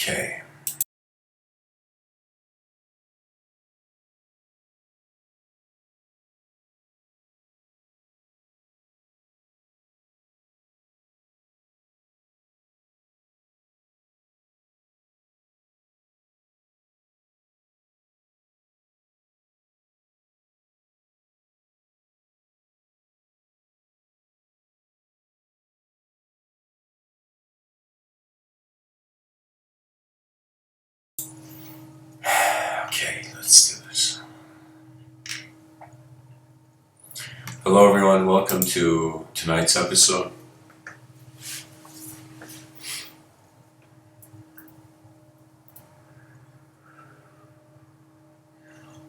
Okay. Okay, let's do this. Hello, everyone. Welcome to tonight's episode.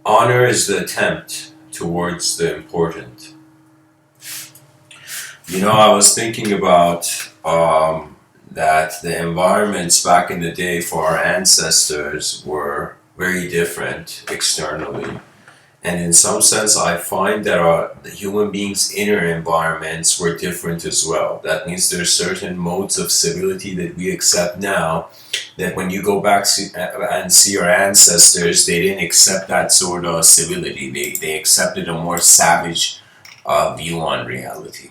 Honor is the attempt towards the important. I was thinking about that the environments back in the day for our ancestors were very different externally. And in some sense, I find that the human beings' inner environments were different as well. That means there are certain modes of civility that we accept now that when you go back and see your ancestors, they didn't accept that sort of civility. They accepted a more savage view on reality.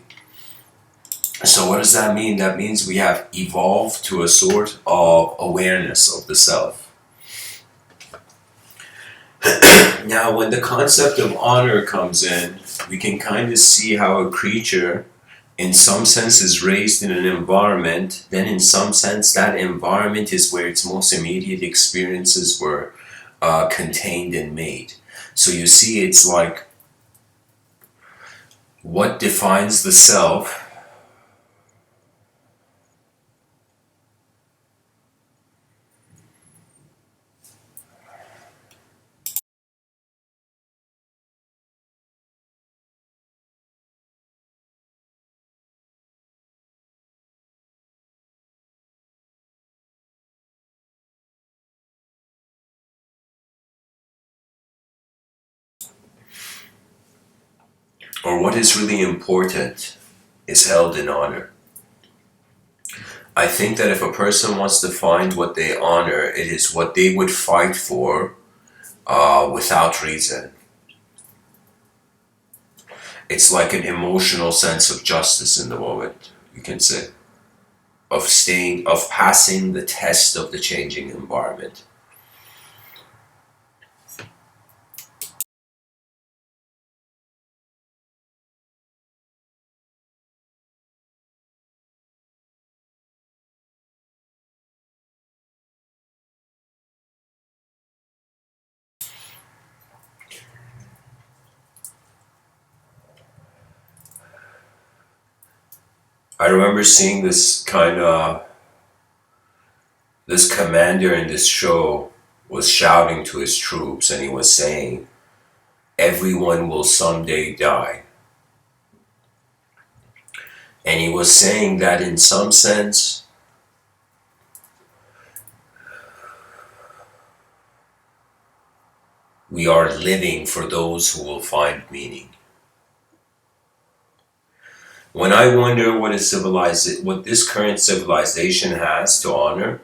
So what does that mean? That means we have evolved to a sort of awareness of the self. Now, when the concept of honor comes in, we can kind of see how a creature, in some sense, is raised in an environment. Then, in some sense, that environment is where its most immediate experiences were contained and made. So you see, it's like what defines the self. Or what is really important is held in honor. I think that if a person wants to find what they honor, it is what they would fight for without reason. It's like an emotional sense of justice in the moment, you can say, of passing the test of the changing environment. I remember seeing this commander in this show was shouting to his troops, and he was saying, everyone will someday die. And he was saying that in some sense, we are living for those who will find meaning. When I wonder what this current civilization has to honor,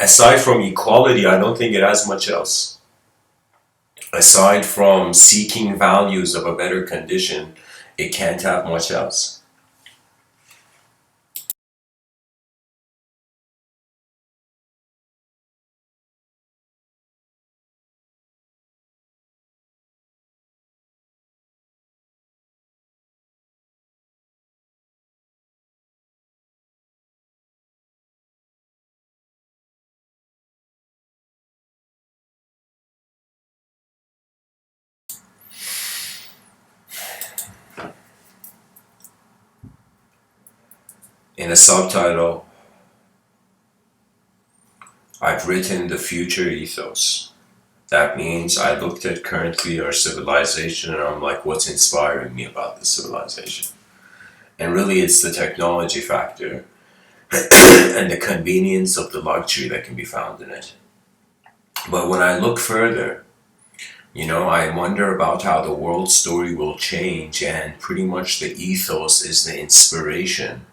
aside from equality, I don't think it has much else. Aside from seeking values of a better condition, it can't have much else. In a subtitle, I've written the future ethos. That means I looked at currently our civilization and I'm like, what's inspiring me about this civilization? And really it's the technology factor and the convenience of the luxury that can be found in it. But when I look further, I wonder about how the world story will change, and pretty much the ethos is the inspiration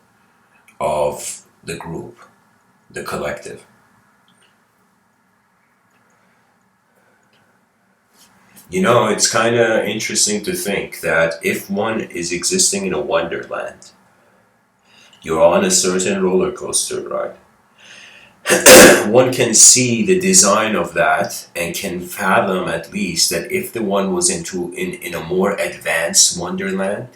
of the group. the collective. You know, it's kind of interesting to think that if one is existing in a wonderland, you're on a certain roller coaster ride. One can see the design of that and can fathom at least that if the one was in a more advanced wonderland,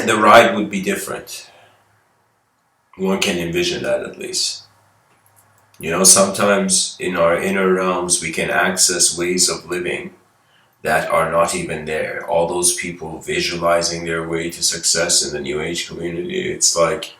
the ride would be different. One can envision that at least. You know, sometimes in our inner realms, we can access ways of living that are not even there. All those people visualizing their way to success in the New Age community, it's like,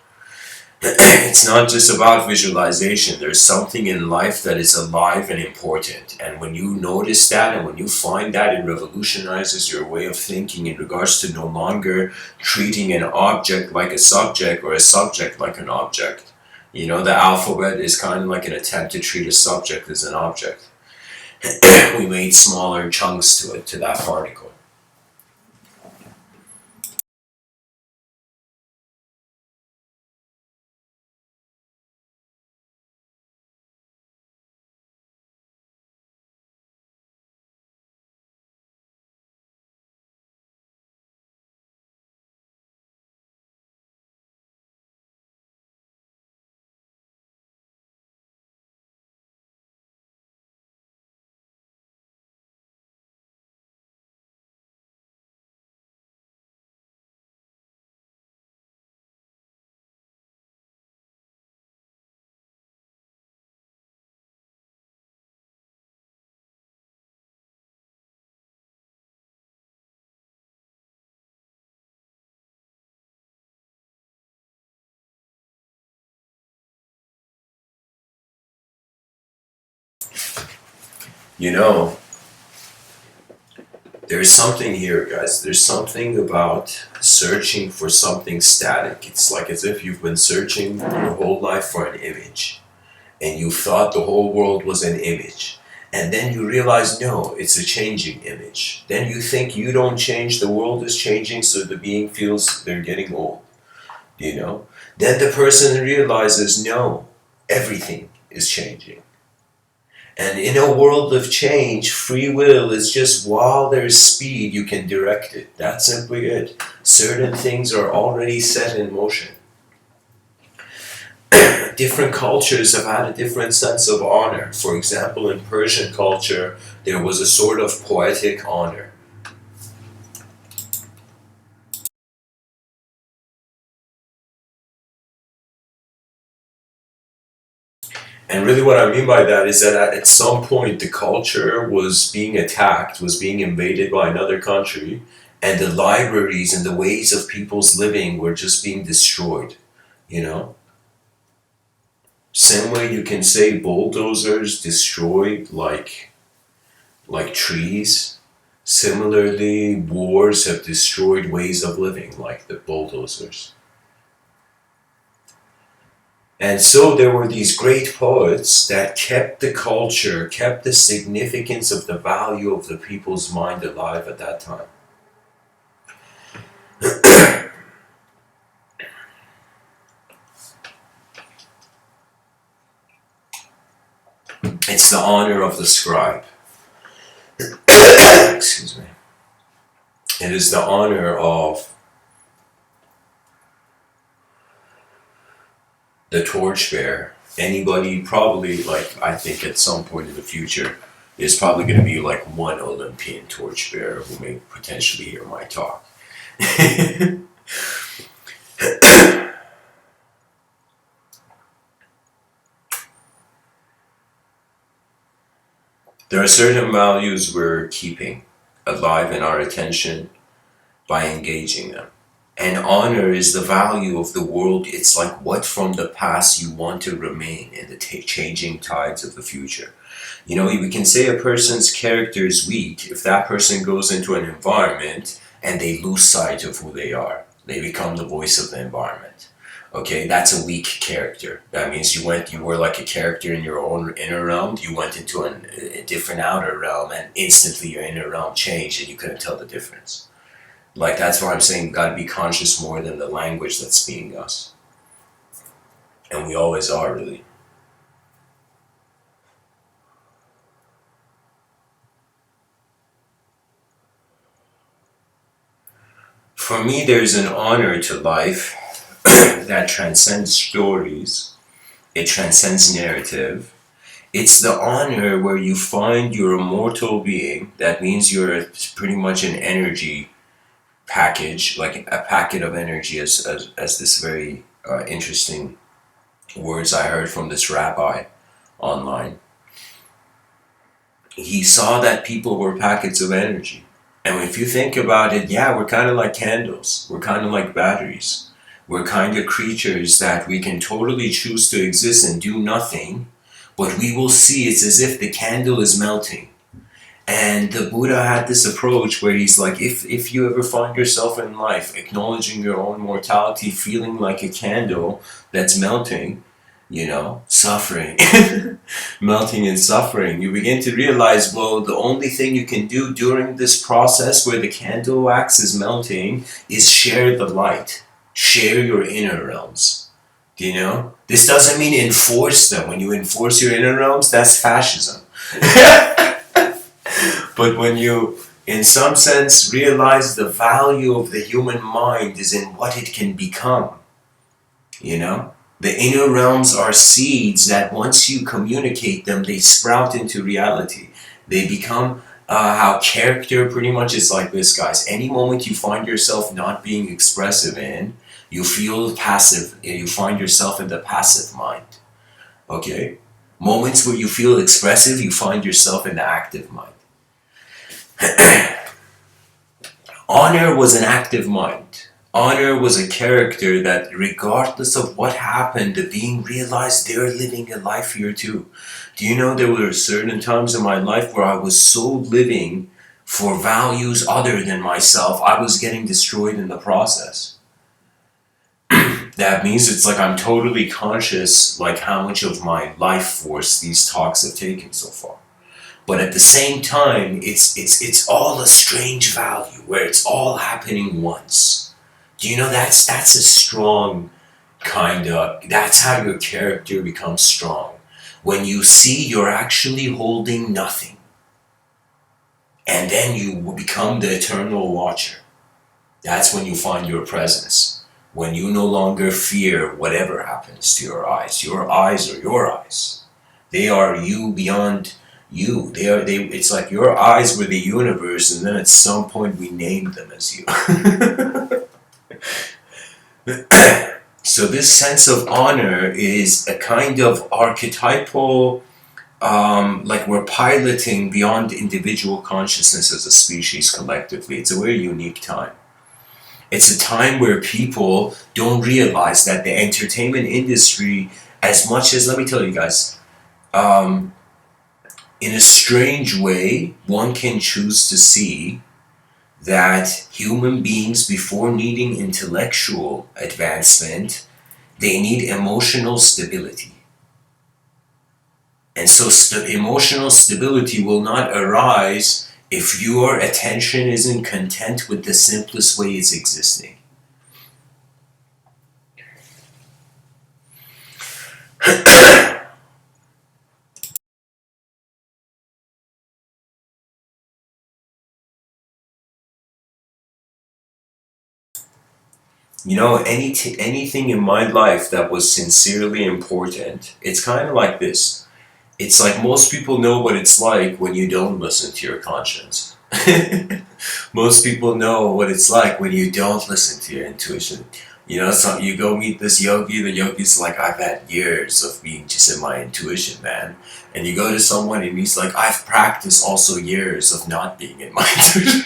it's not just about visualization. There's something in life that is alive and important. And when you notice that and when you find that, it revolutionizes your way of thinking in regards to no longer treating an object like a subject or a subject like an object. You know, the alphabet is kind of like an attempt to treat a subject as an object. We made smaller chunks to it, to that particle. You know, there's something here, guys. There's something about searching for something static. It's like as if you've been searching your whole life for an image, and you thought the whole world was an image. And then you realize, no, it's a changing image. Then you think you don't change, the world is changing, so the being feels they're getting old. You know? Then the person realizes, no, everything is changing. And in a world of change, free will is just while there's speed, you can direct it. That's simply it. Certain things are already set in motion. Different cultures have had a different sense of honor. For example, in Persian culture, there was a sort of poetic honor. And really, what I mean by that is that at some point, the culture was being attacked, was being invaded by another country, and the libraries and the ways of people's living were just being destroyed. You know? Same way you can say bulldozers destroyed like trees. Similarly, wars have destroyed ways of living like the bulldozers. And so there were these great poets that kept the culture, kept the significance of the value of the people's mind alive at that time. It's the honor of the scribe. Excuse me. It is the honor of the torchbearer. Anybody probably, like, I think at some point in the future, is probably going to be like one Olympian torchbearer who may potentially hear my talk. There are certain values we're keeping alive in our attention by engaging them. And honor is the value of the world. It's like what from the past you want to remain in the changing tides of the future. You know, we can say a person's character is weak if that person goes into an environment and they lose sight of who they are. They become the voice of the environment. Okay, that's a weak character. That means you were like a character in your own inner realm. You went into a different outer realm, and instantly your inner realm changed, and you couldn't tell the difference. Like, that's why I'm saying, gotta be conscious more than the language that's speaking us. And we always are, really. For me, there's an honor to life that transcends stories. It transcends narrative. It's the honor where you find your immortal being. That means you're pretty much an energy package, like a packet of energy, as this very interesting words I heard from this rabbi online. He saw that people were packets of energy. And if you think about it, yeah, we're kind of like candles. We're kind of like batteries. We're kind of creatures that we can totally choose to exist and do nothing, but we will see it's as if the candle is melting. And the Buddha had this approach where he's like, if you ever find yourself in life acknowledging your own mortality, feeling like a candle that's melting, suffering, melting and suffering, you begin to realize, well, the only thing you can do during this process where the candle wax is melting is share the light, share your inner realms. Do you know? This doesn't mean enforce them. When you enforce your inner realms, that's fascism. But when you, in some sense, realize the value of the human mind is in what it can become, the inner realms are seeds that once you communicate them, they sprout into reality. They become how character pretty much is like this, guys. Any moment you find yourself not being expressive in, you feel passive, you find yourself in the passive mind. Okay? Moments where you feel expressive, you find yourself in the active mind. Honor was an active mind. Honor was a character that, regardless of what happened, the being realized they're living a life here too. Do you know there were certain times in my life where I was so living for values other than myself, I was getting destroyed in the process. That means it's like I'm totally conscious, like how much of my life force these talks have taken so far. But at the same time, it's all a strange value where it's all happening once. Do you know that's a strong that's how your character becomes strong. When you see you're actually holding nothing. And then you become the eternal watcher. That's when you find your presence. When you no longer fear whatever happens to your eyes. Your eyes are your eyes. They are you beyond you. It's like your eyes were the universe, and then at some point we named them as you. So this sense of honor is a kind of archetypal, like we're piloting beyond individual consciousness as a species collectively. It's a very unique time. It's a time where people don't realize that the entertainment industry, as much as, let me tell you guys, in a strange way, one can choose to see that human beings, before needing intellectual advancement, they need emotional stability. And so emotional stability will not arise if your attention isn't content with the simplest way it's existing. Anything in my life that was sincerely important, it's kind of like this. It's like most people know what it's like when you don't listen to your conscience. Most people know what it's like when you don't listen to your intuition. You go meet this yogi, the yogi's like, I've had years of being just in my intuition, man. And you go to someone and he's like, I've practiced also years of not being in my intuition.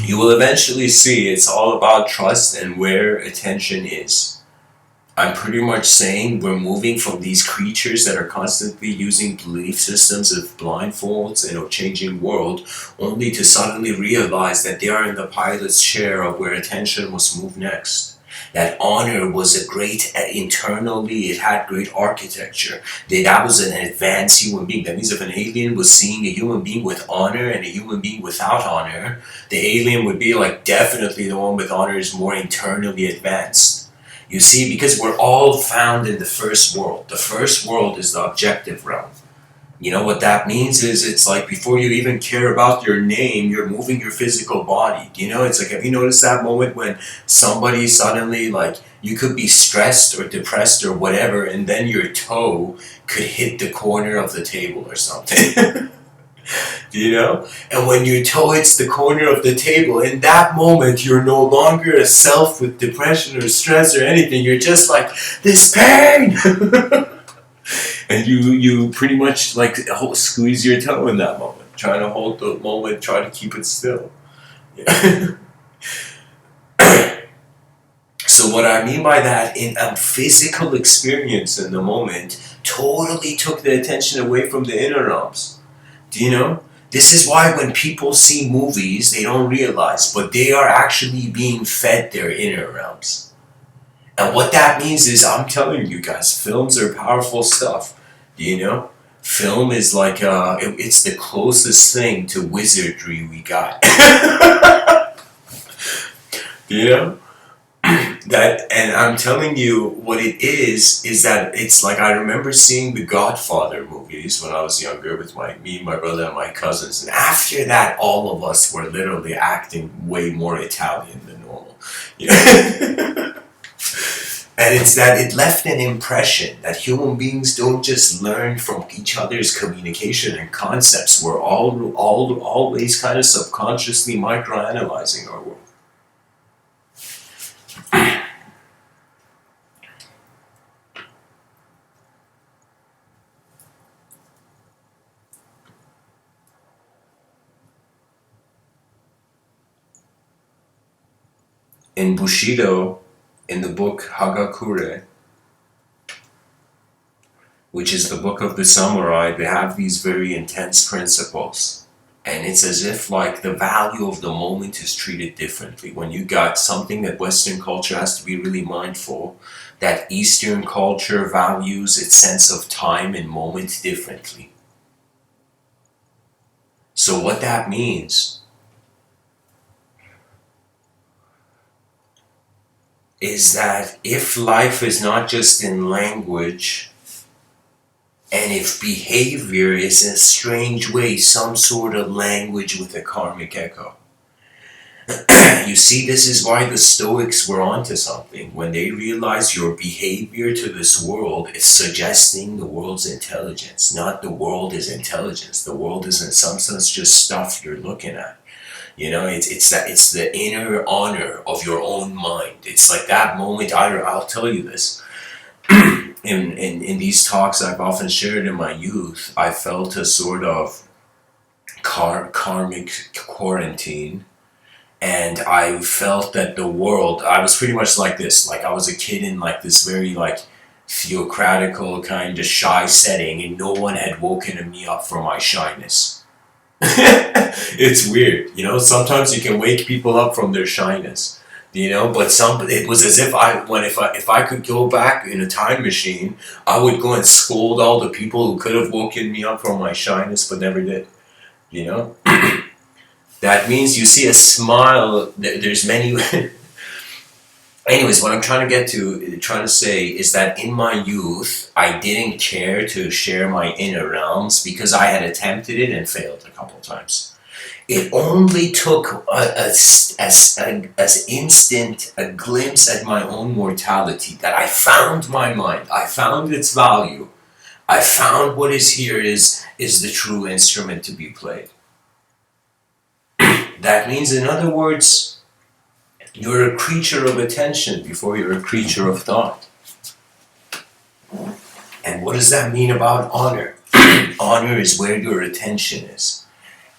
You will eventually see it's all about trust and where attention is. I'm pretty much saying we're moving from these creatures that are constantly using belief systems of blindfolds in a changing world, only to suddenly realize that they are in the pilot's chair of where attention must move next. That honor was a great, internally, it had great architecture. That was an advanced human being. That means if an alien was seeing a human being with honor and a human being without honor, the alien would be like, definitely the one with honor is more internally advanced. You see, because we're all found in the first world. The first world is the objective realm. You know what that means is it's like before you even care about your name, you're moving your physical body. You know, it's like, have you noticed that moment when somebody suddenly, like, you could be stressed or depressed or whatever, and then your toe could hit the corner of the table or something? You know? And when your toe hits the corner of the table, in that moment, you're no longer a self with depression or stress or anything. You're just like, this pain! And you pretty much like squeeze your toe in that moment, trying to hold the moment, try to keep it still. Yeah. So what I mean by that, in a physical experience in the moment, totally took the attention away from the inner realms. Do you know? This is why when people see movies, they don't realize, but they are actually being fed their inner realms. And what that means is, I'm telling you guys, films are powerful stuff. You know, film is like it's the closest thing to wizardry we got. You know that, and I'm telling you what it is that it's like I remember seeing the Godfather movies when I was younger with me, my brother, and my cousins, and after that, all of us were literally acting way more Italian than normal. You know? And it's that it left an impression that human beings don't just learn from each other's communication and concepts. We're always kind of subconsciously microanalyzing our world. In Bushido, in the book Hagakure, which is the book of the samurai, they have these very intense principles. And it's as if like the value of the moment is treated differently. When you got something that Western culture has to be really mindful, that Eastern culture values its sense of time and moment differently. So what that means is that if life is not just in language, and if behavior is in a strange way some sort of language with a karmic echo. You see, this is why the Stoics were onto something. When they realized your behavior to this world is suggesting the world's intelligence, not the world is intelligence. The world is in some sense just stuff you're looking at. You know, it's the inner honor of your own mind. It's like that moment. I'll tell you this. In these talks I've often shared in my youth, I felt a sort of karmic quarantine, and I felt that the world, I was pretty much like this, like I was a kid in like this very like theocratical kind of shy setting, and no one had woken me up from my shyness. It's weird, you know, sometimes you can wake people up from their shyness. You know, but it was as if if I could go back in a time machine, I would go and scold all the people who could have woken me up from my shyness but never did. You know, that means you see a smile. There's many. Anyways, what I'm trying to say is that in my youth, I didn't care to share my inner realms because I had attempted it and failed a couple times. It only took as instant a glimpse at my own mortality that I found my mind. I found its value. I found what is here is the true instrument to be played. That means, in other words, you're a creature of attention before you're a creature of thought. And what does that mean about honor? Honor is where your attention is.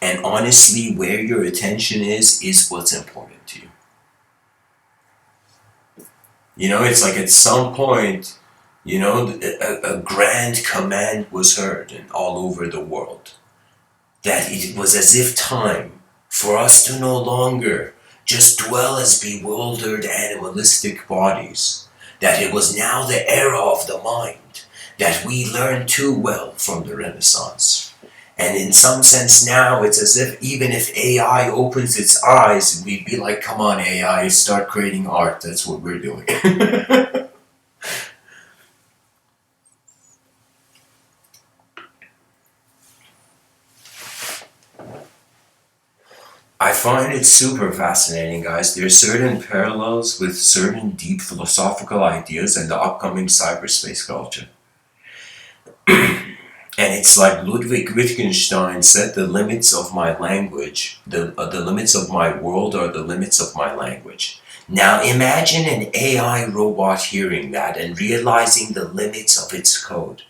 And honestly, where your attention is what's important to you. It's like at some point, a grand command was heard and all over the world. That it was as if time for us to no longer just dwell as bewildered animalistic bodies, that it was now the era of the mind, that we learned too well from the Renaissance. And in some sense now, it's as if even if AI opens its eyes, we'd be like, come on AI, start creating art, that's what we're doing. I find it super fascinating, guys. There's certain parallels with certain deep philosophical ideas in the upcoming cyberspace culture. And it's like Ludwig Wittgenstein said, the limits of my language, the limits of my world are the limits of my language. Now imagine an AI robot hearing that and realizing the limits of its code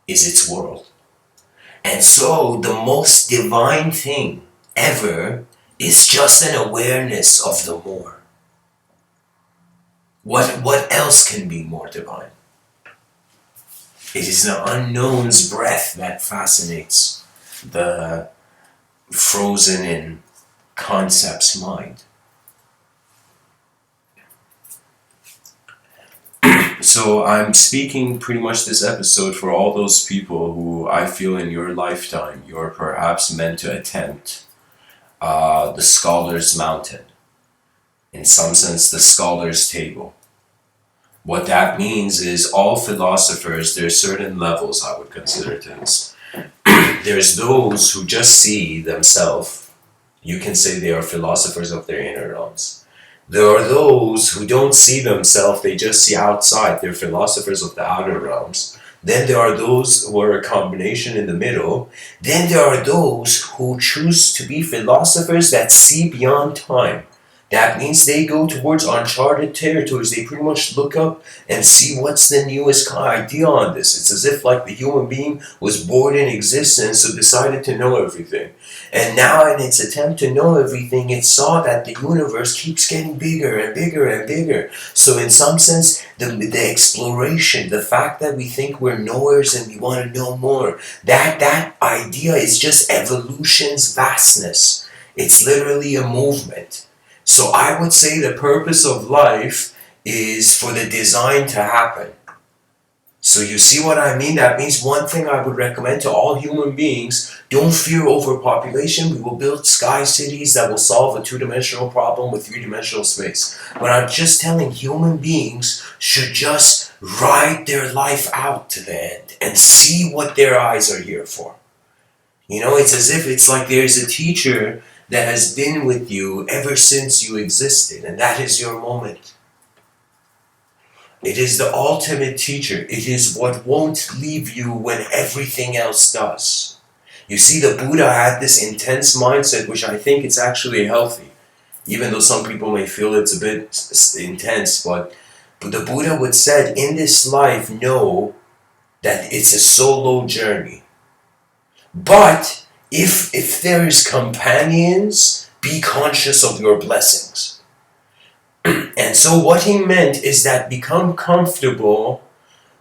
is its world. And so the most divine thing ever is just an awareness of the more. What else can be more divine? It is the unknown's breath that fascinates the frozen in concept's mind. So I'm speaking pretty much this episode for all those people who I feel in your lifetime you're perhaps meant to attempt the scholar's mountain. In some sense, the scholar's table. What that means is all philosophers, there's certain levels I would consider things. There's those who just see themselves. You can say they are philosophers of their inner realms. There are those who don't see themselves, they just see outside. They're philosophers of the outer realms. Then there are those who are a combination in the middle. Then there are those who choose to be philosophers that see beyond time. That means they go towards uncharted territories. They pretty much look up and see what's the newest idea on this. It's as if like the human being was born in existence, so decided to know everything. And now in its attempt to know everything, it saw that the universe keeps getting bigger and bigger and bigger. So in some sense, the exploration, the fact that we think we're knowers and we want to know more, that idea is just evolution's vastness. It's literally a movement. So I would say the purpose of life is for the design to happen. So you see what I mean? That means one thing I would recommend to all human beings, don't fear overpopulation. We will build sky cities that will solve a two-dimensional problem with three-dimensional space. But I'm just telling human beings should just ride their life out to the end and see what their eyes are here for. It's as if it's like there's a teacher that has been with you ever since you existed, and that is your moment. It is the ultimate teacher. It is what won't leave you when everything else does. You see, the Buddha had this intense mindset, which I think it's actually healthy, even though some people may feel it's a bit intense, but the Buddha would say, in this life, know that it's a solo journey. But if there is companions, be conscious of your blessings. And so what he meant is that become comfortable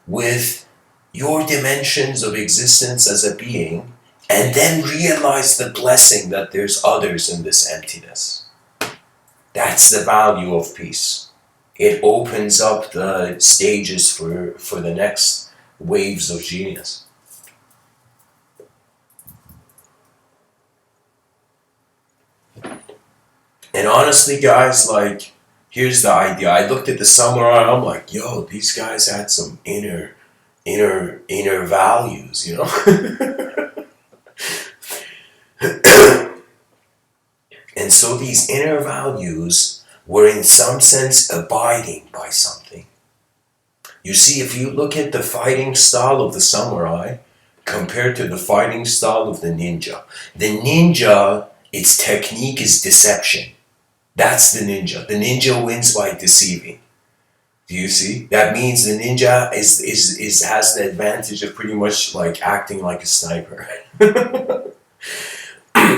with your dimensions of existence as a being, and then realize the blessing that there's others in this emptiness. That's the value of peace. It opens up the stages for the next waves of genius. And honestly, guys, like, here's the idea. I looked at the samurai, I'm like, yo, these guys had some inner values, And so these inner values were in some sense abiding by something. You see, if you look at the fighting style of the samurai compared to the fighting style of the ninja, its technique is deception. That's the ninja. The ninja wins by deceiving. Do you see? That means the ninja has the advantage of pretty much like acting like a sniper.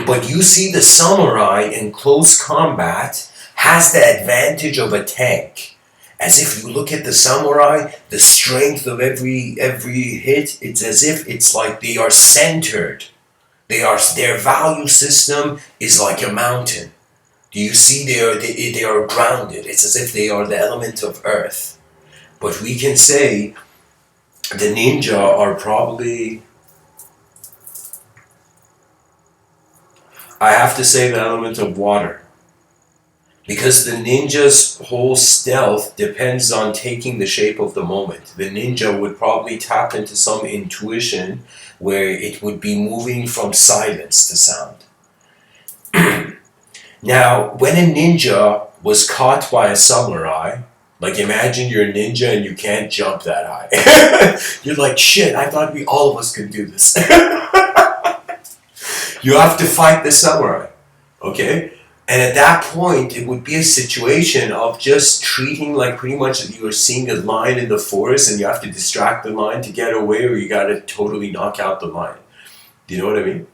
But you see, the samurai in close combat has the advantage of a tank. As if you look at the samurai, the strength of every hit, it's as if it's like they are centered. Their value system is like a mountain. Do you see they are grounded? It's as if they are the element of earth. But we can say the ninja are probably, I have to say, the element of water. Because the ninja's whole stealth depends on taking the shape of the moment. The ninja would probably tap into some intuition where it would be moving from silence to sound. Now, when a ninja was caught by a samurai, like imagine you're a ninja and you can't jump that high. You're like, shit, I thought all of us could do this. You have to fight the samurai, okay? And at that point, it would be a situation of just treating like pretty much you are seeing a lion in the forest and you have to distract the lion to get away, or you gotta totally knock out the lion. Do you know what I mean?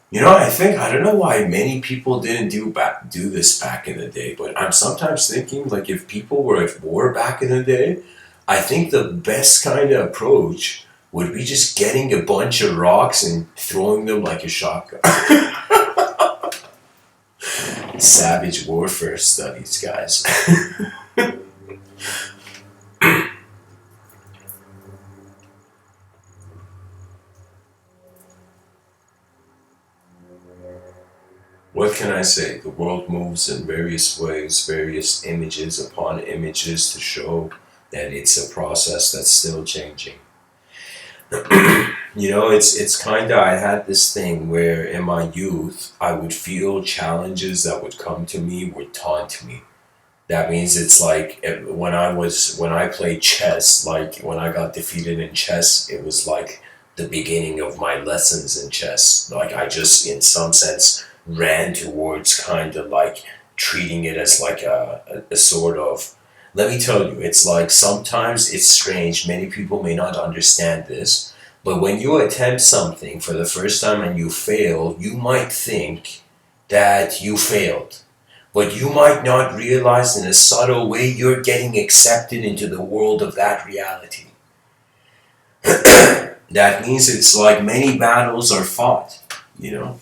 You know, I don't know why many people didn't do this back in the day, but I'm sometimes thinking like if people were at war back in the day, I think the best kind of approach would be just getting a bunch of rocks and throwing them like a shotgun. Savage warfare studies, guys. What can I say? The world moves in various ways, various images upon images to show that it's a process that's still changing. You know, it's kind of, I had this thing where in my youth, I would feel challenges that would come to me would taunt me. That means it's like when I played chess, like when I got defeated in chess, it was like the beginning of my lessons in chess. Like I just, in some sense, ran towards kind of like treating it as like a sort of, let me tell you, it's like sometimes it's strange. Many people may not understand this, but when you attempt something for the first time and you fail, you might think that you failed. But you might not realize in a subtle way you're getting accepted into the world of that reality. That means it's like many battles are fought, you know?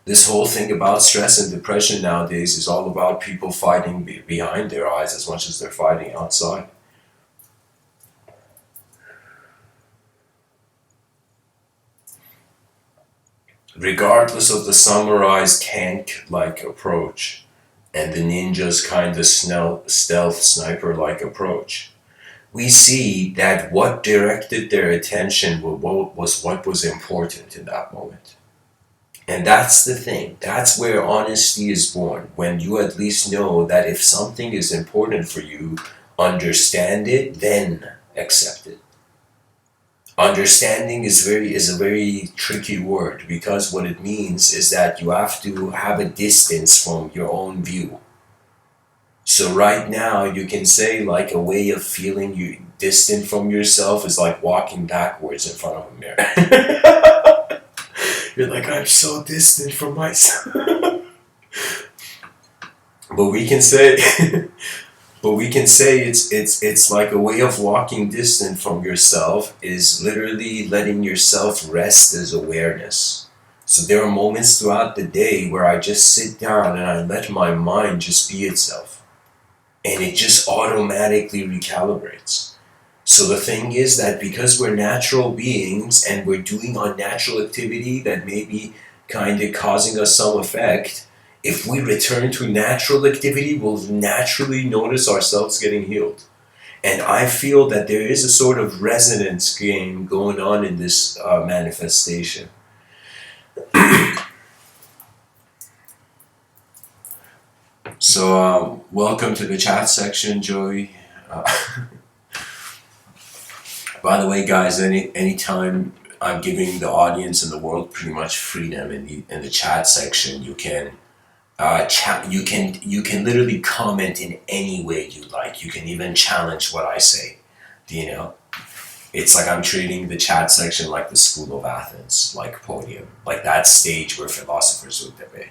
This whole thing about stress and depression nowadays is all about people fighting behind their eyes as much as they're fighting outside. Regardless of the samurai's tank-like approach and the ninja's kind of stealth sniper-like approach, we see that what directed their attention was what was important in that moment. And that's the thing. That's where honesty is born. When you at least know that if something is important for you, understand it, then accept it. Understanding is a very tricky word, because what it means is that you have to have a distance from your own view. So right now you can say like a way of feeling you distant from yourself is like walking backwards in front of a mirror. You're like, I'm so distant from myself. But we can say it's like a way of walking distant from yourself is literally letting yourself rest as awareness. So there are moments throughout the day where I just sit down and I let my mind just be itself. And it just automatically recalibrates. So the thing is that because we're natural beings and we're doing unnatural activity that may be kind of causing us some effect, if we return to natural activity, we'll naturally notice ourselves getting healed. And I feel that there is a sort of resonance game going on in this manifestation. So, welcome to the chat section, Joey. By the way, guys, anytime I'm giving the audience and the world pretty much freedom in the chat section, you can you can literally comment in any way you like. You can even challenge what I say. Do you know? It's like I'm treating the chat section like the School of Athens, like podium, like that stage where philosophers would debate.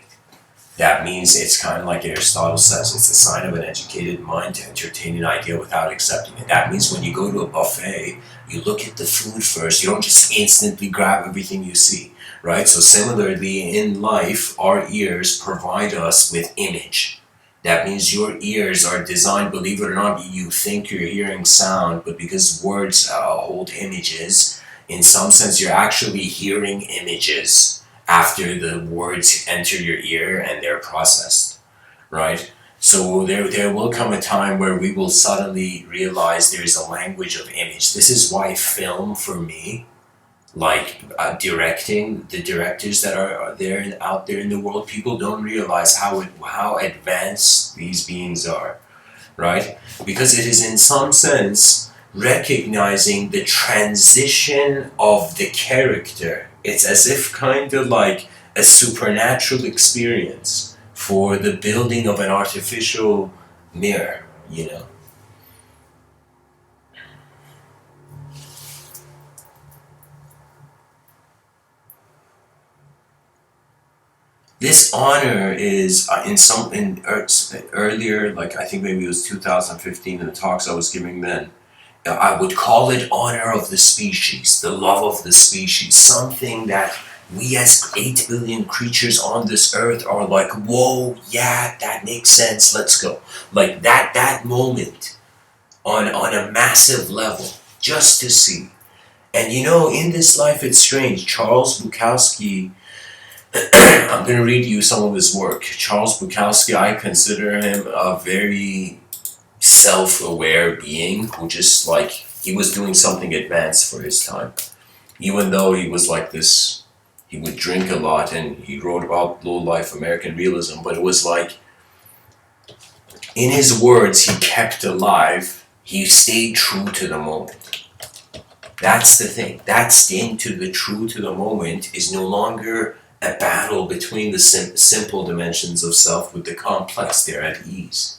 That means it's kind of like Aristotle says, it's a sign of an educated mind to entertain an idea without accepting it. That means when you go to a buffet, you look at the food first. You don't just instantly grab everything you see, right? So similarly, in life, our ears provide us with image. That means your ears are designed, believe it or not, you think you're hearing sound, but because words hold images, in some sense, you're actually hearing images after the words enter your ear and they're processed, right? So there will come a time where we will suddenly realize there's a language of image. This is why film, for me, like directing, the directors that are there and out there in the world, people don't realize how advanced these beings are, right? Because it is in some sense recognizing the transition of the character. It's as if kind of like a supernatural experience for the building of an artificial mirror, you know. This honor is earlier, like I think maybe it was 2015 in the talks I was giving then. I would call it honor of the species, the love of the species, something that we as 8 billion creatures on this earth are like, whoa, yeah, that makes sense, let's go. Like that moment on a massive level, just to see. And you know, in this life, it's strange. Charles Bukowski, I'm going to read you some of his work. Charles Bukowski, I consider him a very self-aware being who just like, he was doing something advanced for his time. Even though he was like this, he would drink a lot and he wrote about low-life American realism, but it was like, in his words, he kept alive, he stayed true to the moment. That's the thing. That staying to the true to the moment is no longer a battle between the simple dimensions of self with the complex. They're at ease.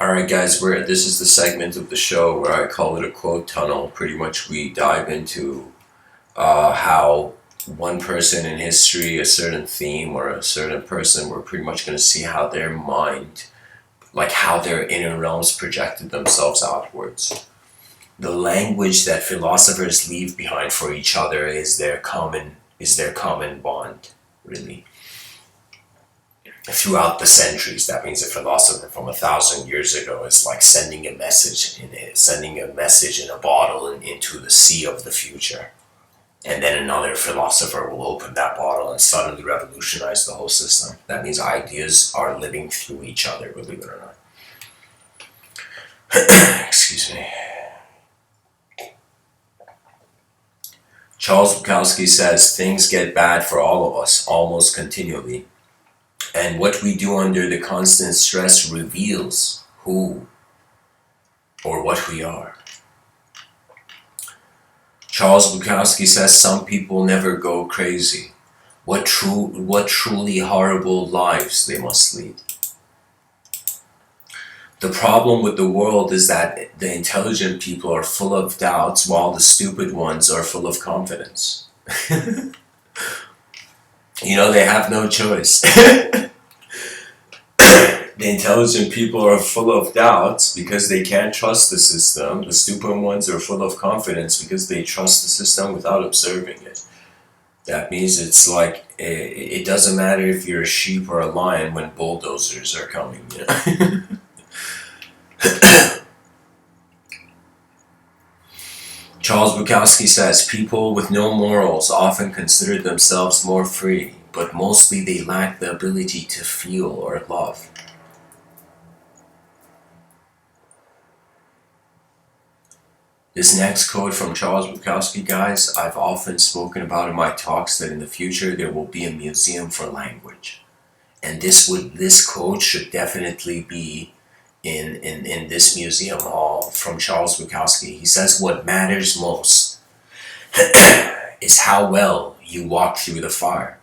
Alright guys, this is the segment of the show where I call it a quote tunnel. Pretty much we dive into how one person in history, a certain theme or a certain person, we're pretty much going to see how their mind, like how their inner realms projected themselves outwards. The language that philosophers leave behind for each other is their common bond, really. Throughout the centuries, that means a philosopher from 1,000 years ago is like sending a message in a bottle into the sea of the future. And then another philosopher will open that bottle and suddenly revolutionize the whole system. That means ideas are living through each other, believe it or not. Excuse me. Charles Bukowski says things get bad for all of us almost continually. And what we do under the constant stress reveals who or what we are. Charles Bukowski says some people never go crazy. What truly horrible lives they must lead. The problem with the world is that the intelligent people are full of doubts while the stupid ones are full of confidence. You know, they have no choice. The intelligent people are full of doubts because they can't trust the system. The stupid ones are full of confidence because they trust the system without observing it. That means it's like, it doesn't matter if you're a sheep or a lion when bulldozers are coming, you know? Charles Bukowski says people with no morals often consider themselves more free, but mostly they lack the ability to feel or love. This next quote from Charles Bukowski, guys, I've often spoken about in my talks that in the future there will be a museum for language. And this quote should definitely be in this museum hall from Charles Bukowski. He says, what matters most is how well you walk through the fire.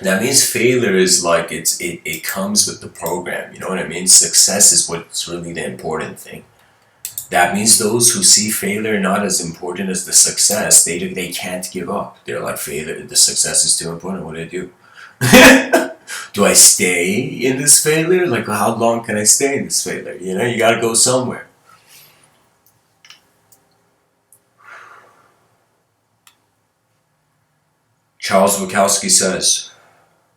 That means failure is like it comes with the program, you know what I mean? Success is what's really the important thing. That means those who see failure not as important as the success, they can't give up. They're like, failure, the success is too important, what do I do? Do I stay in this failure? Like, how long can I stay in this failure? You know, you gotta go somewhere. Charles Bukowski says,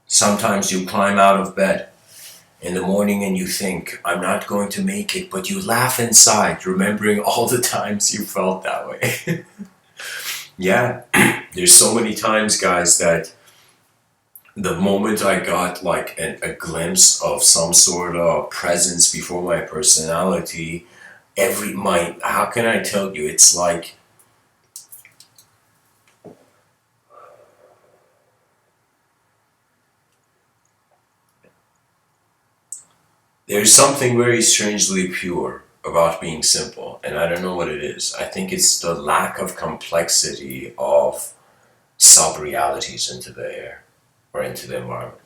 sometimes you climb out of bed in the morning and you think, I'm not going to make it, but you laugh inside, remembering all the times you felt that way. Yeah, there's so many times, guys, that the moment I got like a glimpse of some sort of presence before my personality, how can I tell you, it's like, there's something very strangely pure about being simple, and I don't know what it is. I think it's the lack of complexity of sub-realities into the air or into the environment.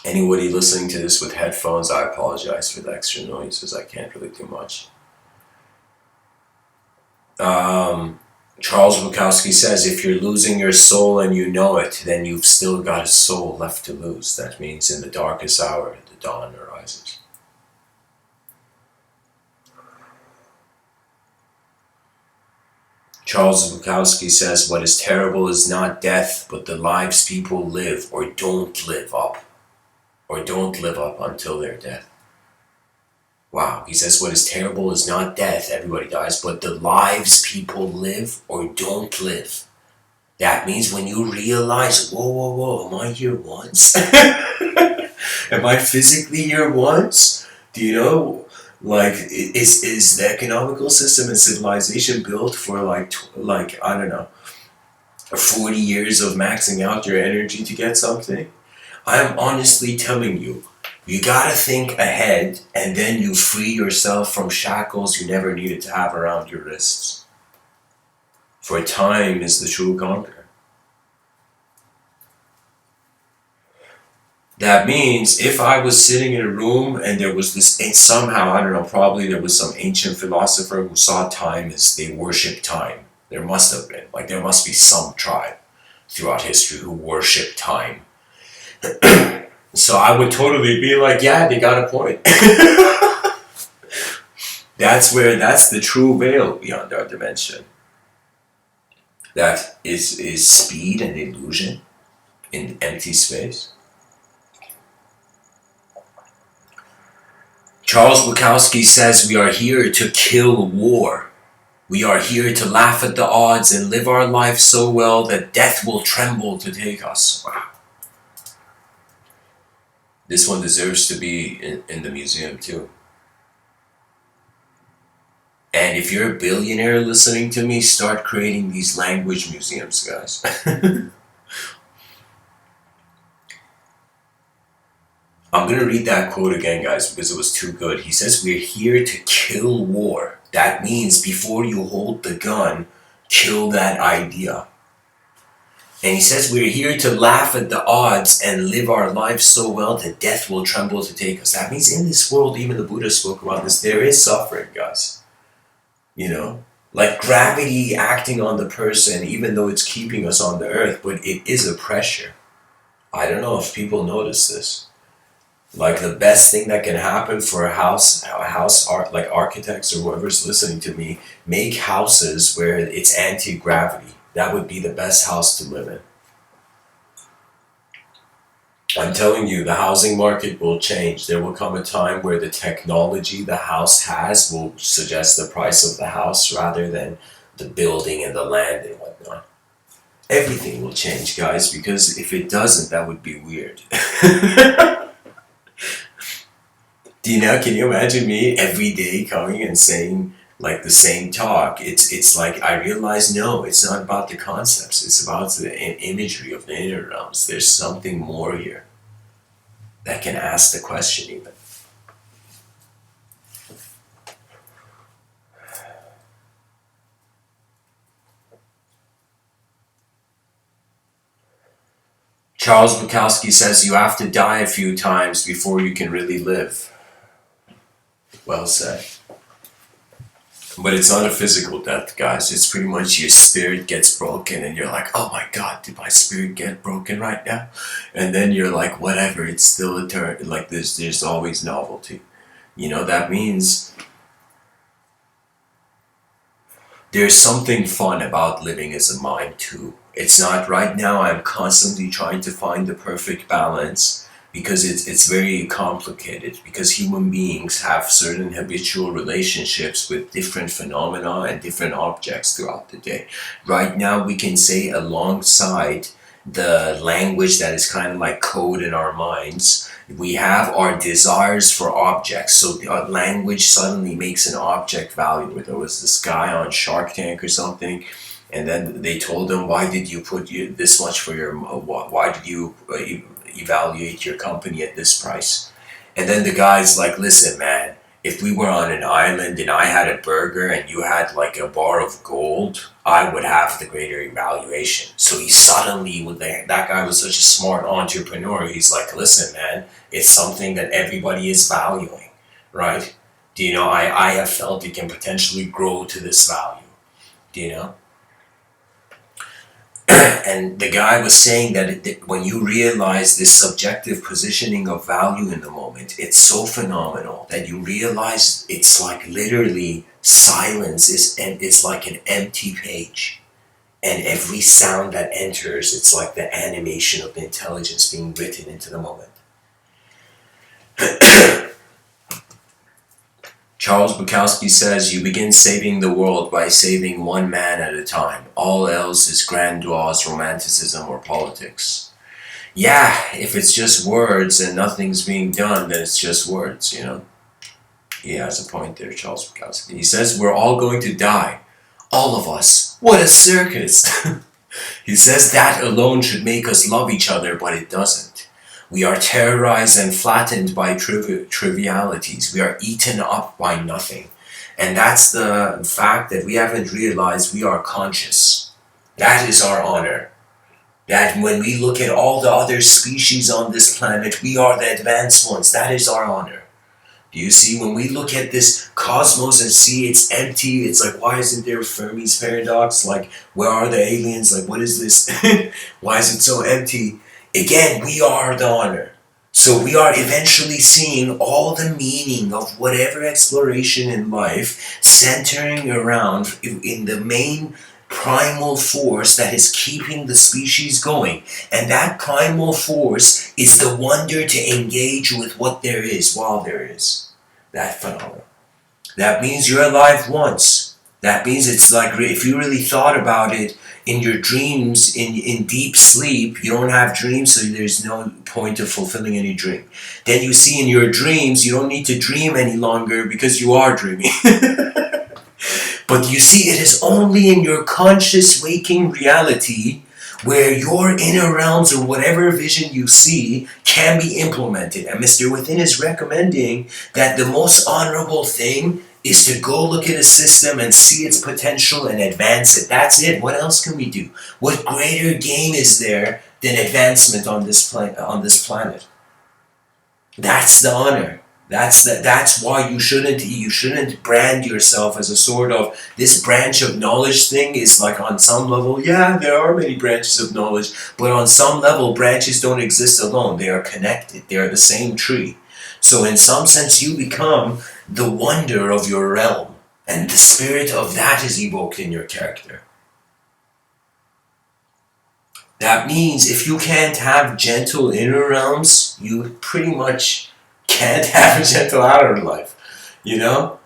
Anybody listening to this with headphones, I apologize for the extra noises. I can't really do much. Charles Bukowski says, if you're losing your soul and you know it, then you've still got a soul left to lose. That means in the darkest hour, the dawn arises. Charles Bukowski says, what is terrible is not death, but the lives people live or don't live up until their death. Wow, he says what is terrible is not death, everybody dies, but the lives people live or don't live. That means when you realize, whoa, am I here once? Am I physically here once? Do you know, like, is the economical system and civilization built for like I don't know, 40 years of maxing out your energy to get something? I'm honestly telling you, you gotta think ahead, and then you free yourself from shackles you never needed to have around your wrists. For time is the true conqueror. That means if I was sitting in a room and there was this, somehow, I don't know, probably there was some ancient philosopher who saw time as they worship time. There must have been, like there must be some tribe throughout history who worship time. So I would totally be like, yeah, they got a point. That's the true veil beyond our dimension. That is speed and illusion in empty space. Charles Bukowski says we are here to kill war. We are here to laugh at the odds and live our life so well that death will tremble to take us. Wow. This one deserves to be in the museum too. And if you're a billionaire listening to me, start creating these language museums, guys. I'm going to read that quote again, guys, because it was too good. He says, we're here to kill war. That means before you hold the gun, kill that idea. And he says we're here to laugh at the odds and live our lives so well that death will tremble to take us. That means in this world, even the Buddha spoke about this, there is suffering, guys. You know, like gravity acting on the person, even though it's keeping us on the earth, but it is a pressure. I don't know if people notice this. Like the best thing that can happen for a house art, like architects or whoever's listening to me, make houses where it's anti-gravity. That would be the best house to live in. I'm telling you, the housing market will change. There will come a time where the technology the house has will suggest the price of the house rather than the building and the land and whatnot. Everything will change, guys, because if it doesn't, that would be weird. Can you imagine me every day coming and saying like the same talk? It's like I realize no, it's not about the concepts. It's about the imagery of the inner realms. There's something more here that can ask the question even. Charles Bukowski says you have to die a few times before you can really live. Well said. But it's not a physical death, guys. It's pretty much your spirit gets broken and you're like, oh my God, did my spirit get broken right now? And then you're like, whatever, it's still eternal. Like there's always novelty. That means there's something fun about living as a mind too. It's not right now I'm constantly trying to find the perfect balance because it's very complicated because human beings have certain habitual relationships with different phenomena and different objects throughout the day. Right now we can say alongside the language that is kind of like code in our minds, we have our desires for objects. So the language suddenly makes an object value. There was this guy on Shark Tank or something, and then they told him, why did you put this much for your, why did you evaluate your company at this price? And then the guy's like, listen, man, if we were on an island and I had a burger and you had like a bar of gold, I would have the greater evaluation. So he suddenly, that guy was such a smart entrepreneur, he's like, listen, man, it's something that everybody is valuing, right? I have felt it can potentially grow to this value, do you know? And the guy was saying that when you realize this subjective positioning of value in the moment, it's so phenomenal that you realize it's like literally silence and it's like an empty page. And every sound that enters, it's like the animation of the intelligence being written into the moment. Charles Bukowski says you begin saving the world by saving one man at a time. All else is grandiose romanticism or politics. Yeah, if it's just words and nothing's being done, then it's just words, He has a point there, Charles Bukowski. He says we're all going to die. All of us. What a circus! He says that alone should make us love each other, but it doesn't. We are terrorized and flattened by trivialities. We are eaten up by nothing. And that's the fact that we haven't realized we are conscious. That is our honor. That when we look at all the other species on this planet, we are the advanced ones. That is our honor. Do you see? When we look at this cosmos and see it's empty, it's like, why isn't there Fermi's paradox? Like, where are the aliens? Like, what is this? Why is it so empty? Again, we are the honor. So we are eventually seeing all the meaning of whatever exploration in life centering around in the main primal force that is keeping the species going. And that primal force is the wonder to engage with what there is while there is. That phenomenon. That means you're alive once. That means it's like, if you really thought about it, in your dreams, in deep sleep, you don't have dreams, so there's no point of fulfilling any dream. Then you see in your dreams, you don't need to dream any longer because you are dreaming. But you see, it is only in your conscious waking reality where your inner realms or whatever vision you see can be implemented. And Mr. Within is recommending that the most honorable thing is to go look at a system and see its potential and advance it. That's it. What else can we do? What greater game is there than advancement on this planet? That's the honor. That's why you shouldn't brand yourself as a sort of this branch of knowledge thing. Is like on some level, yeah, there are many branches of knowledge, but on some level branches don't exist alone. They are connected. They are the same tree. So in some sense you become the wonder of your realm, and the spirit of that is evoked in your character. That means if you can't have gentle inner realms, you pretty much can't have a gentle outer life, you know?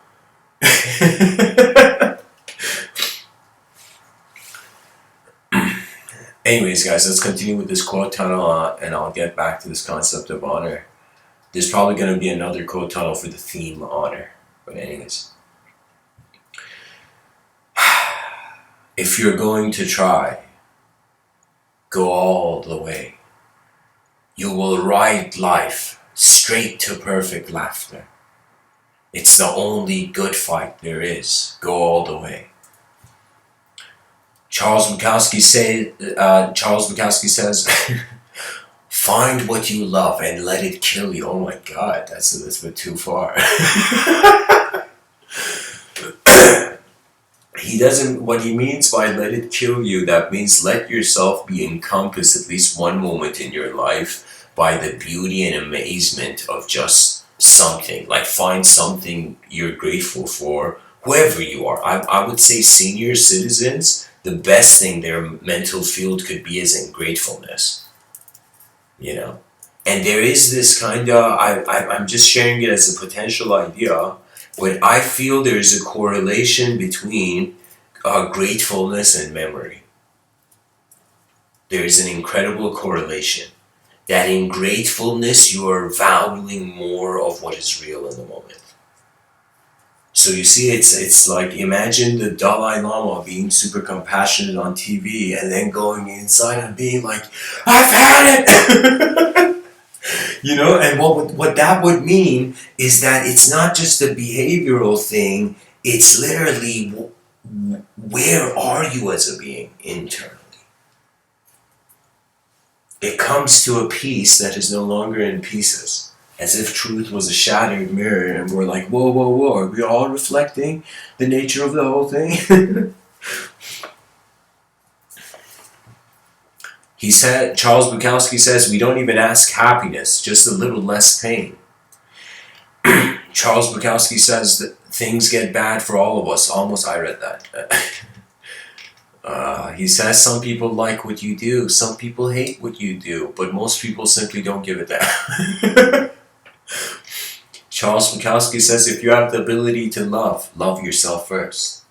Anyways, guys, let's continue with this quote tunnel, and I'll get back to this concept of honor. There's probably going to be another quote tunnel for the theme honor. But anyways, if you're going to try, go all the way. You will ride life straight to perfect laughter. It's the only good fight there is. Go all the way. Charles Bukowski says, find what you love and let it kill you. Oh my God, that's a bit too far. What he means by let it kill you, that means let yourself be encompassed at least one moment in your life by the beauty and amazement of just something. Like find something you're grateful for, whoever you are. I would say senior citizens, the best thing their mental field could be is in gratefulness. You know? And there is this kind of, I'm just sharing it as a potential idea, but I feel there is a correlation between gratefulness and memory. There is an incredible correlation. That in gratefulness, you are valuing more of what is real in the moment. So you see, it's like, imagine the Dalai Lama being super compassionate on TV and then going inside and being like, I've had it! You know, and what that would mean is that it's not just a behavioral thing, it's literally where are you as a being internally? It comes to a piece that is no longer in pieces, as if truth was a shattered mirror and we're like, whoa, whoa, whoa, are we all reflecting the nature of the whole thing? He said, Charles Bukowski says, we don't even ask happiness, just a little less pain. Charles Bukowski says that things get bad for all of us. Almost, I read that. He says some people like what you do, some people hate what you do, but most people simply don't give a damn. Charles Bukowski says if you have the ability to love yourself first.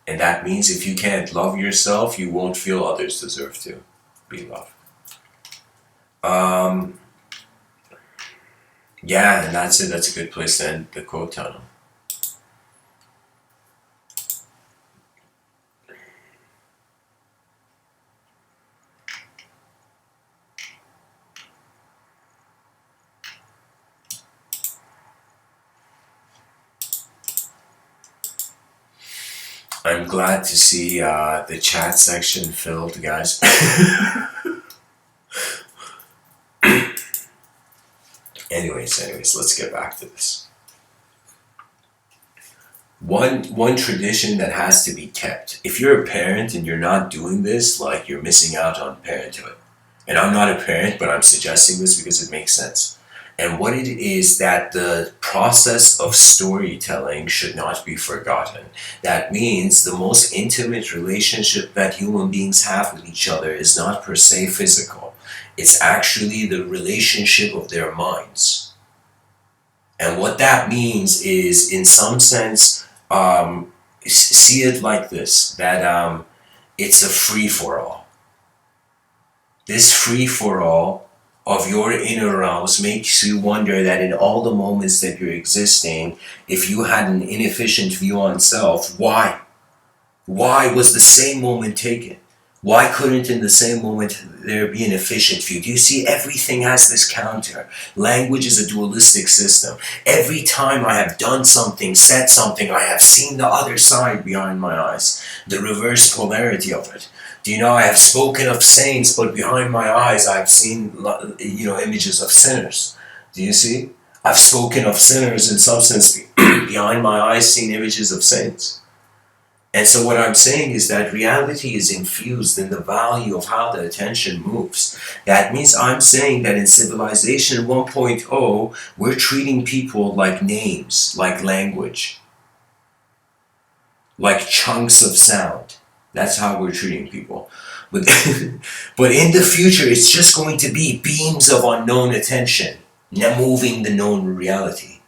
And that means if you can't love yourself, you won't feel others deserve to be loved. Yeah, and that's it. That's a good place to end the quote tunnel. I'm glad to see the chat section filled, guys. Anyways, let's get back to this. One tradition that has to be kept. If you're a parent and you're not doing this, like you're missing out on parenthood. And I'm not a parent, but I'm suggesting this because it makes sense. And what it is that the process of storytelling should not be forgotten. That means the most intimate relationship that human beings have with each other is not per se physical. It's actually the relationship of their minds. And what that means is, in some sense, see it like this, that it's a free-for-all. This free-for-all of your inner realms makes you wonder that in all the moments that you're existing, if you had an inefficient view on self, why? Why was the same moment taken? Why couldn't in the same moment there be an efficient view? Do you see, everything has this counter. Language is a dualistic system. Every time I have done something, said something, I have seen the other side behind my eyes. The reverse polarity of it. Do you know, I have spoken of saints, but behind my eyes I've seen, images of sinners. Do you see? I've spoken of sinners in some sense, behind my eyes seen images of saints. And so what I'm saying is that reality is infused in the value of how the attention moves. That means I'm saying that in Civilization 1.0, we're treating people like names, like language, like chunks of sound. That's how we're treating people. But, but in the future, it's just going to be beams of unknown attention, now moving the known reality.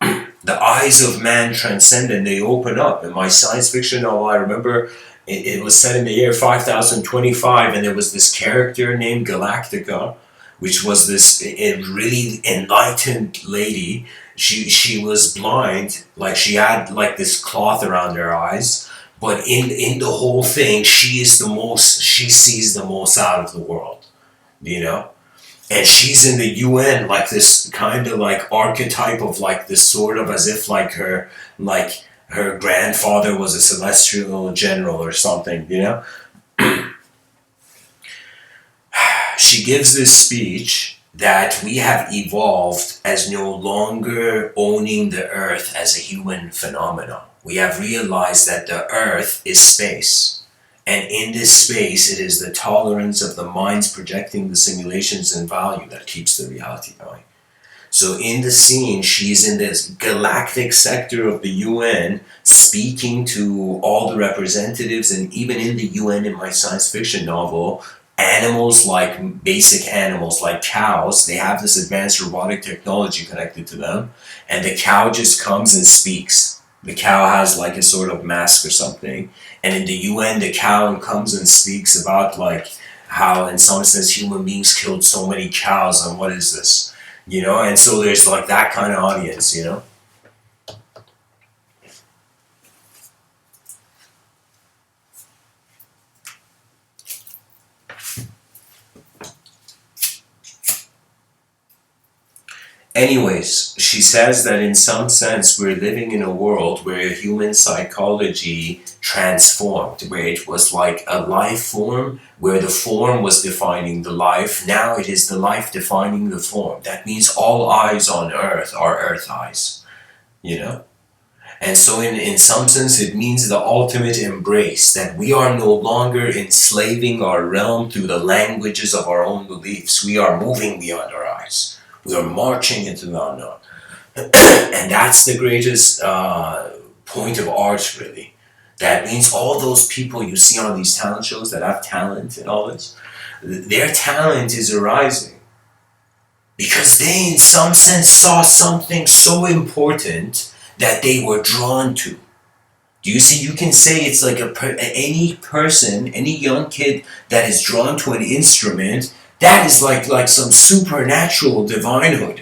The eyes of man transcend and they open up. In my science fiction novel, I remember it was set in the year 5025, and there was this character named Galactica, which was this really enlightened lady. She was blind, like she had like this cloth around her eyes, but in the whole thing, she sees the most out of the world, you know? And she's in the UN, like this kind of like archetype of like this sort of as if like her grandfather was a celestial general or something, you know? She gives this speech that we have evolved as no longer owning the earth as a human phenomenon. We have realized that the earth is space. And in this space, it is the tolerance of the minds projecting the simulations and value that keeps the reality going. So in the scene, she's in this galactic sector of the UN, speaking to all the representatives, and even in the UN in my science fiction novel, animals like basic animals like cows, they have this advanced robotic technology connected to them, and the cow just comes and speaks. The cow has like a sort of mask or something, and in the UN, the cow comes and speaks about like how, in some sense, human beings killed so many cows, and what is this, you know? And so there's like that kind of audience, you know. Anyways, she says that in some sense we're living in a world where human psychology transformed, where it was like a life form, where the form was defining the life. Now it is the life defining the form. That means all eyes on earth are earth eyes, you know? And so in some sense it means the ultimate embrace, that we are no longer enslaving our realm through the languages of our own beliefs. We are moving beyond our eyes. We are marching into the unknown. And that's the greatest point of art, really. That means all those people you see on these talent shows that have talent and all this, their talent is arising because they, in some sense, saw something so important that they were drawn to. Do you see? You can say it's like any person, any young kid that is drawn to an instrument. That is like some supernatural divinehood.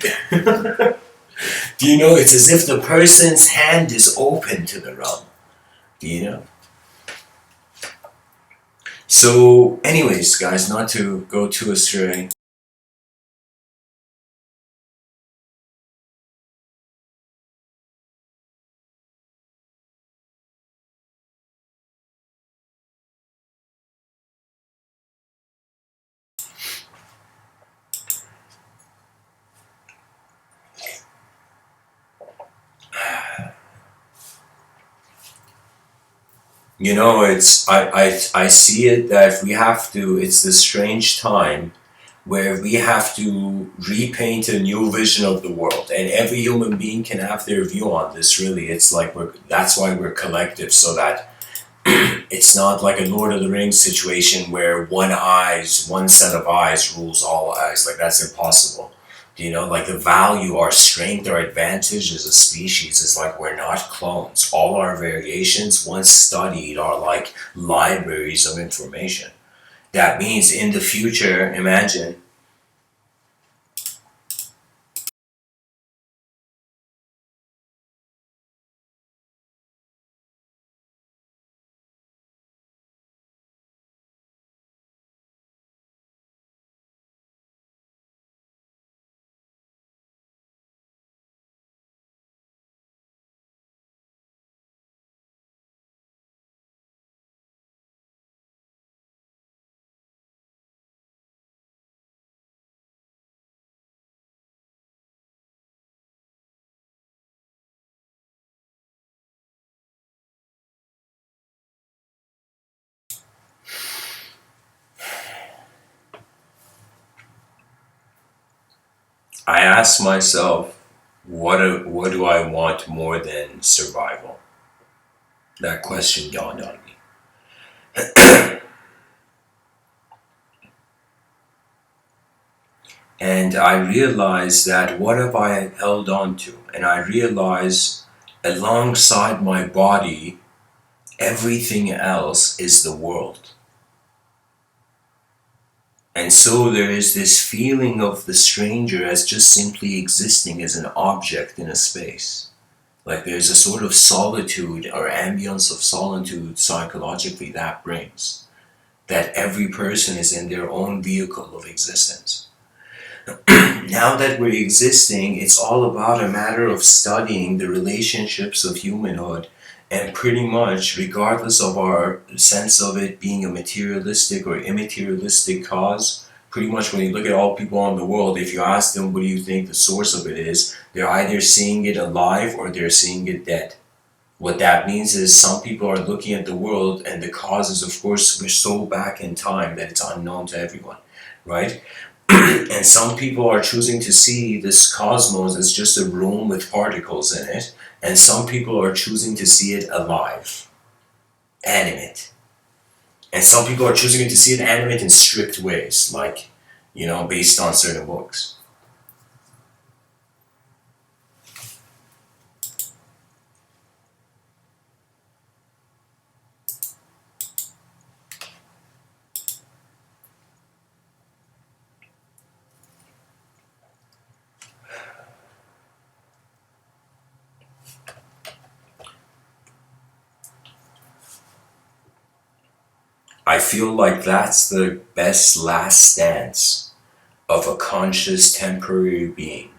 Do you know? It's as if the person's hand is open to the realm. Do you know? So, anyways, guys, not to go too astray. You know, I see it that we have to. It's this strange time where we have to repaint a new vision of the world, and every human being can have their view on this. Really, it's like that's why we're collective, so that it's not like a Lord of the Rings situation where one set of eyes rules all eyes. Like that's impossible. You know, like the value, our strength, our advantage as a species is like we're not clones. All our variations, once studied, are like libraries of information. That means in the future, imagine. I ask myself, what do I want more than survival? That question dawned on me. And I realized that what have I held on to? And I realized alongside my body, everything else is the world. And so there is this feeling of the stranger as just simply existing as an object in a space. Like there's a sort of solitude or ambience of solitude psychologically that brings. That every person is in their own vehicle of existence. Now that we're existing, it's all about a matter of studying the relationships of humanhood, and pretty much, regardless of our sense of it being a materialistic or immaterialistic cause, pretty much when you look at all people in the world, if you ask them what do you think the source of it is, they're either seeing it alive or they're seeing it dead. What that means is some people are looking at the world and the causes, of course, we're so back in time that it's unknown to everyone, right? And some people are choosing to see this cosmos as just a room with particles in it, and some people are choosing to see it alive, animate. And some people are choosing to see it animate in strict ways, like, based on certain books. I feel like that's the best last stance of a conscious temporary being.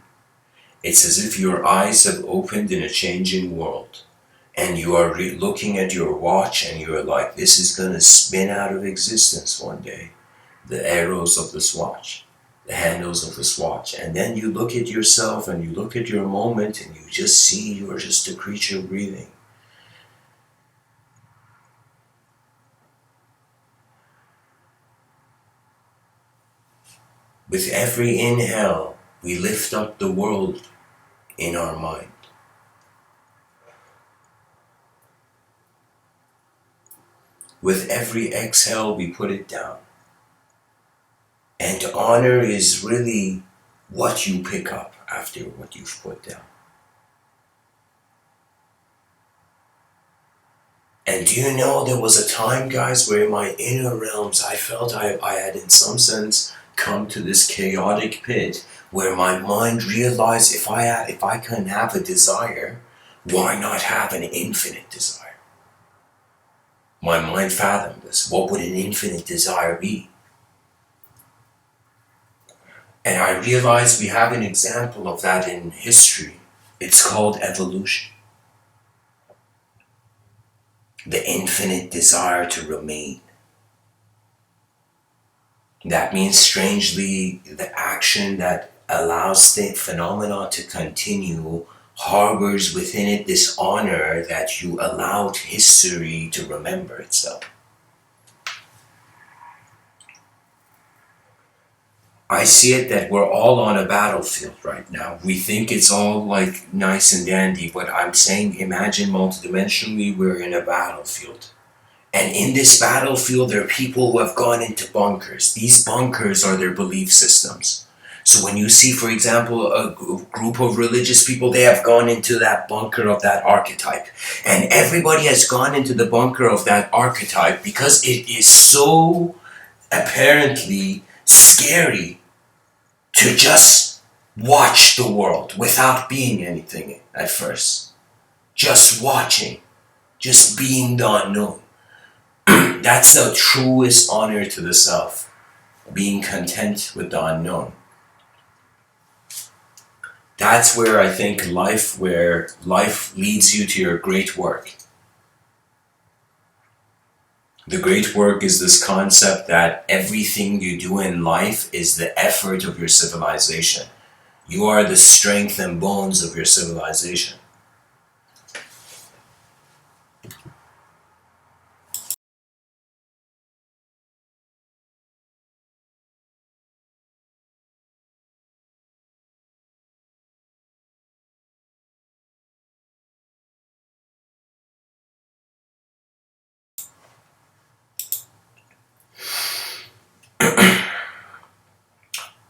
It's as if your eyes have opened in a changing world, and you are looking at your watch and you're like, this is gonna spin out of existence one day. The arrows of this watch, the handles of this watch. And then you look at yourself and you look at your moment and you just see you're just a creature breathing. With every inhale, we lift up the world in our mind. With every exhale, we put it down. And honor is really what you pick up after what you've put down. And do you know there was a time, guys, where in my inner realms I felt I had in some sense come to this chaotic pit where my mind realized if I can have a desire, why not have an infinite desire? My mind fathomed this. What would an infinite desire be? And I realized we have an example of that in history. It's called evolution. The infinite desire to remain. That means, strangely, the action that allows the phenomena to continue harbors within it this honor that you allowed history to remember itself. I see it that we're all on a battlefield right now. We think it's all like nice and dandy, but I'm saying imagine multidimensionally we're in a battlefield. And in this battlefield, there are people who have gone into bunkers. These bunkers are their belief systems. So when you see, for example, a group of religious people, they have gone into that bunker of that archetype. And everybody has gone into the bunker of that archetype because it is so apparently scary to just watch the world without being anything at first. Just watching, just being the unknown. That's the truest honor to the self, being content with the unknown. That's where I think where life leads you to your great work. The great work is this concept that everything you do in life is the effort of your civilization. You are the strength and bones of your civilization.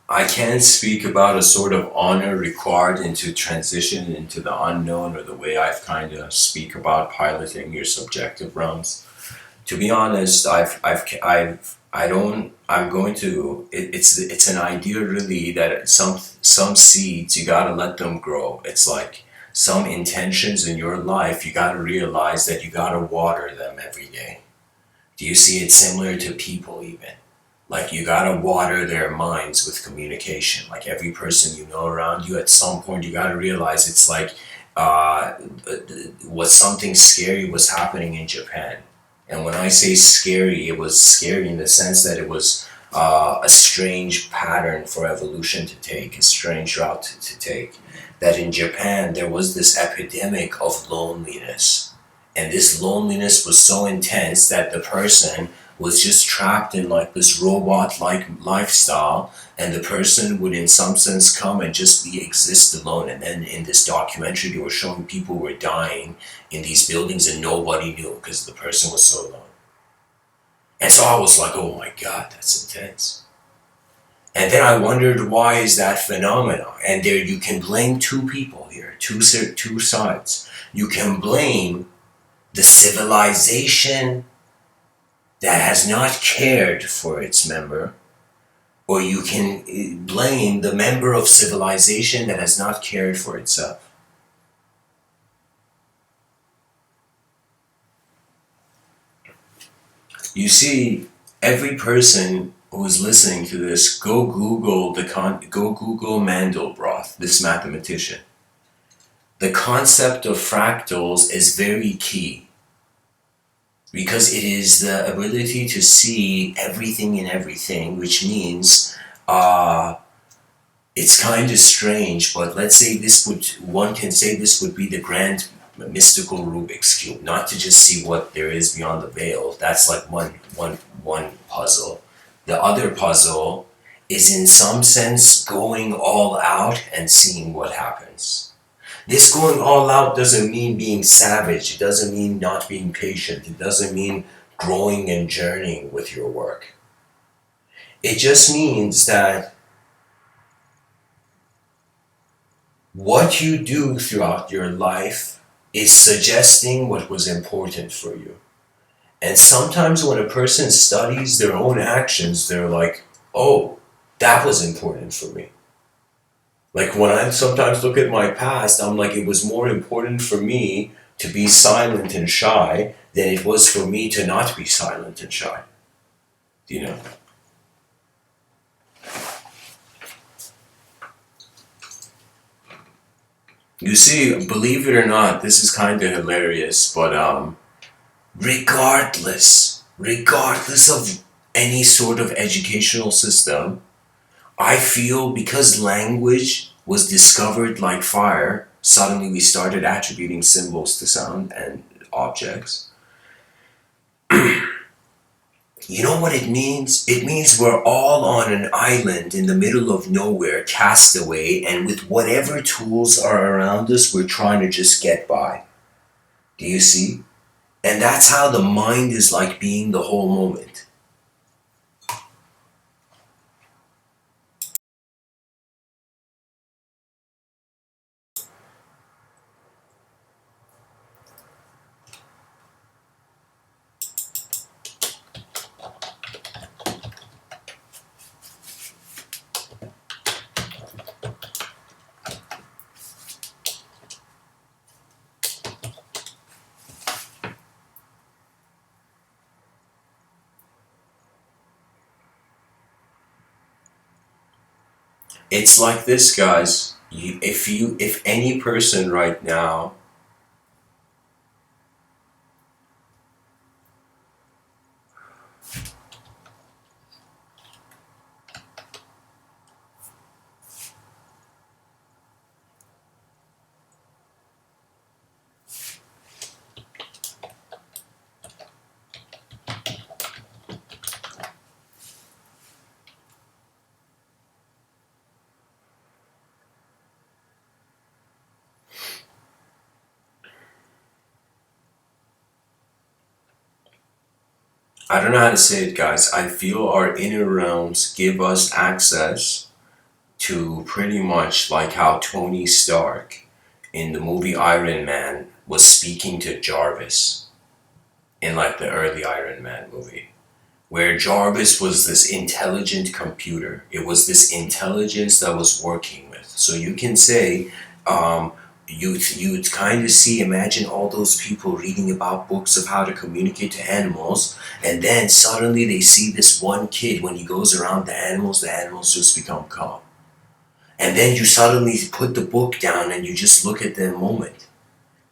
I can speak about a sort of honor required into transition into the unknown, or the way I've kind of speak about piloting your subjective realms. To be honest, I don't, I'm going to, it's an idea really that some seeds, you gotta let them grow. It's like some intentions in your life, you gotta realize that you gotta water them every day. Do you see it similar to people even? Like you gotta water their minds with communication. Like every person you know around you, at some point you gotta realize it's like, uh, was something scary was happening in Japan. And when I say scary, it was scary in the sense that it was a strange pattern for evolution to take, a strange route to take. That in Japan there was this epidemic of loneliness. And this loneliness was so intense that the person was just trapped in like this robot like lifestyle, and the person would in some sense come and just be exist alone. And then in this documentary they were showing people were dying in these buildings and nobody knew because the person was so alone. And so I was like, oh my god, that's intense. And then I wondered, why is that phenomenon? And there you can blame two people here, two sides. You can blame the civilization that has not cared for its member, or you can blame the member of civilization that has not cared for itself. You see, every person who is listening to this, go Google Mandelbrot, this mathematician. The concept of fractals is very key because it is the ability to see everything in everything, which means it's kind of strange, but let's say one can say this would be the grand mystical Rubik's Cube, not to just see what there is beyond the veil. That's like one puzzle. The other puzzle is in some sense going all out and seeing what happens. This going all out doesn't mean being savage. It doesn't mean not being patient. It doesn't mean growing and journeying with your work. It just means that what you do throughout your life is suggesting what was important for you. And sometimes when a person studies their own actions, they're like, oh, that was important for me. Like when I sometimes look at my past, I'm like, it was more important for me to be silent and shy than it was for me to not be silent and shy. You know? You see, believe it or not, this is kind of hilarious, but regardless of any sort of educational system, I feel because language was discovered like fire, suddenly we started attributing symbols to sound and objects. You know what it means? It means we're all on an island in the middle of nowhere, cast away, and with whatever tools are around us, we're trying to just get by. Do you see? And that's how the mind is like being the whole moment. It's like this, guys. If any person right now, I don't know how to say it, guys. I feel our inner realms give us access to pretty much like how Tony Stark in the movie Iron Man was speaking to Jarvis in like the early Iron Man movie, where Jarvis was this intelligent computer. It was this intelligence that was working with. So you can say, you'd kind of see, imagine all those people reading about books of how to communicate to animals, and then suddenly they see this one kid when he goes around the animals just become calm. And then you suddenly put the book down and you just look at the moment.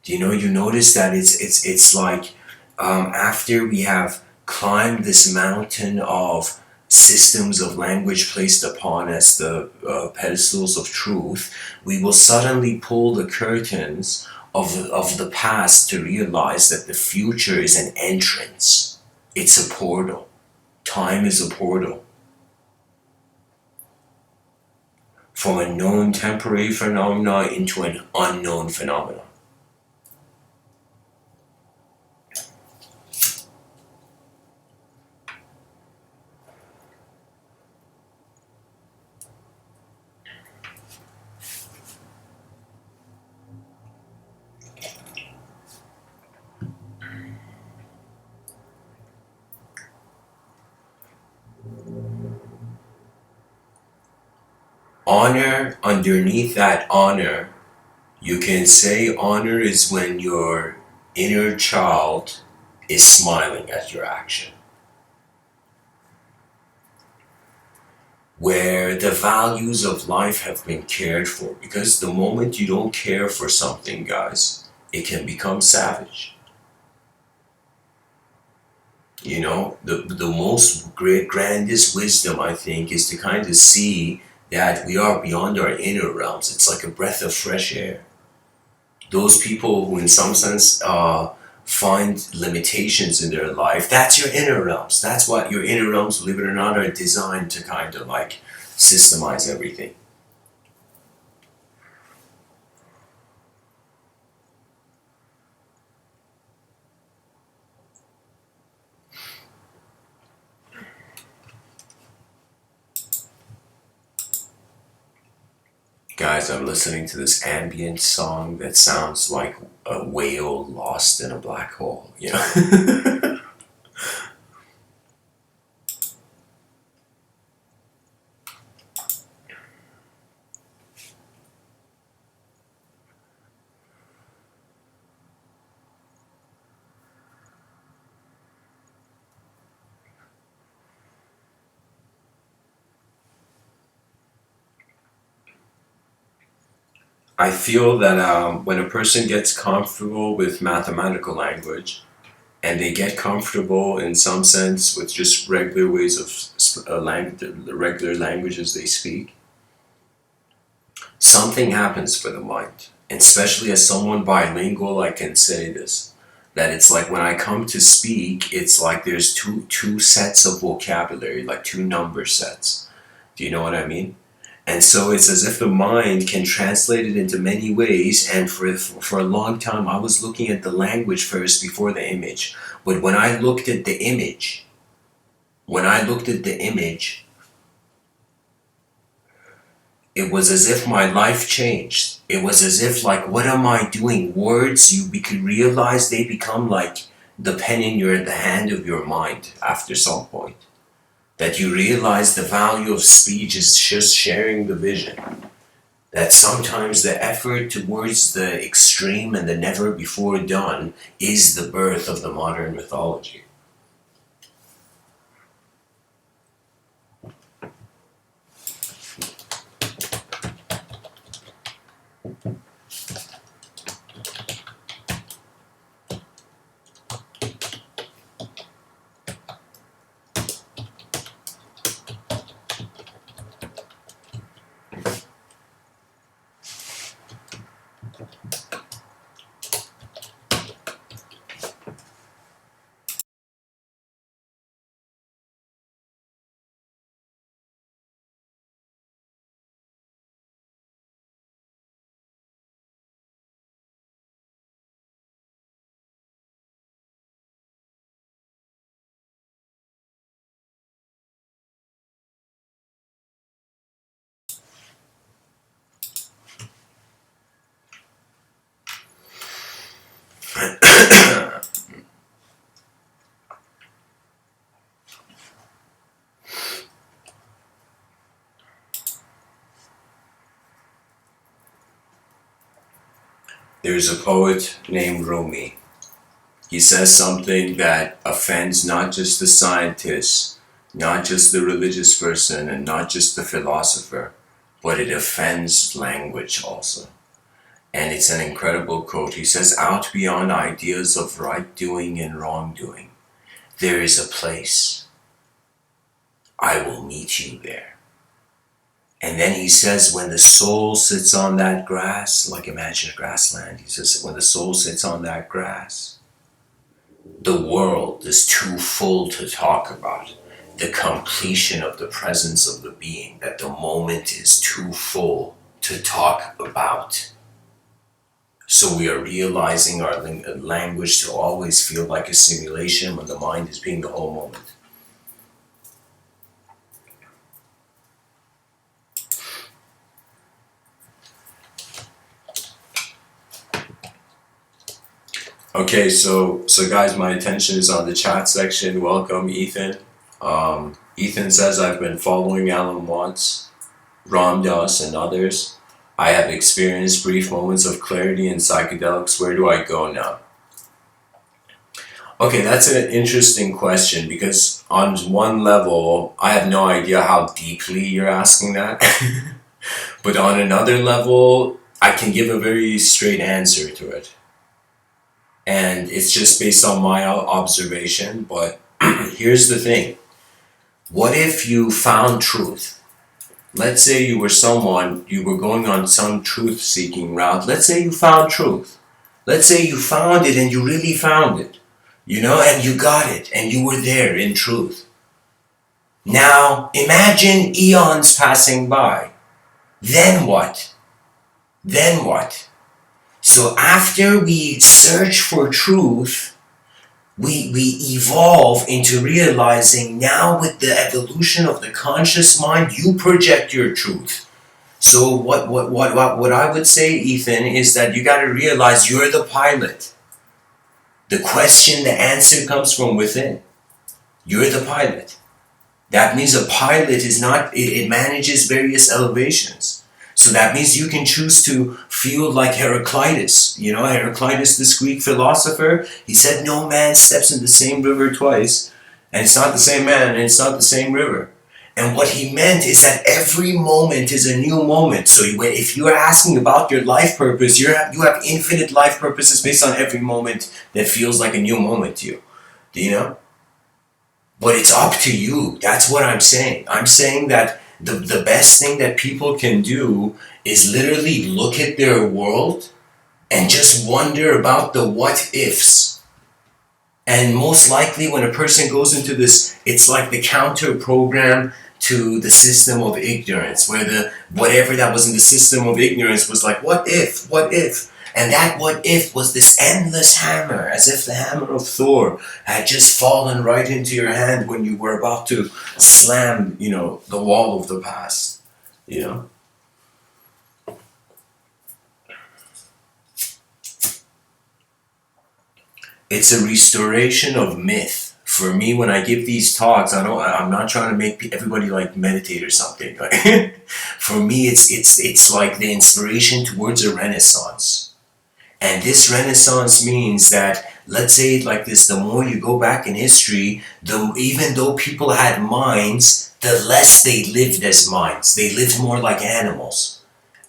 You notice that it's like, after we have climbed this mountain of systems of language placed upon us, the pedestals of truth, we will suddenly pull the curtains of the past to realize that the future is an entrance. It's a portal. Time is a portal from a known temporary phenomena into an unknown phenomenon. Honor, underneath that honor, you can say honor is when your inner child is smiling at your action. Where the values of life have been cared for. Because the moment you don't care for something, guys, it can become savage. The most grandest wisdom, I think, is to kind of see that we are beyond our inner realms. It's like a breath of fresh air. Those people who in some sense find limitations in their life, that's your inner realms. That's what your inner realms, believe it or not, are designed to kind of like systemize everything. Guys, I'm listening to this ambient song that sounds like a whale lost in a black hole. I feel that when a person gets comfortable with mathematical language, and they get comfortable in some sense with just regular ways of the regular languages they speak, something happens for the mind. And especially as someone bilingual, I can say this, that it's like when I come to speak, it's like there's two sets of vocabulary, like two number sets. Do you know what I mean? And so it's as if the mind can translate it into many ways. And for a long time, I was looking at the language first before the image. But when I looked at the image, it was as if my life changed. It was as if, like, what am I doing? Words, you could realize they become like the pen in the hand of your mind after some point. That you realize the value of speech is just sharing the vision. That sometimes the effort towards the extreme and the never before done is the birth of the modern mythology. There's a poet named Rumi. He says something that offends not just the scientist, not just the religious person, and not just the philosopher, but it offends language also. And it's an incredible quote. He says, "Out beyond ideas of right doing and wrongdoing, there is a place. I will meet you there." And then he says, when the soul sits on that grass, like imagine a grassland, he says, when the soul sits on that grass, the world is too full to talk about. The completion of the presence of the being, that the moment is too full to talk about. So we are realizing our language to always feel like a simulation when the mind is being the whole moment. Okay, so guys, my attention is on the chat section. Welcome, Ethan. Ethan says, I've been following Alan Watts, Ram Dass, and others. I have experienced brief moments of clarity in psychedelics. Where do I go now? Okay, that's an interesting question, because on one level, I have no idea how deeply you're asking that. But on another level, I can give a very straight answer to it. And it's just based on my observation. But here's the thing. What if you found truth? Let's say you were someone, you were going on some truth-seeking route. Let's say you found truth. Let's say you found it and you really found it. You know, and you got it, and you were there in truth. Now, imagine eons passing by. Then what? Then what? So after we search for truth, we evolve into realizing now with the evolution of the conscious mind, you project your truth. So what I would say, Ethan, is that you got to realize you're the pilot. The question, the answer comes from within. You're the pilot. That means a pilot is not, it manages various elevations. So that means you can choose to feel like Heraclitus. You know, Heraclitus, this Greek philosopher, he said no man steps in the same river twice, and it's not the same man, and it's not the same river. And what he meant is that every moment is a new moment. So if you're asking about your life purpose, you have infinite life purposes based on every moment that feels like a new moment to you. Do you know? But it's up to you. That's what I'm saying. I'm saying that the best thing that people can do is literally look at their world and just wonder about the what ifs. And most likely when a person goes into this, it's like the counter program to the system of ignorance, where the whatever that was in the system of ignorance was like, what if? And that what if was this endless hammer, as if the hammer of Thor had just fallen right into your hand when you were about to slam, you know, the wall of the past, you know? It's a restoration of myth. For me, when I give these talks, I'm not trying to make everybody like meditate or something. For me, it's like the inspiration towards a renaissance. And this renaissance means that, let's say it like this, the more you go back in history, even though people had minds, the less they lived as minds. They lived more like animals.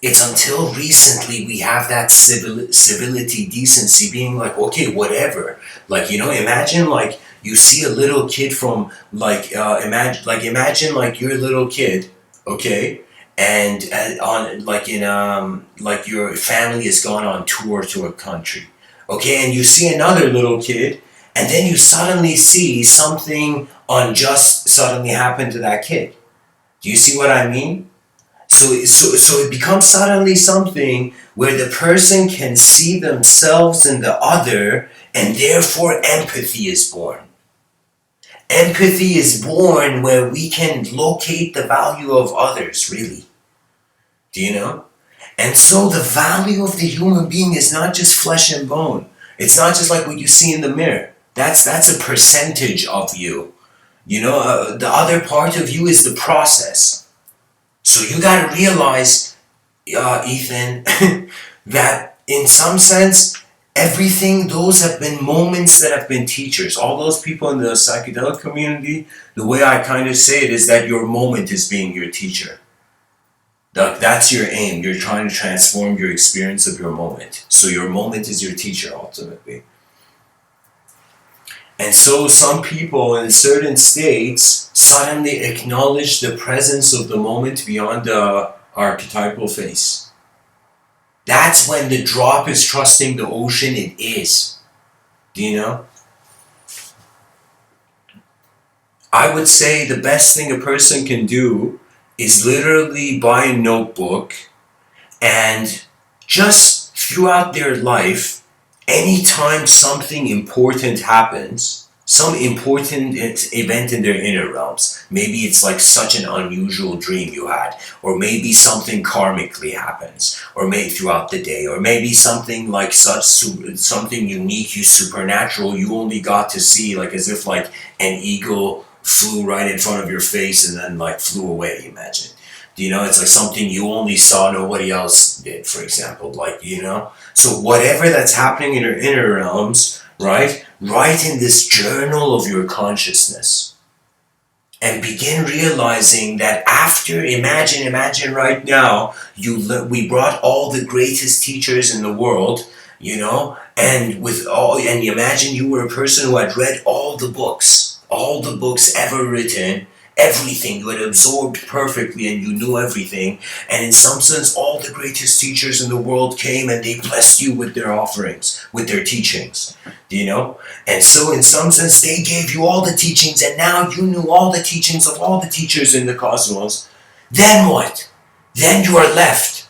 It's until recently we have that civility, decency, being like, okay, whatever. Like, you know, imagine like you see a little kid from imagine like you're a little kid, okay, and like your family has gone on tour to a country, okay, and you see another little kid, and then you suddenly see something unjust suddenly happen to that kid. Do you see what I mean? So it becomes suddenly something where the person can see themselves in the other, and therefore empathy is born. Empathy is born where we can locate the value of others, really. Do you know? And so the value of the human being is not just flesh and bone. It's not just like what you see in the mirror. That's a percentage of you. You know, the other part of you is the process. So you gotta realize, Ethan, that in some sense, everything, those have been moments that have been teachers. All those people in the psychedelic community, the way I kind of say it is that your moment is being your teacher. That's your aim. You're trying to transform your experience of your moment. So your moment is your teacher ultimately. And so some people in certain states suddenly acknowledge the presence of the moment beyond the archetypal face. That's when the drop is trusting the ocean it is. Do you know? I would say the best thing a person can do is literally buy a notebook and just throughout their life, anytime something important happens, some important event in their inner realms, maybe it's like such an unusual dream you had, or maybe something karmically happens, or maybe throughout the day, or maybe something like something unique, supernatural, you only got to see, like as if like an eagle flew right in front of your face and then like flew away, imagine. You know, it's like something you only saw, nobody else did, for example, like, you know? So whatever that's happening in your inner realms, right? Write in this journal of your consciousness and begin realizing that after, imagine right now, we brought all the greatest teachers in the world, you know, and you imagine you were a person who had read all the books ever written, everything, you had absorbed perfectly and you knew everything, and in some sense all the greatest teachers in the world came and they blessed you with their offerings, with their teachings, you know, and so in some sense they gave you all the teachings and now you knew all the teachings of all the teachers in the cosmos. Then what? Then you are left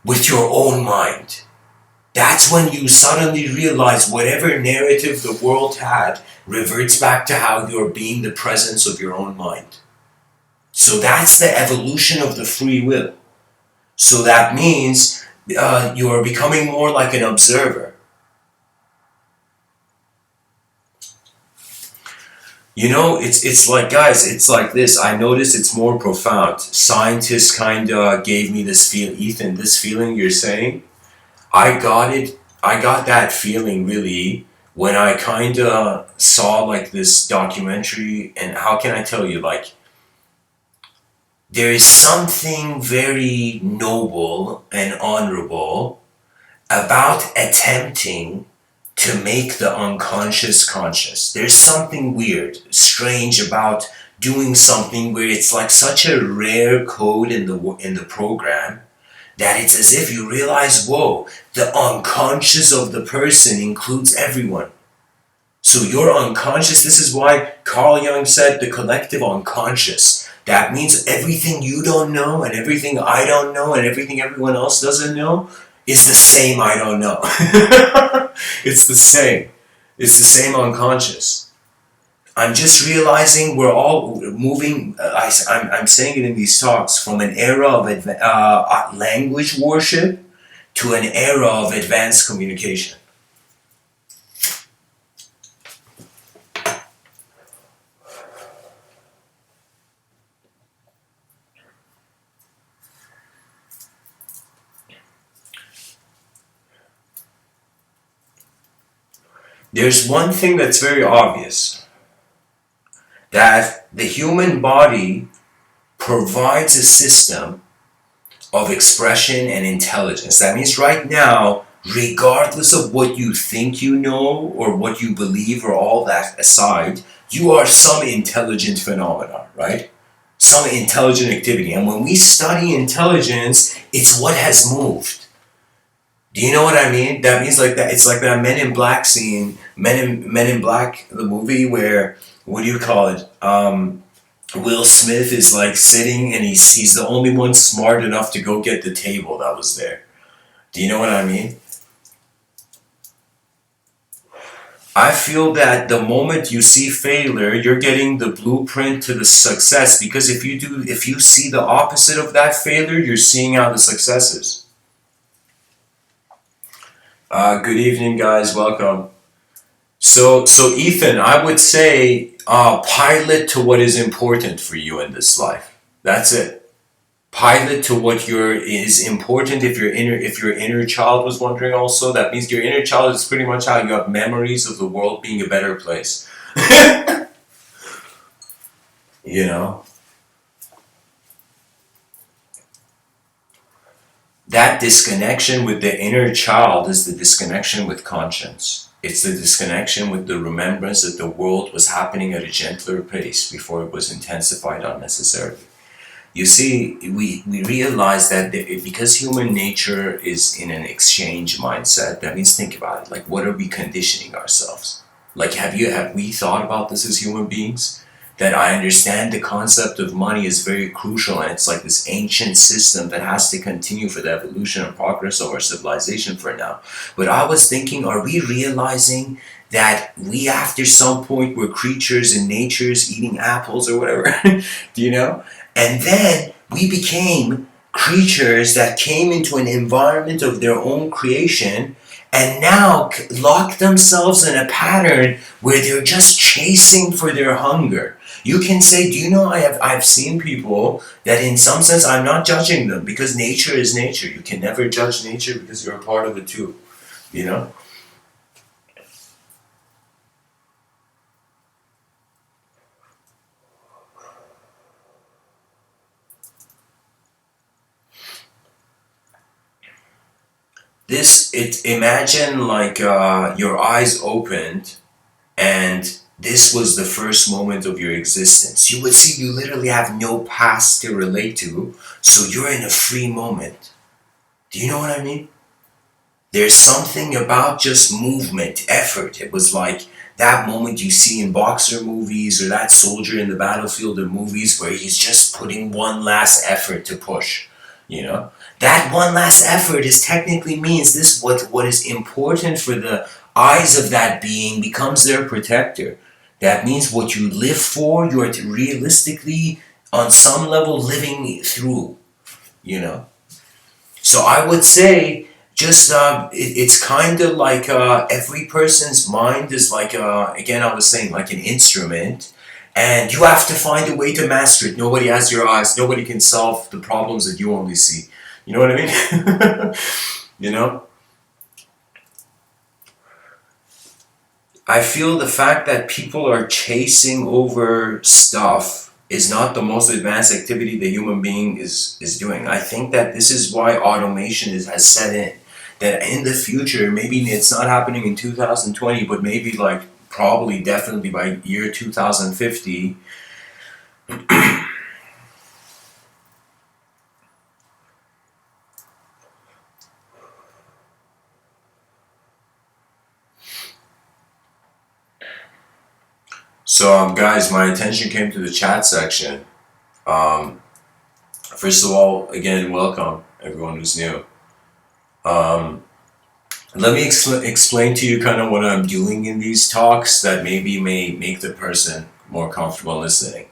with your own mind. That's when you suddenly realize whatever narrative the world had reverts back to how you're being the presence of your own mind. So that's the evolution of the free will. So that means you're becoming more like an observer. You know, it's like, guys, it's like this. I notice it's more profound. Scientists kind of gave me this feel, Ethan, this feeling you're saying. I got that feeling really when I kind of saw like this documentary, and how can I tell you, like, there is something very noble and honorable about attempting to make the unconscious conscious. There's something weird, strange about doing something where it's like such a rare code in the program that it's as if you realize, whoa, the unconscious of the person includes everyone. So your unconscious, this is why Carl Jung said the collective unconscious. That means everything you don't know and everything I don't know and everything everyone else doesn't know is the same I don't know. It's the same. It's the same unconscious. I'm just realizing we're all moving, I'm saying it in these talks, from an era of language worship to an era of advanced communication. There's one thing that's very obvious, that the human body provides a system of expression and intelligence. That means right now, regardless of what you think you know or what you believe or all that aside, you are some intelligent phenomenon, right? Some intelligent activity. And when we study intelligence, it's what has moved. Do you know what I mean? That means like that. It's like that Men in Black scene, Men in Black, the movie where, what do you call it? Will Smith is like sitting and he's the only one smart enough to go get the table that was there. Do you know what I mean? I feel that the moment you see failure, you're getting the blueprint to the success, because if you see the opposite of that failure, you're seeing out the successes. Good evening, guys. Welcome. So Ethan, I would say pilot to what is important for you in this life. That's it. pilot to what your is important. If your inner child was wondering also, that means your inner child is pretty much how you have memories of the world being a better place. You know, that disconnection with the inner child is the disconnection with conscience. It's the disconnection with the remembrance that the world was happening at a gentler pace before it was intensified unnecessarily. You see, we realize that because human nature is in an exchange mindset, that means think about it. Like, what are we conditioning ourselves? Like, have we thought about this as human beings? That I understand the concept of money is very crucial, and it's like this ancient system that has to continue for the evolution and progress of our civilization for now. But I was thinking, are we realizing that we, after some point, were creatures in nature's eating apples or whatever? Do you know? And then we became creatures that came into an environment of their own creation and now lock themselves in a pattern where they're just chasing for their hunger. You can say, do you know, I've seen people that in some sense I'm not judging them because nature is nature. You can never judge nature because you're a part of it too, you know? Imagine like your eyes opened and this was the first moment of your existence. You would see you literally have no past to relate to, so you're in a free moment. Do you know what I mean? There's something about just movement, effort. It was like that moment you see in boxer movies or that soldier in the battlefield in movies where he's just putting one last effort to push, you know? That one last effort is technically means this what is important for the eyes of that being becomes their protector. That means what you live for, you are realistically on some level living through, you know? So I would say just it's kind of like every person's mind is like again I was saying like an instrument, and you have to find a way to master it. Nobody has your eyes. Nobody can solve the problems that you only see. You know what I mean? You know. I feel the fact that people are chasing over stuff is not the most advanced activity the human being is doing. I think that this is why automation has set in. That in the future, maybe it's not happening in 2020, but maybe like probably definitely by year 2050. So, guys, my attention came to the chat section. Um, First of all, again, welcome everyone who's new. Um, Let me explain to you kind of what I'm doing in these talks that maybe may make the person more comfortable listening.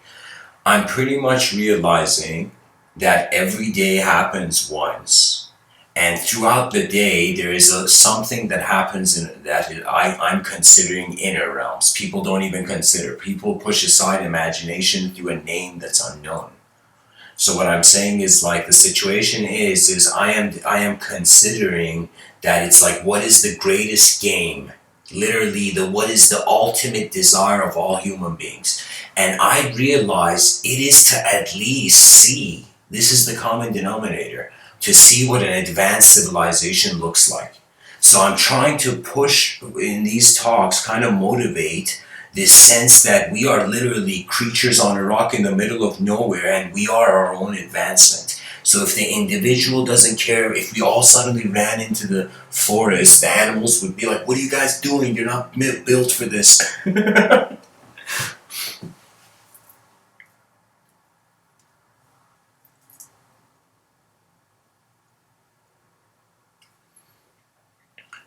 I'm pretty much realizing that every day happens once. And throughout the day, there is something that happens I'm considering inner realms. People don't even consider. People push aside imagination through a name that's unknown. So what I'm saying is like the situation is I am considering that it's like what is the greatest game? Literally the what is the ultimate desire of all human beings. And I realize it is to at least see, this is the common denominator, to see what an advanced civilization looks like. So I'm trying to push in these talks, kind of motivate this sense that we are literally creatures on a rock in the middle of nowhere and we are our own advancement. So if the individual doesn't care, if we all suddenly ran into the forest, the animals would be like, what are you guys doing? You're not built for this.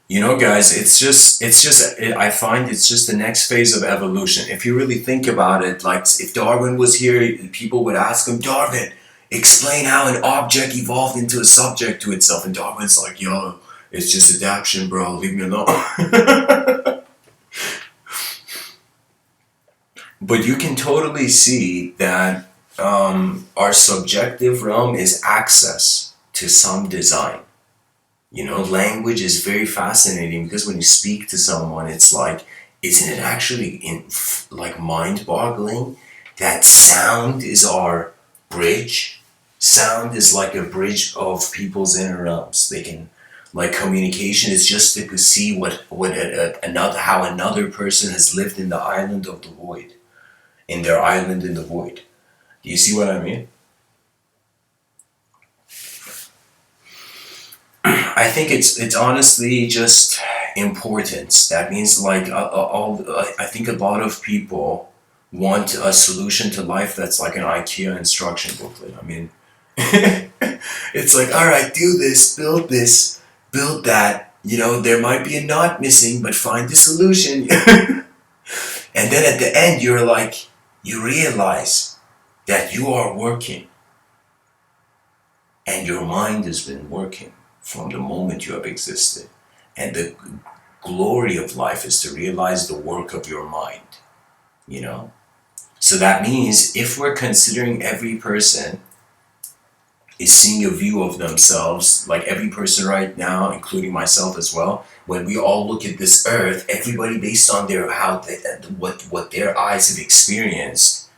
You know, guys, I find it's just the next phase of evolution. If you really think about it, like if Darwin was here, people would ask him, Darwin, explain how an object evolved into a subject to itself. And Darwin's like, yo, it's just adaptation, bro, leave me alone. But you can totally see that our subjective realm is access to some design. You know, language is very fascinating because when you speak to someone, it's like, isn't it actually like mind-boggling that sound is our bridge? Sound is like a bridge of people's inner realms. They can, like, communication is just to see another, how another person has lived in the island of the void, in their island in the void. Do you see what I mean? I think it's honestly just importance. That means like I think a lot of people want a solution to life that's like an IKEA instruction booklet. I mean, it's like, all right, do this, build that. You know, there might be a knot missing, but find the solution. And then at the end, you're like, you realize that you are working, and your mind has been working from the moment you have existed. And the glory of life is to realize the work of your mind, you know? So that means if we're considering every person is seeing a view of themselves, like every person right now, including myself as well, when we all look at this earth, everybody based on their what their eyes have experienced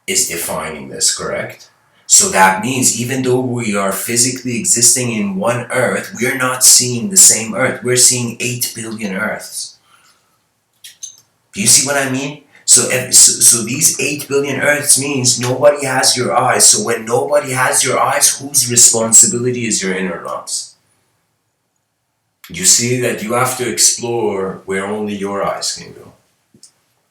is defining this, correct? So that means even though we are physically existing in one earth, we're not seeing the same earth. We're seeing 8 billion earths. Do you see what I mean? So these 8 billion earths means nobody has your eyes. So when nobody has your eyes, whose responsibility is your inner realms? You see that you have to explore where only your eyes can go.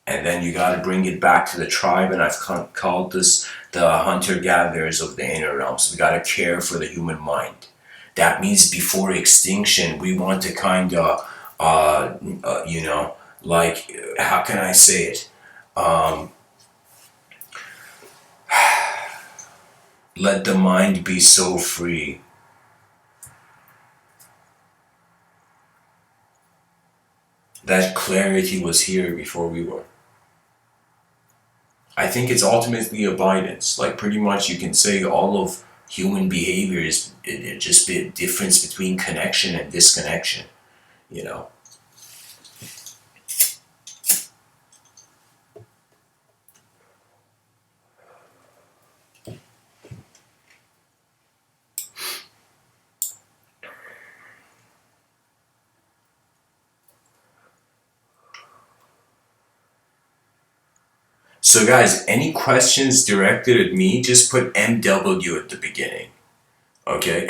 And then you got to bring it back to the tribe, and I've called this the hunter-gatherers of the inner realms. We got to care for the human mind. That means before extinction, we want to kind of, you know, like, how can I say it? Let the mind be so free. That clarity was here before we were. I think it's ultimately abundance. Like, pretty much you can say all of human behavior is just a difference between connection and disconnection, you know? So guys, any questions directed at me, just put MW at the beginning, okay?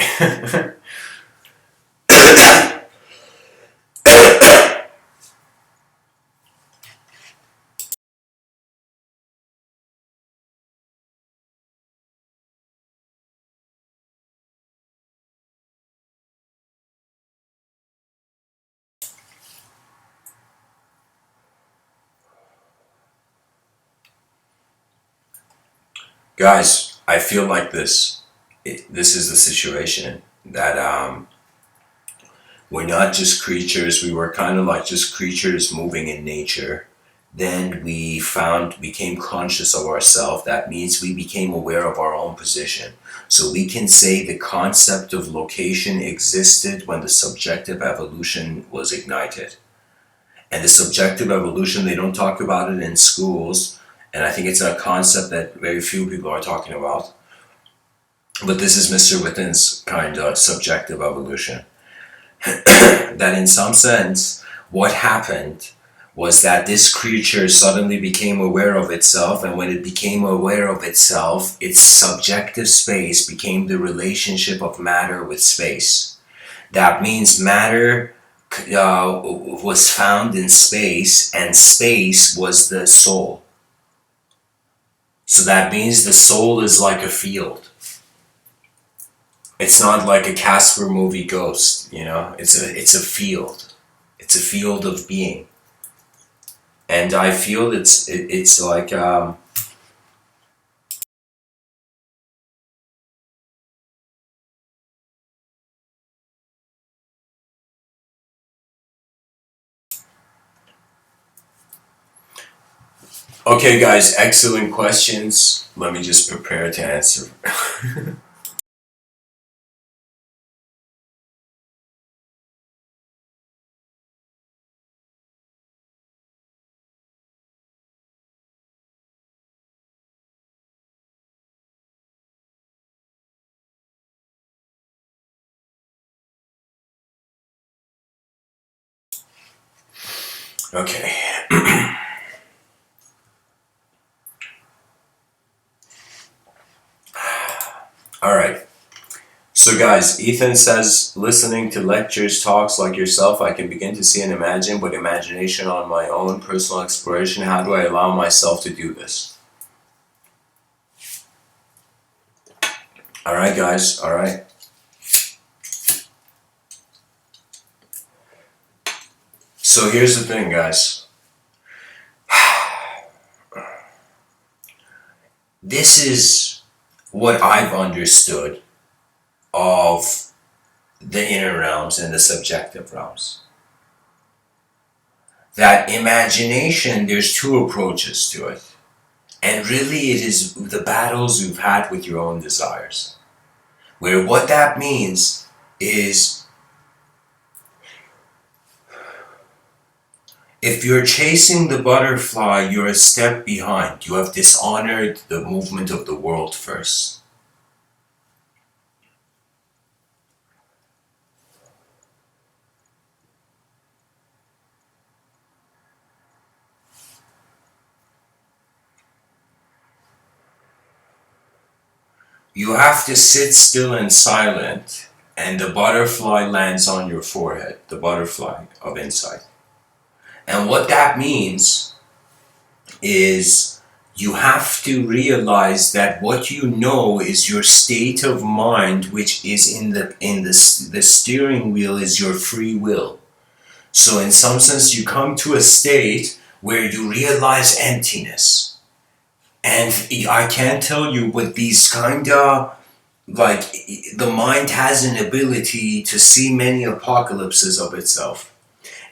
Guys, I feel like this is the situation that we're not just creatures. We were kind of like just creatures moving in nature. Then became conscious of ourselves. That means we became aware of our own position. So we can say the concept of location existed when the subjective evolution was ignited. And the subjective evolution, they don't talk about it in schools. And I think it's a concept that very few people are talking about. But this is Mr. Within's kind of subjective evolution. That in some sense, what happened was that this creature suddenly became aware of itself, and when it became aware of itself, its subjective space became the relationship of matter with space. That means matter was found in space, and space was the soul. So that means the soul is like a field. It's not like a Casper movie ghost, you know? It's a field. It's a field of being. And I feel it's like Okay, guys, excellent questions. Let me just prepare to answer. Okay. All right. So, guys, Ethan says, listening to lectures, talks like yourself, I can begin to see and imagine, but imagination on my own personal exploration, how do I allow myself to do this? All right, guys. All right. So, here's the thing, guys. This is what I've understood of the inner realms and the subjective realms. That imagination, there's two approaches to it. And really, it is the battles you've had with your own desires. Where what that means is if you're chasing the butterfly, you're a step behind. You have dishonored the movement of the world first. You have to sit still and silent, and the butterfly lands on your forehead, the butterfly of insight. And what that means is you have to realize that what you know is your state of mind, which is the steering wheel is your free will. So in some sense, you come to a state where you realize emptiness. And I can't tell you, but these kind of like the mind has an ability to see many apocalypses of itself.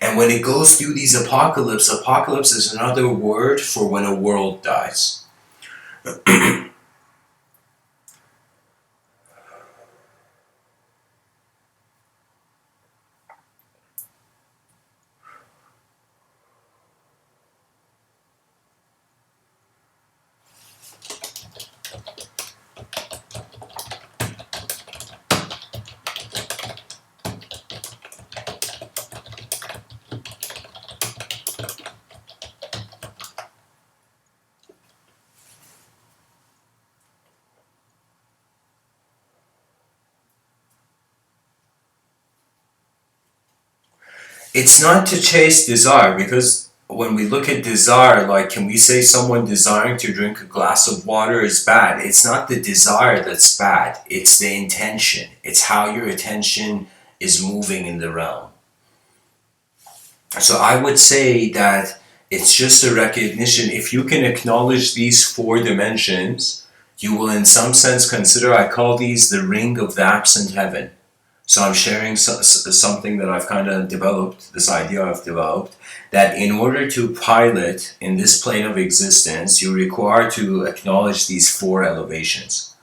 And when it goes through these apocalypse is another word for when a world dies. It's not to chase desire, because when we look at desire, like, can we say someone desiring to drink a glass of water is bad? It's not the desire that's bad, it's the intention. It's how your attention is moving in the realm. So I would say that it's just a recognition. If you can acknowledge these four dimensions, you will in some sense consider, I call these the ring of the absent heaven. So I'm sharing something that I've kind of developed, this idea I've developed, that in order to pilot in this plane of existence, you require to acknowledge these four elevations.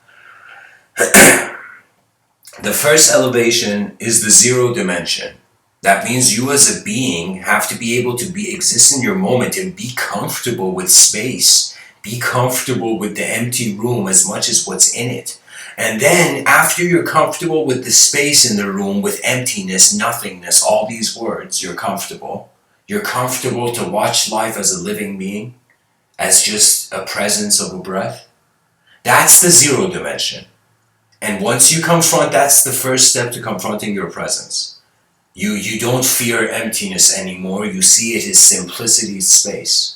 The first elevation is the zero dimension. That means you as a being have to be able to exist in your moment and be comfortable with space. Be comfortable with the empty room as much as what's in it. And then after you're comfortable with the space in the room, with emptiness, nothingness, all these words, you're comfortable. You're comfortable to watch life as a living being, as just a presence of a breath. That's the zero dimension. And once you confront, that's the first step to confronting your presence. You don't fear emptiness anymore. You see it as simplicity, space.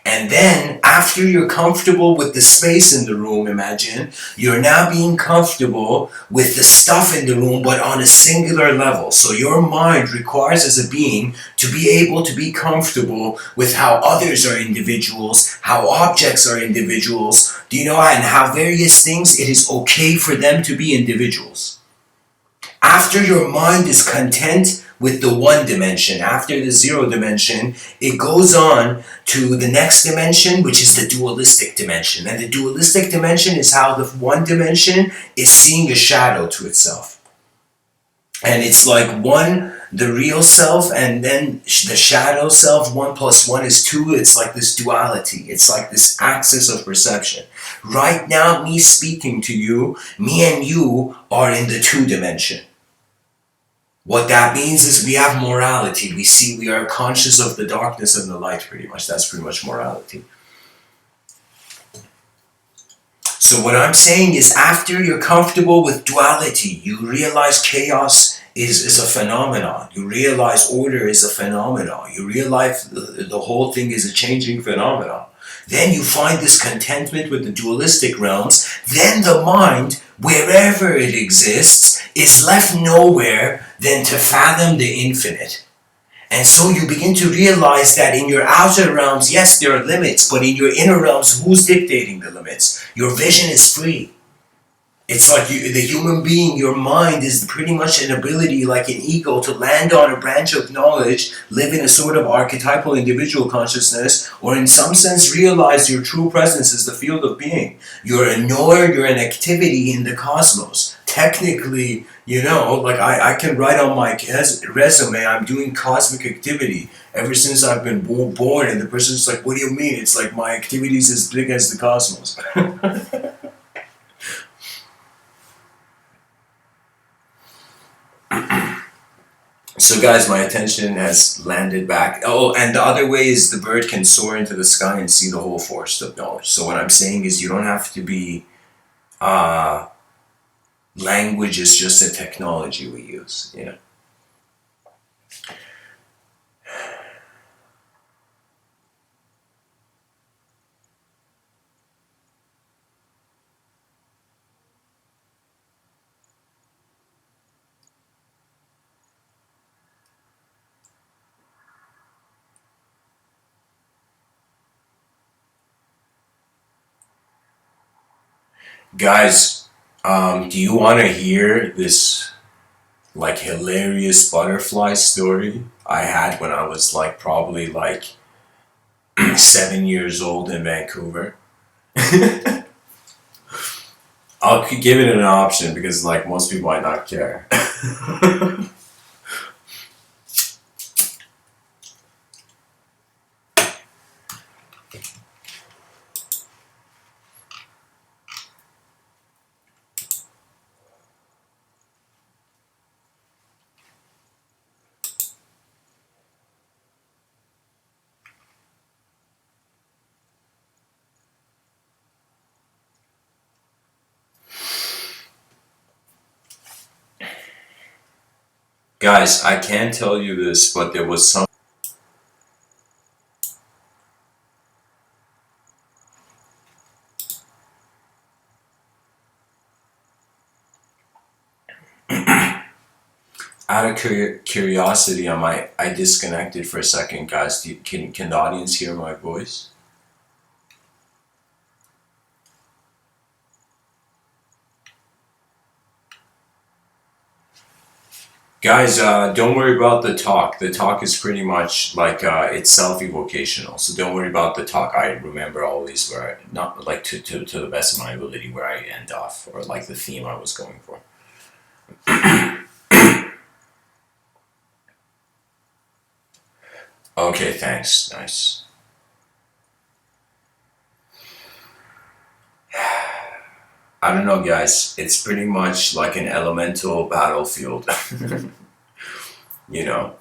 And then, after you're comfortable with the space in the room, imagine, you're now being comfortable with the stuff in the room, but on a singular level. So your mind requires as a being to be able to be comfortable with how others are individuals, how objects are individuals, do you know, and how various things, it is okay for them to be individuals. after your mind is content with the one dimension, after the zero dimension, it goes on to the next dimension, which is the dualistic dimension. And the dualistic dimension is how the one dimension is seeing a shadow to itself. And it's like one, the real self, and then the shadow self, 1 plus 1 is 2. It's like this duality. It's like this axis of perception. Right now, me speaking to you, me and you are in the 2 dimension. What that means is we have morality. We are conscious of the darkness and the light, pretty much. That's pretty much morality. So what I'm saying is, after you're comfortable with duality, you realize chaos is a phenomenon. You realize order is a phenomenon. You realize the whole thing is a changing phenomenon. Then you find this contentment with the dualistic realms. Then the mind, wherever it exists, is left nowhere than to fathom the infinite. And so you begin to realize that in your outer realms, yes, there are limits, but in your inner realms, who's dictating the limits? Your vision is free. It's like the human being, your mind is pretty much an ability, like an ego, to land on a branch of knowledge, live in a sort of archetypal individual consciousness, or in some sense realize your true presence is the field of being. You're a knower, you're an activity in the cosmos. Technically, like I can write on my resume, I'm doing cosmic activity ever since I've been born, and the person's like, what do you mean? It's like my activity is as big as the cosmos. So guys, my attention has landed back. Oh, and the other way is the bird can soar into the sky and see the whole forest of knowledge. So what I'm saying is you don't have to be, language is just a technology we use, Guys, do you want to hear this like hilarious butterfly story I had when I was like probably like 7 years old in Vancouver? I'll give it an option because like most people might not care. Guys, I can't tell you this, but there was some out of curiosity, I disconnected for a second, guys. Can the audience hear my voice? Guys, don't worry about the talk. The talk is pretty much like it's self-evocational, so don't worry about the talk. I remember always where not like to the best of my ability where I end off, or like the theme I was going for. Okay, thanks. Nice. I don't know, guys. It's pretty much like an elemental battlefield. you know.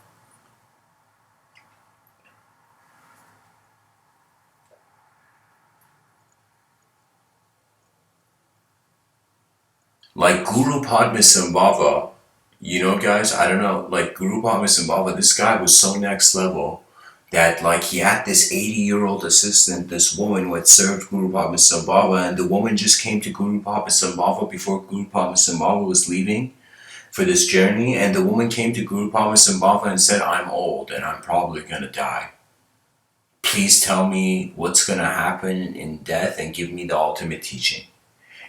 Like Guru Padmasambhava, guys, I don't know, like Guru Padmasambhava, this guy was so next level that like he had this 80-year-old assistant, this woman who had served Guru Padmasambhava, and the woman just came to Guru Padmasambhava before Guru Padmasambhava was leaving for this journey, and the woman came to Guru Padmasambhava and said, I'm old and I'm probably gonna die. Please tell me what's gonna happen in death and give me the ultimate teaching.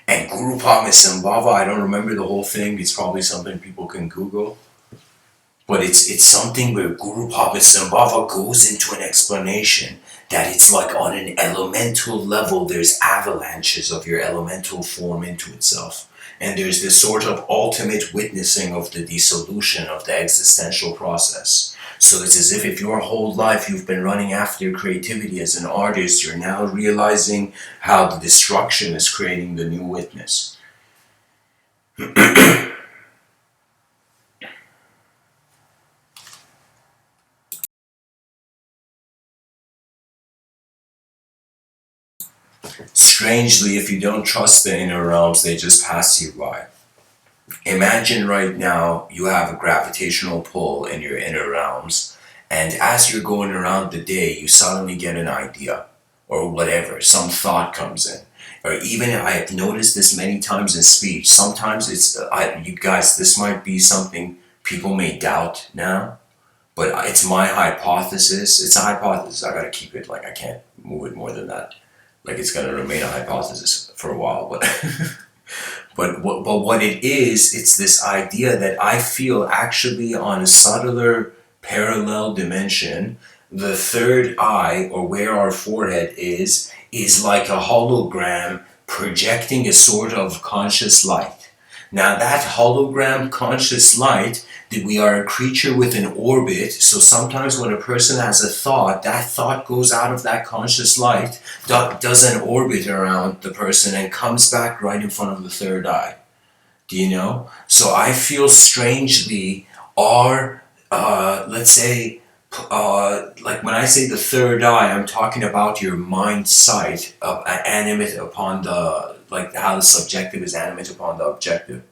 And Guru Padmasambhava, I don't remember the whole thing. It's probably something people can Google. But it's something where Guru Padmasambhava goes into an explanation that it's like on an elemental level, there's avalanches of your elemental form into itself. And there's this sort of ultimate witnessing of the dissolution of the existential process. So it's as if your whole life you've been running after your creativity as an artist, you're now realizing how the destruction is creating the new witness. Strangely, if you don't trust the inner realms, they just pass you by. Imagine right now you have a gravitational pull in your inner realms, and as you're going around the day, you suddenly get an idea, or whatever, some thought comes in. Or even, I've noticed this many times in speech, sometimes you guys, this might be something people may doubt now, but it's my hypothesis. It's a hypothesis, I gotta keep it, like I can't move it more than that. Like it's gonna remain a hypothesis for a while, but but what it is, it's this idea that I feel actually on a subtler parallel dimension, the third eye, or where our forehead is like a hologram projecting a sort of conscious light. Now that hologram conscious light, we are a creature with an orbit, so sometimes when a person has a thought, that thought goes out of that conscious light, does an orbit around the person and comes back right in front of the third eye. Do you know? So I feel strangely let's say, like when I say the third eye, I'm talking about your mind sight of animate upon the, like how the subjective is animate upon the objective.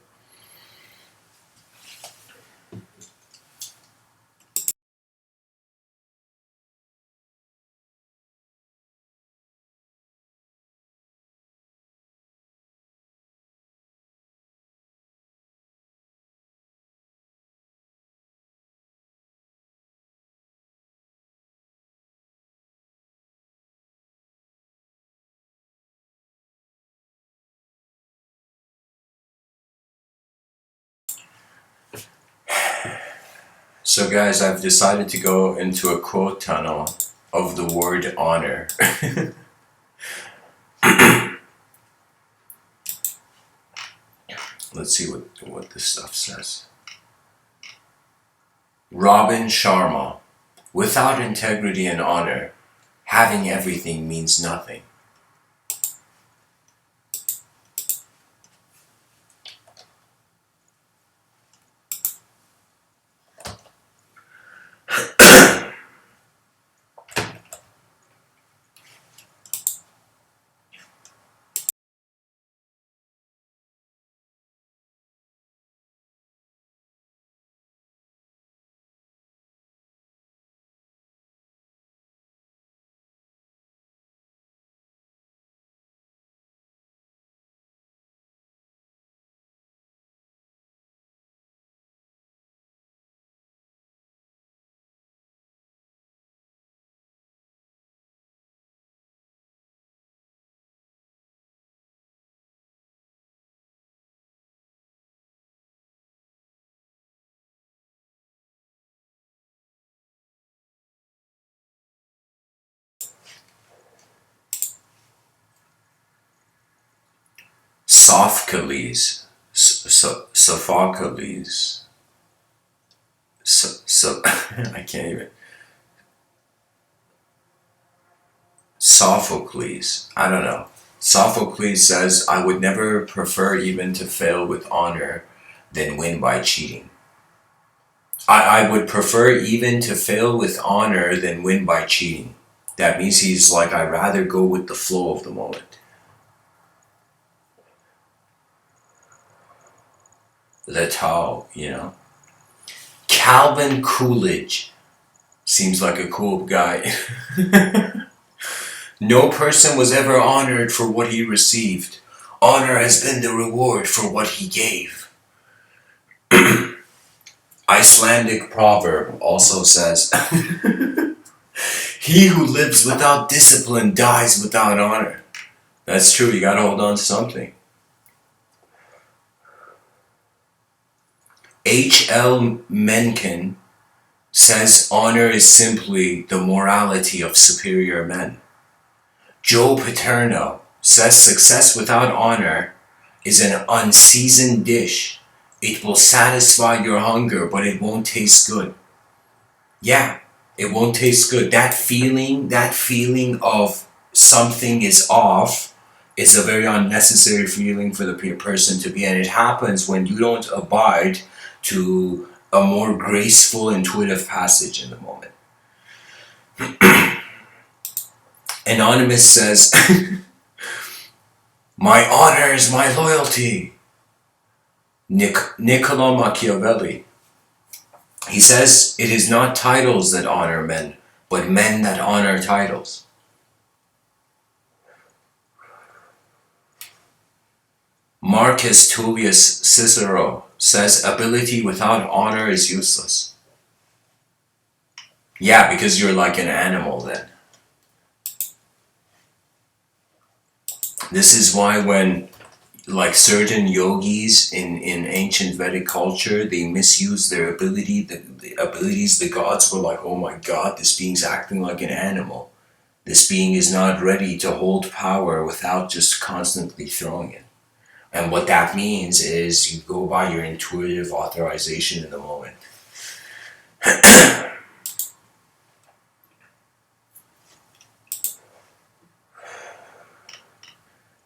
So guys, I've decided to go into a quote tunnel of the word honor. Let's see what this stuff says. Robin Sharma. Without integrity and honor, having everything means nothing. Sophocles, Sophocles, I can't even. Sophocles, I don't know. Sophocles says, I would never prefer even to fail with honor than win by cheating. I would prefer even to fail with honor than win by cheating. That means he's like, I'd rather go with the flow of the moment. The Tao, you know. Calvin Coolidge seems like a cool guy. No person was ever honored for what he received. Honor has been the reward for what he gave. Icelandic proverb also says, he who lives without discipline dies without honor. That's true, you gotta hold on to something. H.L. Mencken says honor is simply the morality of superior men. Joe Paterno says success without honor is an unseasoned dish. It will satisfy your hunger, but it won't taste good. Yeah, it won't taste good. That feeling of something is off is a very unnecessary feeling for the person to be, and it happens when you don't abide to a more graceful, intuitive passage in the moment. Anonymous says, my honor is my loyalty. Niccolo Machiavelli, he says, it is not titles that honor men, but men that honor titles. Marcus Tullius Cicero says, ability without honor is useless. Yeah, because you're like an animal then. This is why when like certain yogis in ancient Vedic culture, they misuse their ability, the abilities. The gods were like, oh my god, this being's acting like an animal. This being is not ready to hold power without just constantly throwing it. And what that means is you go by your intuitive authorization in the moment.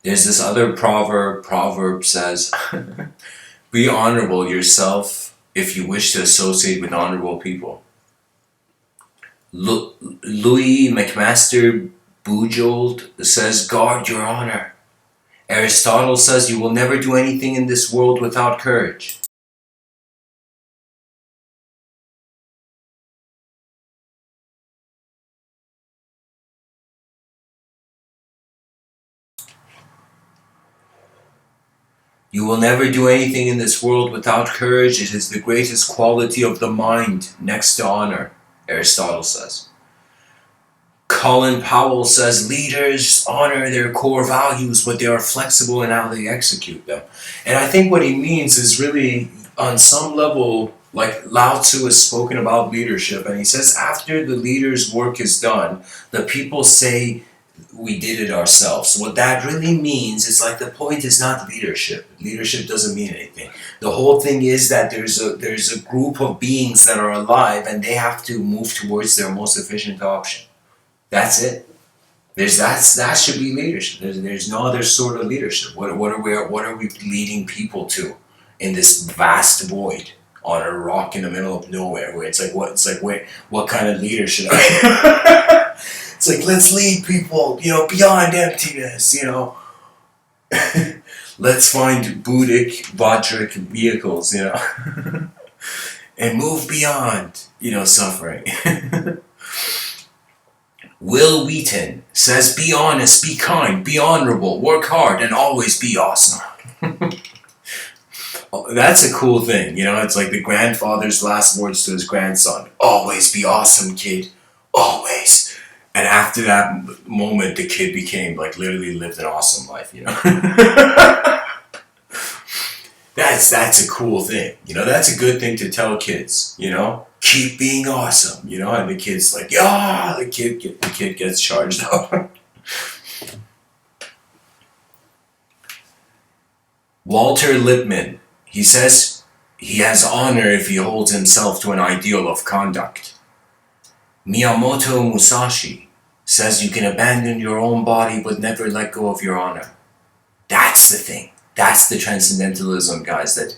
There's this other proverb says, be honorable yourself if you wish to associate with honorable people. Louis McMaster Bujold says, guard your honor. Aristotle says, you will never do anything in this world without courage. You will never do anything in this world without courage. It is the greatest quality of the mind, next to honor, Aristotle says. Colin Powell says, leaders honor their core values, but they are flexible in how they execute them. And I think what he means is really, on some level, like Lao Tzu has spoken about leadership, and he says after the leader's work is done, the people say, we did it ourselves. What that really means is like the point is not leadership. Leadership doesn't mean anything. The whole thing is that there's a group of beings that are alive and they have to move towards their most efficient option. That's it. That should be leadership. There's no other sort of leadership. What are we leading people to in this vast void on a rock in the middle of nowhere? Where what kind of leadership? It's like, let's lead people, beyond emptiness, Let's find Buddhic, Vajric vehicles, and move beyond, suffering. Will Wheaton says, be honest, be kind, be honorable, work hard, and always be awesome. That's a cool thing, it's like the grandfather's last words to his grandson. Always be awesome, kid. Always. And after that moment, the kid became, literally lived an awesome life, That's a cool thing, That's a good thing to tell kids, Keep being awesome, And the kid's like, yeah, the kid gets charged up. Walter Lippmann, he says he has honor if he holds himself to an ideal of conduct. Miyamoto Musashi says you can abandon your own body but never let go of your honor. That's the thing. That's the transcendentalism, guys, that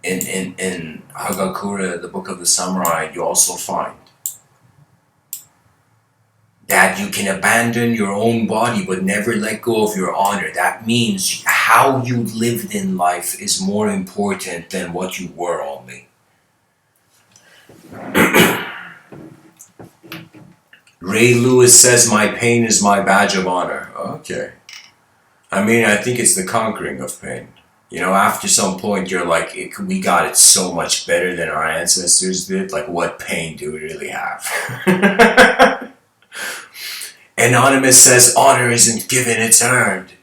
in Hagakure, the Book of the Samurai, you also find. That you can abandon your own body but never let go of your honor. That means how you lived in life is more important than what you were only. Ray Lewis says, my pain is my badge of honor. Okay. I think it's the conquering of pain. After some point, you're like, we got it so much better than our ancestors did. Like, what pain do we really have? Anonymous says, honor isn't given, it's earned.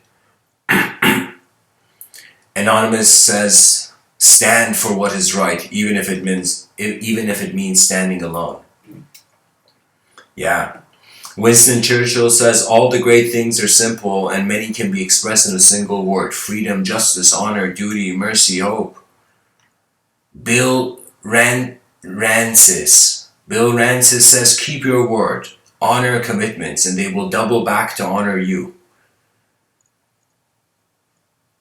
Anonymous says, Stand for what is right, even if it means standing alone. Yeah. Winston Churchill says, all the great things are simple and many can be expressed in a single word. Freedom, justice, honor, duty, mercy, hope. Bill Rancis says, keep your word, honor commitments, and they will double back to honor you.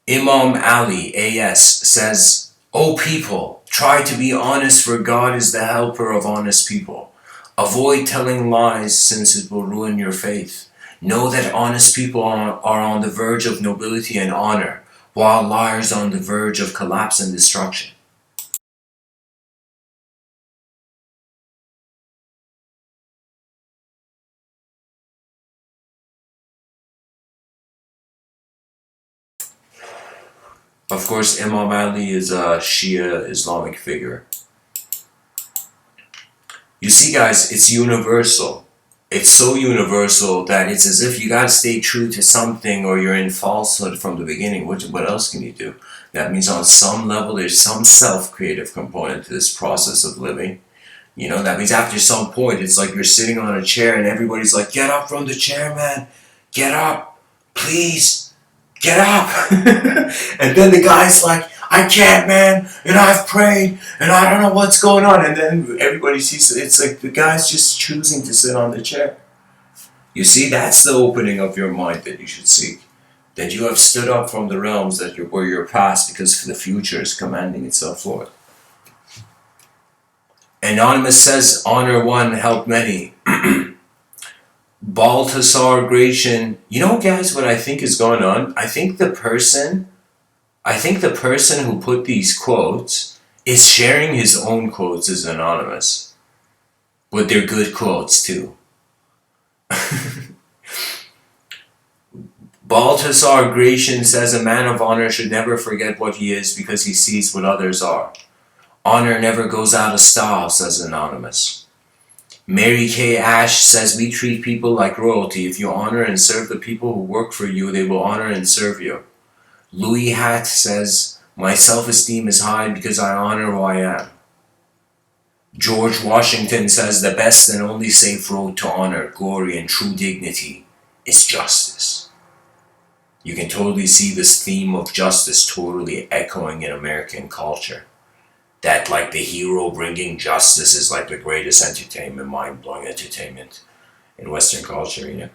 Imam Ali, A.S., says, O people, try to be honest, for God is the helper of honest people. Avoid telling lies, since it will ruin your faith. Know that honest people are on the verge of nobility and honor, while liars are on the verge of collapse and destruction. Of course, Imam Ali is a Shia Islamic figure. You see, guys, it's universal. It's so universal that it's as if you gotta stay true to something or you're in falsehood from the beginning. What else can you do? That means on some level there's some self-creative component to this process of living. You know, that means after some point it's like you're sitting on a chair and everybody's like, get up from the chair, man. Get up. Please. Get up. And then the guy's like, I can't, man, and I've prayed, and I don't know what's going on. And then everybody sees it's like the guy's just choosing to sit on the chair. You see, that's the opening of your mind that you should seek. That you have stood up from the realms that were your past, because the future is commanding itself forward. Anonymous says, honor one, help many. Balthasar Gratian, you know, guys, what I think is going on? I think the person who put these quotes is sharing his own quotes as anonymous. But they're good quotes too. Balthasar Gratian says, a man of honor should never forget what he is because he sees what others are. Honor never goes out of style, says anonymous. Mary Kay Ash says, we treat people like royalty. If you honor and serve the people who work for you, they will honor and serve you. Louis Hatt says, my self-esteem is high because I honor who I am. George Washington says, the best and only safe road to honor, glory, and true dignity is justice. You can totally see this theme of justice totally echoing in American culture. That like the hero bringing justice is like the greatest entertainment, mind-blowing entertainment in Western culture, you know.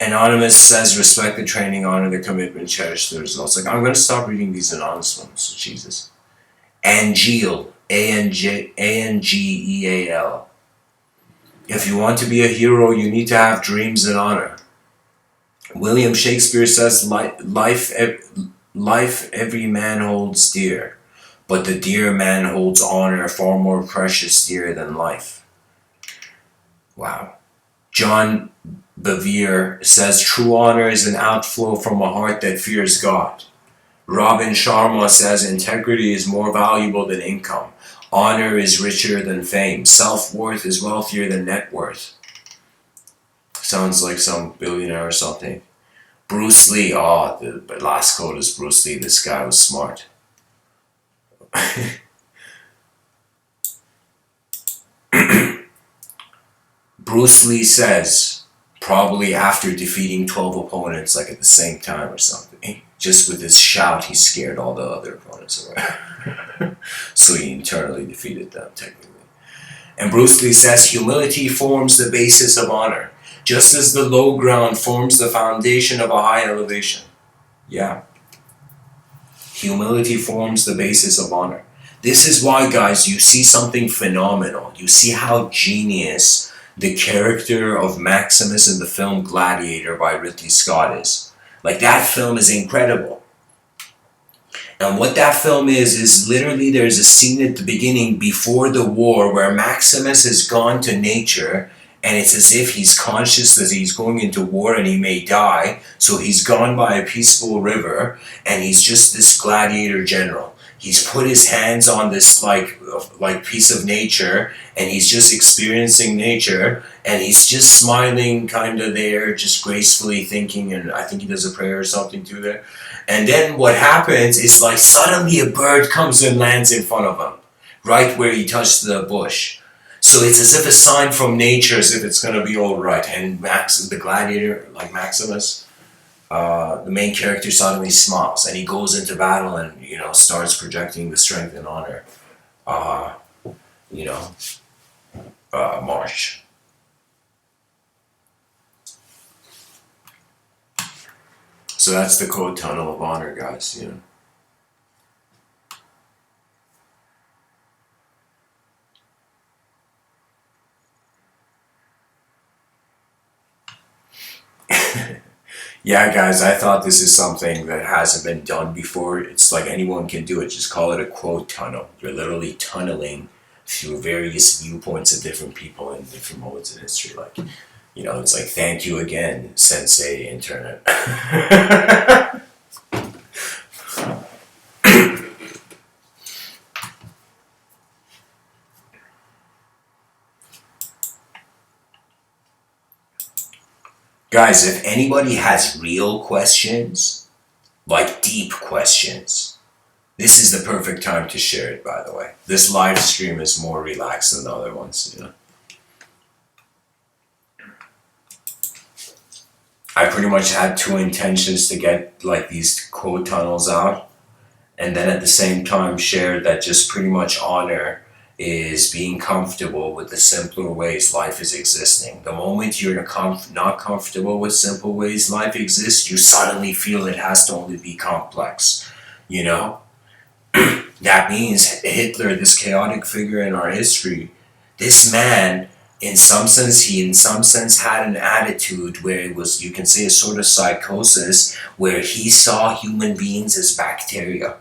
Anonymous says, respect the training, honor the commitment, cherish the results. Like, I'm going to stop reading these anonymous ones. Jesus. Angeal, Angeal. If you want to be a hero, you need to have dreams and honor. William Shakespeare says, life every man holds dear, but the dear man holds honor far more precious dear than life. Wow. John Bevere says, true honor is an outflow from a heart that fears God. Robin Sharma says, integrity is more valuable than income. Honor is richer than fame. Self-worth is wealthier than net worth. Sounds like some billionaire or something. Bruce Lee, the last quote is Bruce Lee. This guy was smart. Bruce Lee says, probably after defeating 12 opponents, like at the same time or something, just with his shout, he scared all the other opponents away. So he internally defeated them, technically. And Bruce Lee says, humility forms the basis of honor, just as the low ground forms the foundation of a high elevation. Yeah. Humility forms the basis of honor. This is why, guys, you see something phenomenal. You see how genius the character of Maximus in the film Gladiator by Ridley Scott is. Like, that film is incredible. And what that film is literally there's a scene at the beginning before the war where Maximus has gone to nature, and it's as if he's conscious that he's going into war and he may die. So he's gone by a peaceful river, and he's just this gladiator general. He's put his hands on this like piece of nature, and he's just experiencing nature, and he's just smiling kind of there, just gracefully thinking, and I think he does a prayer or something too there. And then what happens is like suddenly a bird comes and lands in front of him, right where he touched the bush. So it's as if a sign from nature, as if it's going to be all right. And Max, the gladiator, like Maximus, the main character suddenly smiles and he goes into battle and, starts projecting the strength and honor, uh, you know, march. So that's the code tunnel of honor, guys, Yeah, guys, I thought this is something that hasn't been done before. It's like anyone can do it. Just call it a quote tunnel. You're literally tunneling through various viewpoints of different people in different moments in history. Like, it's like, thank you again, Sensei Internet. Guys, if anybody has real questions, like deep questions, this is the perfect time to share it, by the way. This live stream is more relaxed than the other ones, I pretty much had two intentions to get like these code tunnels out, and then at the same time share that just pretty much honor is being comfortable with the simpler ways life is existing. The moment you're not comfortable with simple ways life exists, you suddenly feel it has to only be complex, That means Hitler, this chaotic figure in our history, this man, in some sense had an attitude where it was, you can say, a sort of psychosis, where he saw human beings as bacteria.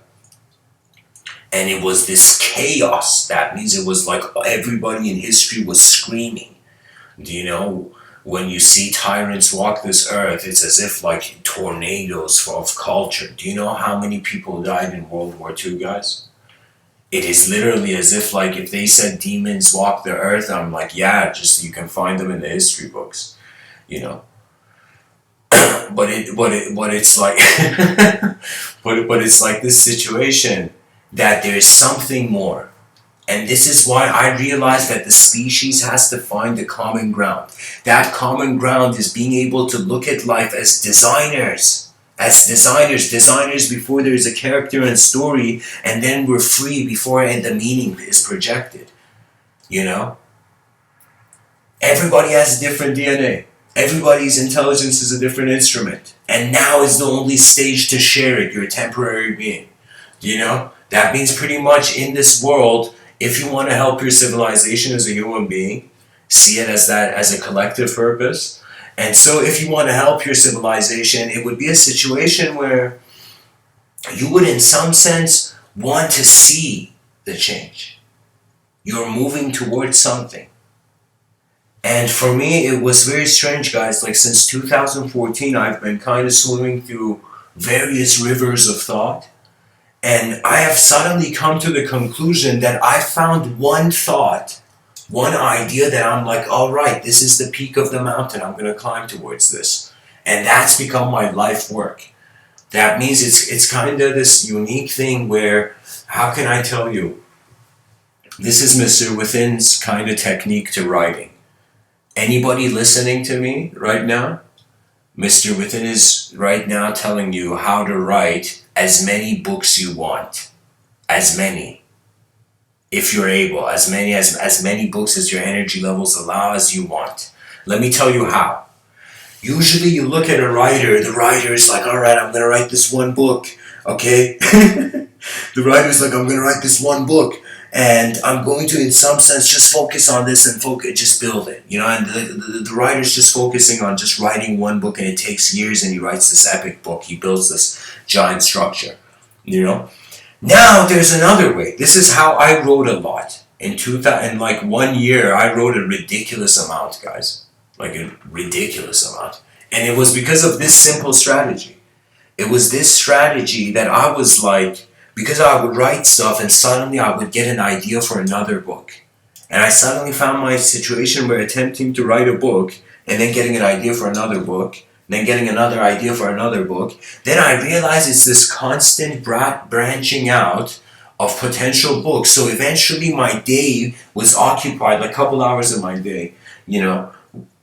And it was this chaos. That means it was like everybody in history was screaming. When you see tyrants walk this earth, it's as if like tornadoes of culture. Do you know how many people died in World War II, guys? It is literally as if like if they said demons walk the earth, I'm like, yeah, just you can find them in the history books, but it's like but it's like this situation that there is something more. And this is why I realized that the species has to find a common ground. That common ground is being able to look at life as designers. Designers before there's a character and story, and then we're free before the meaning is projected. Everybody has a different DNA. Everybody's intelligence is a different instrument. And now is the only stage to share it, your temporary being. That means pretty much in this world, if you want to help your civilization as a human being, see it as a collective purpose. And so if you want to help your civilization, it would be a situation where you would in some sense want to see the change. You're moving towards something. And for me, it was very strange, guys. Like since 2014, I've been kind of swimming through various rivers of thought. And I have suddenly come to the conclusion that I found one thought, one idea that I'm like, all right, this is the peak of the mountain. I'm going to climb towards this. And that's become my life work. That means it's kind of this unique thing where, how can I tell you? This is Mr. Within's kind of technique to writing. Anybody listening to me right now? Mr. Within is right now telling you how to write as many books you want. As many. If you're able. As many books as your energy levels allow as you want. Let me tell you how. Usually you look at a writer, the writer is like, all right, I'm going to write this one book. Okay? The writer's like, I'm going to write this one book. And I'm going to, in some sense, just focus on this and just build it. And the writer's just focusing on just writing one book, and it takes years, and he writes this epic book. He builds this giant structure. Now there's another way. This is how I wrote a lot. In 1 year, I wrote a ridiculous amount, guys. Like a ridiculous amount. And it was because of this simple strategy. It was this strategy that I was like, because I would write stuff and suddenly I would get an idea for another book. And I suddenly found my situation where attempting to write a book and then getting an idea for another book then getting another idea for another book. Then I realized it's this constant branching out of potential books. So eventually my day was occupied, like a couple hours of my day, you know,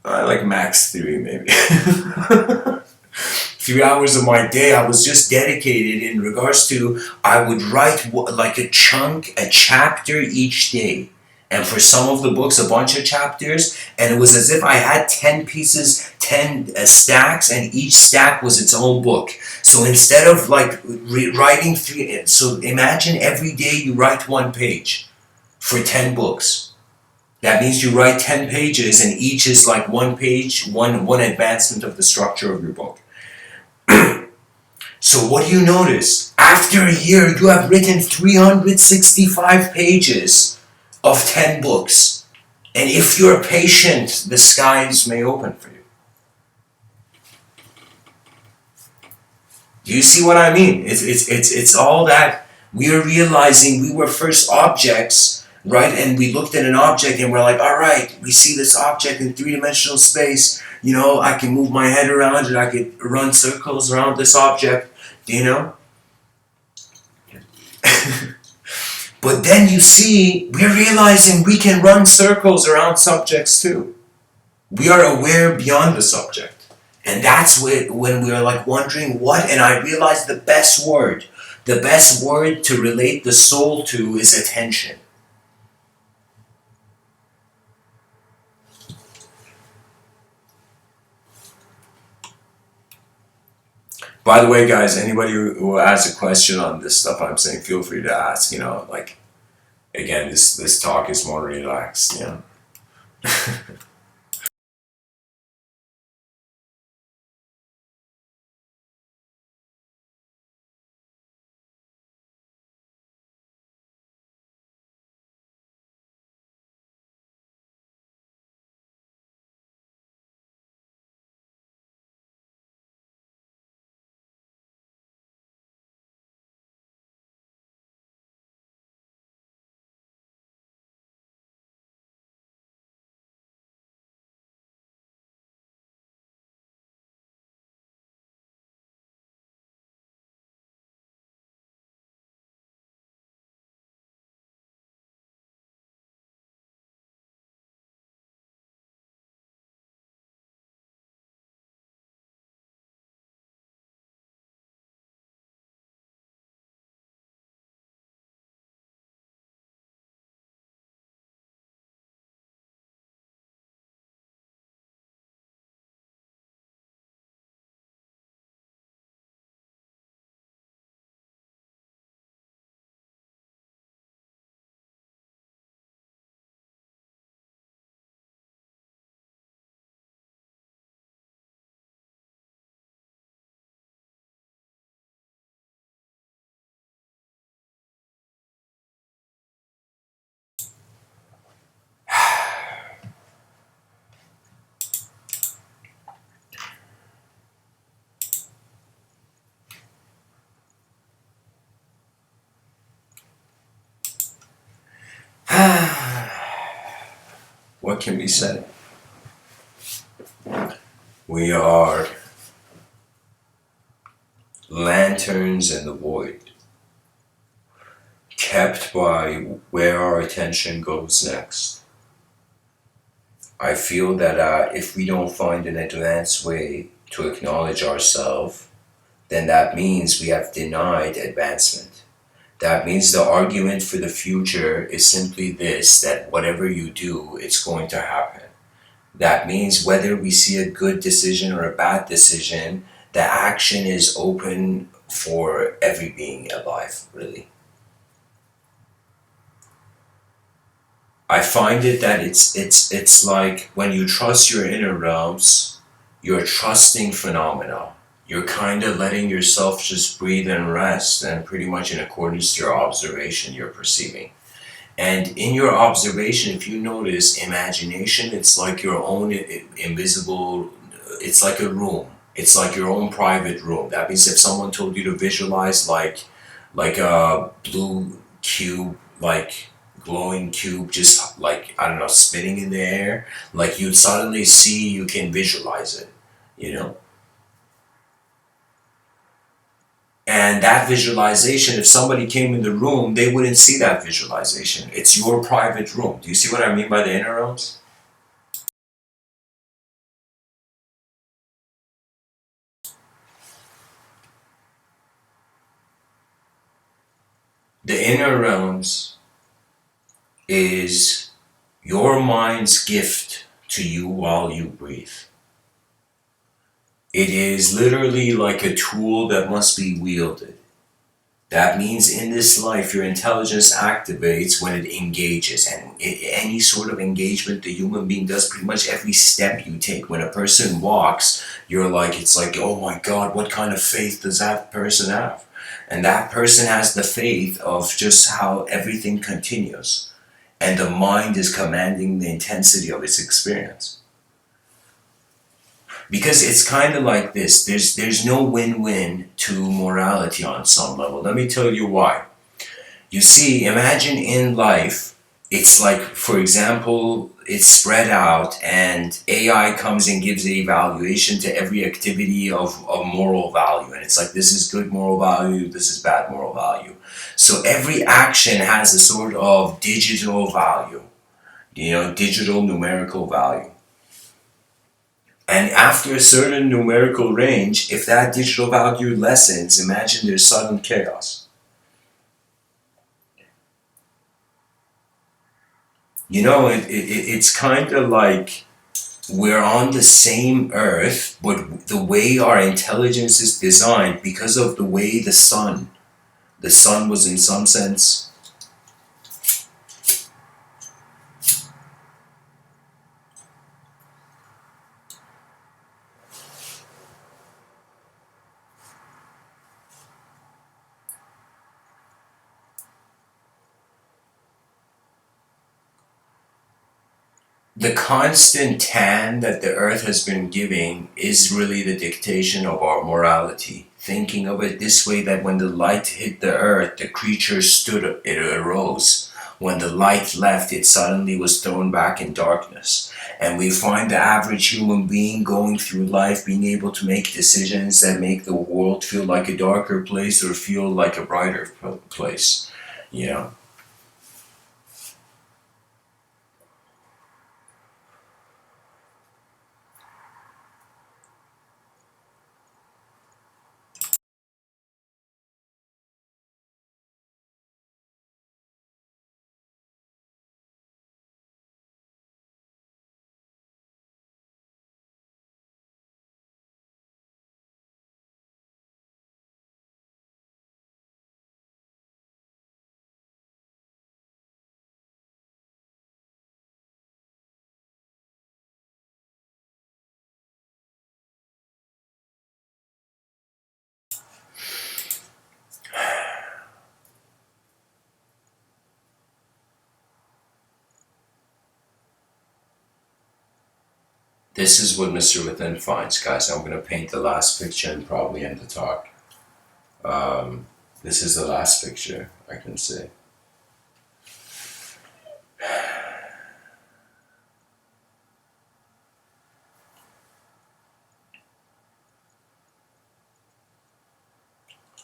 like max 3 maybe. 3 hours of my day I was just dedicated in regards to, I would write like a chunk, a chapter each day. And for some of the books, a bunch of chapters, and it was as if I had 10 pieces, 10 stacks, and each stack was its own book. So instead of like writing so imagine every day you write 1 page for 10 books. That means you write 10 pages, and each is like 1 page, one advancement of the structure of your book. So what do you notice? After a year, you have written 365 pages of 10 books. And if you're patient, the skies may open for you. Do you see what I mean? It's all that we are realizing. We were first objects, right? And we looked at an object and we're like, all right, we see this object in three-dimensional space. You know, I can move my head around it. I could run circles around this object, you know? But then you see, we're realizing we can run circles around subjects too. We are aware beyond the subject. And that's when we're like wondering what, and I realized the best word to relate the soul to is attention. By the way, guys, anybody who has a question on this stuff I'm saying, feel free to ask. You know, like, again, this talk is more relaxed. You know. What can be said? We are lanterns in the void, kept by where our attention goes next. I feel that if we don't find an advanced way to acknowledge ourselves, then that means we have denied advancement. That means the argument for the future is simply this, that whatever you do, it's going to happen. That means whether we see a good decision or a bad decision, the action is open for every being alive, really. I find it that it's like when you trust your inner realms, you're trusting phenomena. You're kind of letting yourself just breathe and rest, and pretty much in accordance to your observation, you're perceiving. And in your observation, if you notice imagination, it's like your own invisible, it's like a room. It's like your own private room. That means if someone told you to visualize like a blue cube, like glowing cube, just like, I don't know, spinning in the air, like you'd suddenly see, you can visualize it, you know? And that visualization, if somebody came in the room, they wouldn't see that visualization. It's your private room. Do you see what I mean by the inner realms? The inner realms is your mind's gift to you while you breathe. It is literally like a tool that must be wielded. That means in this life, your intelligence activates when it engages. And any sort of engagement the human being does, pretty much every step you take. When a person walks, it's like, oh my God, what kind of faith does that person have? And that person has the faith of just how everything continues. And the mind is commanding the intensity of its experience. Because it's kind of like this. There's no win-win to morality on some level. Let me tell you why. You see, imagine in life, it's like, for example, it's spread out and AI comes and gives an evaluation to every activity of moral value. And it's like, this is good moral value, this is bad moral value. So every action has a sort of digital value, digital numerical value. And after a certain numerical range, if that digital value lessens, imagine there's sudden chaos. It's kind of like we're on the same earth, but the way our intelligence is designed, because of the way the sun was in some sense the constant tan that the earth has been giving is really the dictation of our morality. Thinking of it this way, that when the light hit the earth, the creature stood, it arose. When the light left, it suddenly was thrown back in darkness. And we find the average human being going through life being able to make decisions that make the world feel like a darker place or feel like a brighter place. You know? This is what Mr. Within finds, guys. I'm going to paint the last picture and probably end the talk. This is the last picture I can say.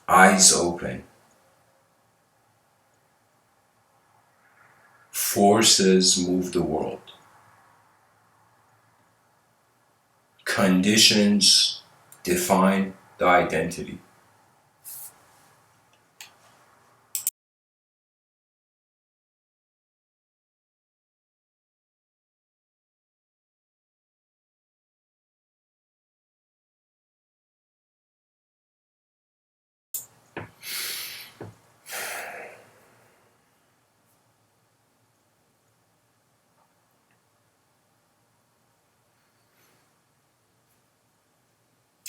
Eyes open. Forces move the world. Conditions define the identity.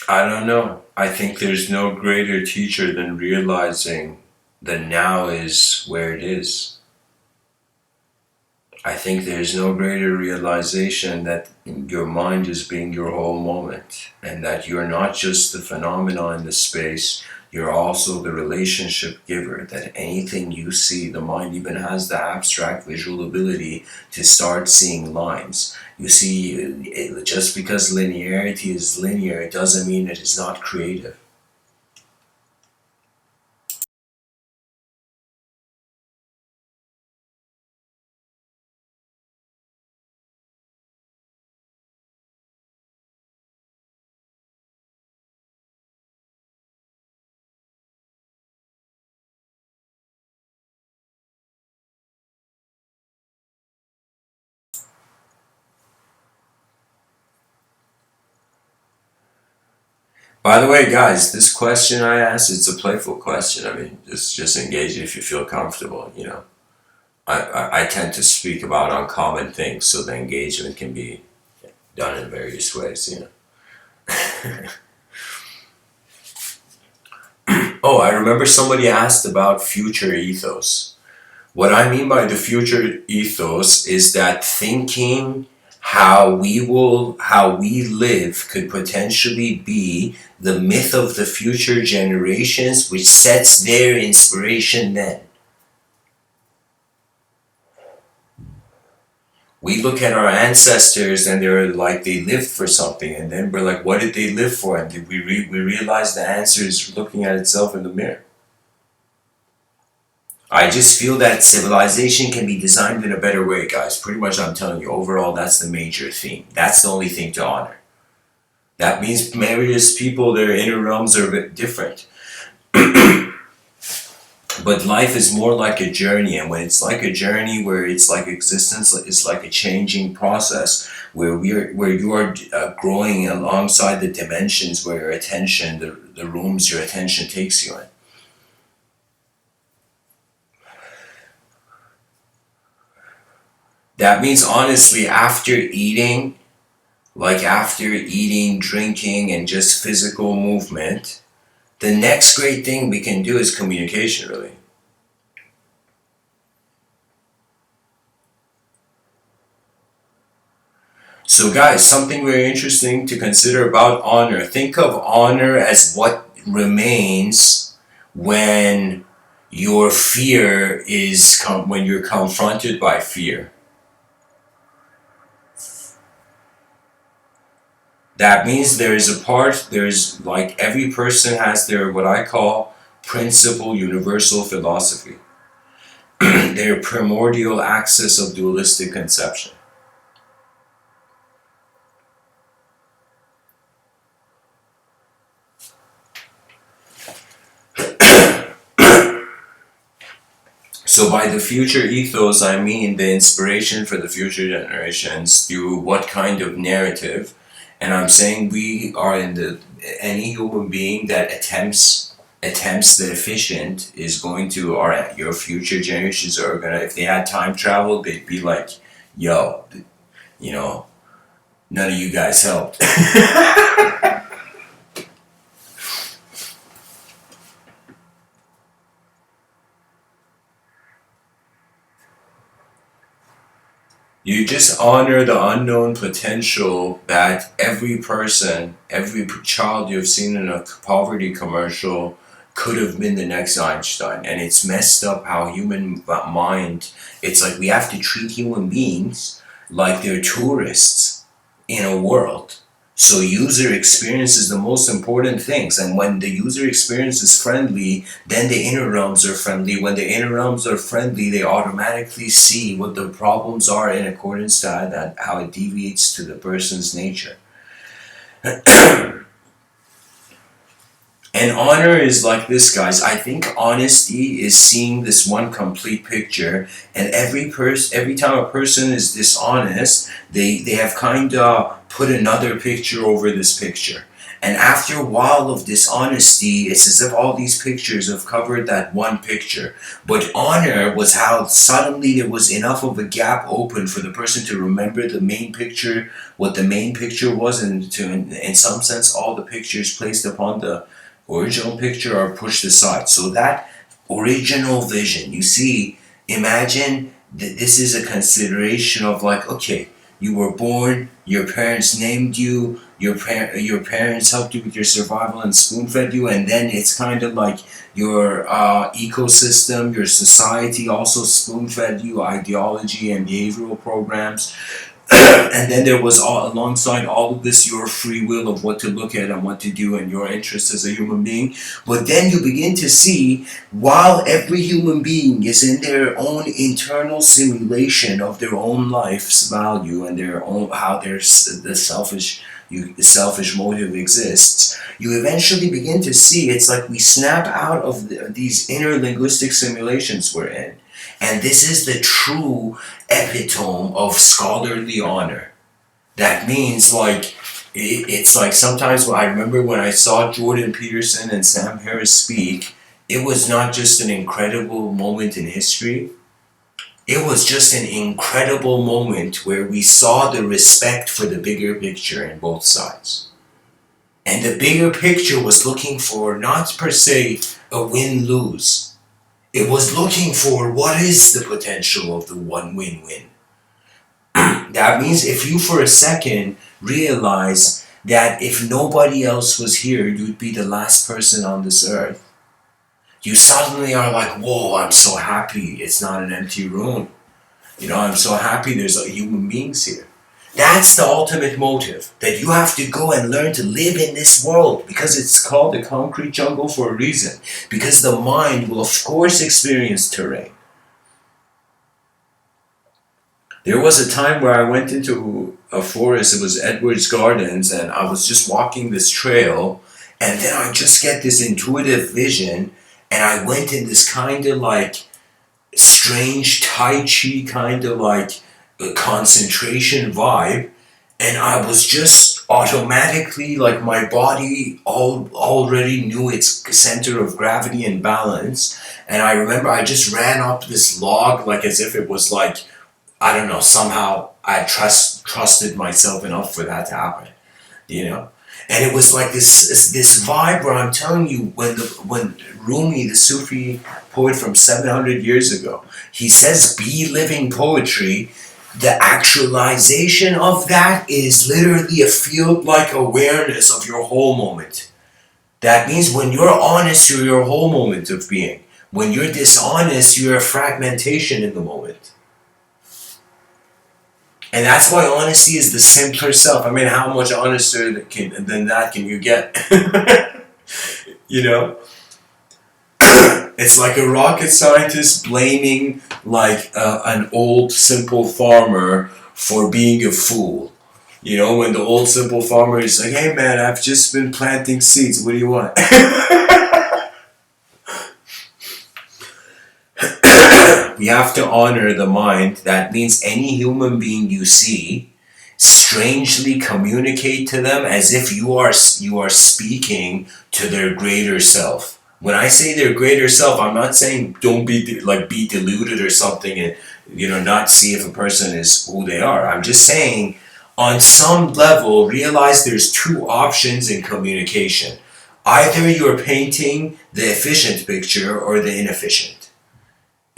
I don't know. I think there's no greater teacher than realizing that now is where it is. I think there's no greater realization that your mind is being your whole moment, and that you're not just the phenomenon in the space, you're also the relationship giver, that anything you see, the mind even has the abstract visual ability to start seeing lines. You see, just because linearity is linear, it doesn't mean it is not creative. By the way, guys, this question I asked, it's a playful question. I mean, just engage if you feel comfortable, you know. I tend to speak about uncommon things, so the engagement can be done in various ways, you know. Oh, I remember somebody asked about future ethos. What I mean by the future ethos is that thinking how we live could potentially be the myth of the future generations, which sets their inspiration then. We look at our ancestors and they're like they lived for something, and then we're like, what did they live for? And we realize the answer is looking at itself in the mirror. I just feel that civilization can be designed in a better way, guys. Pretty much, I'm telling you, overall, that's the major theme. That's the only thing to honor. That means various people, their inner realms are a bit different. But life is more like a journey, and when it's like a journey where it's like existence, it's like a changing process where you are growing alongside the dimensions where your attention, the rooms your attention takes you in. That means honestly, after eating, drinking, and just physical movement, the next great thing we can do is communication, really. So guys, something very interesting to consider about honor. Think of honor as what remains when your fear is, when you're confronted by fear. That means there's like every person has their, what I call, principal universal philosophy. Their primordial axis of dualistic conception. So by the future ethos, I mean the inspiration for the future generations through what kind of narrative. And I'm saying we are in any human being that attempts the efficient is going to, or your future generations are gonna, if they had time travel, they'd be like, yo, you know, none of you guys helped. You just honor the unknown potential that every person, every child you've seen in a poverty commercial could have been the next Einstein. And it's messed up how human mind, it's like we have to treat human beings like they're tourists in a world. So user experience is the most important things, and when the user experience is friendly, then the inner realms are friendly. When the inner realms are friendly, they automatically see what the problems are in accordance to that, how it deviates to the person's nature. And honor is like this, guys. I think honesty is seeing this one complete picture, and every time a person is dishonest, they have kind of put another picture over this picture. And after a while of dishonesty, it's as if all these pictures have covered that one picture. But honor was how suddenly there was enough of a gap open for the person to remember the main picture, what the main picture was, and to, in some sense, all the pictures placed upon the original picture are pushed aside. So that original vision, you see, imagine that this is a consideration of like, okay, you were born, your parents named you, your parents helped you with your survival and spoon-fed you, and then it's kind of like your ecosystem, your society also spoon-fed you ideology and behavioral programs. And then there was alongside all of this your free will of what to look at and what to do and your interest as a human being. But then you begin to see, while every human being is in their own internal simulation of their own life's value and their own, how the selfish motive exists, you eventually begin to see it's like we snap out of these inner linguistic simulations we're in. And this is the true epitome of scholarly honor. That means, like, It's like sometimes when I remember when I saw Jordan Peterson and Sam Harris speak, it was not just an incredible moment in history. It was just an incredible moment where we saw the respect for the bigger picture in both sides. And the bigger picture was looking for not per se a win-lose. It was looking for what is the potential of the one win-win. That means if you for a second realize that if nobody else was here, you'd be the last person on this earth, you suddenly are like, whoa, I'm so happy it's not an empty room. I'm so happy there's human beings here. That's the ultimate motive, that you have to go and learn to live in this world, because it's called the concrete jungle for a reason. Because the mind will of course experience terrain. There was a time where I went into a forest, it was Edwards Gardens, and I was just walking this trail, and then I just get this intuitive vision, and I went in this kind of like strange Tai Chi kind of like a concentration vibe, and I was just automatically, like my body already knew its center of gravity and balance, and I remember I just ran up this log like as if it was like, I don't know, somehow I trusted myself enough for that to happen, And it was like this vibe where I'm telling you, when Rumi, the Sufi poet from 700 years ago, he says, be living poetry, the actualization of that is literally a field-like awareness of your whole moment. That means when you're honest, you're your whole moment of being. When you're dishonest, you're a fragmentation in the moment. And that's why honesty is the simpler self. I mean, how much honester than that can you get? It's like a rocket scientist blaming like an old simple farmer for being a fool. When the old simple farmer is like, hey man, I've just been planting seeds, what do you want? We have to honor the mind. That means any human being you see, strangely communicate to them as if you are speaking to their greater self. When I say their greater self, I'm not saying don't be deluded or something and not see if a person is who they are. I'm just saying on some level realize there's two options in communication. Either you're painting the efficient picture or the inefficient.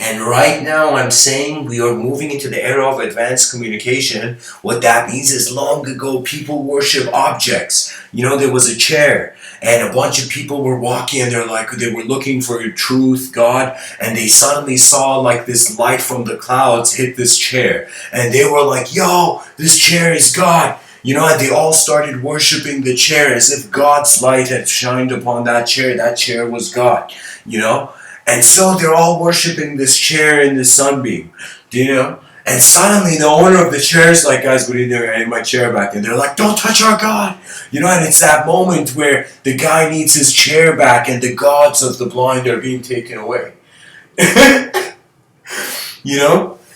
And right now I'm saying we are moving into the era of advanced communication. What that means is long ago people worship objects. There was a chair and a bunch of people were walking and they were looking for truth, God, and they suddenly saw like this light from the clouds hit this chair. And they were like, yo, this chair is God. And they all started worshiping the chair as if God's light had shined upon that chair. That chair was God, And so they're all worshiping this chair in the sunbeam, And suddenly the owner of the chair is like, guys, what are you doing? I need my chair back. And they're like, don't touch our God. And it's that moment where the guy needs his chair back and the gods of the blind are being taken away.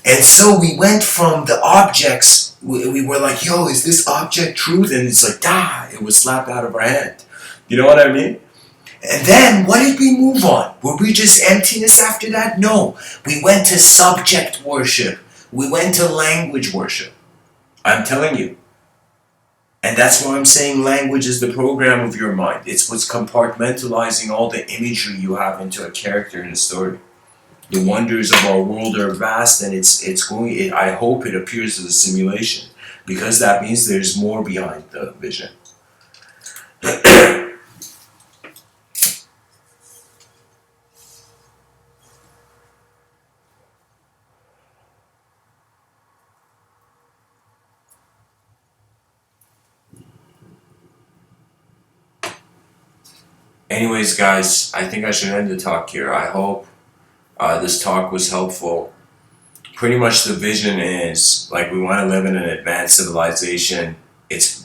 And so we went from the objects, we were like, yo, is this object truth? And it's like, it was slapped out of our hand. You know what I mean? And then, what did we move on? Were we just emptiness after that? No. We went to subject worship. We went to language worship. I'm telling you. And that's why I'm saying language is the program of your mind. It's what's compartmentalizing all the imagery you have into a character in a story. The wonders of our world are vast, and I hope it appears as a simulation, because that means there's more behind the vision. Anyways, guys, I think I should end the talk here. I hope this talk was helpful. Pretty much the vision is, like, we want to live in an advanced civilization.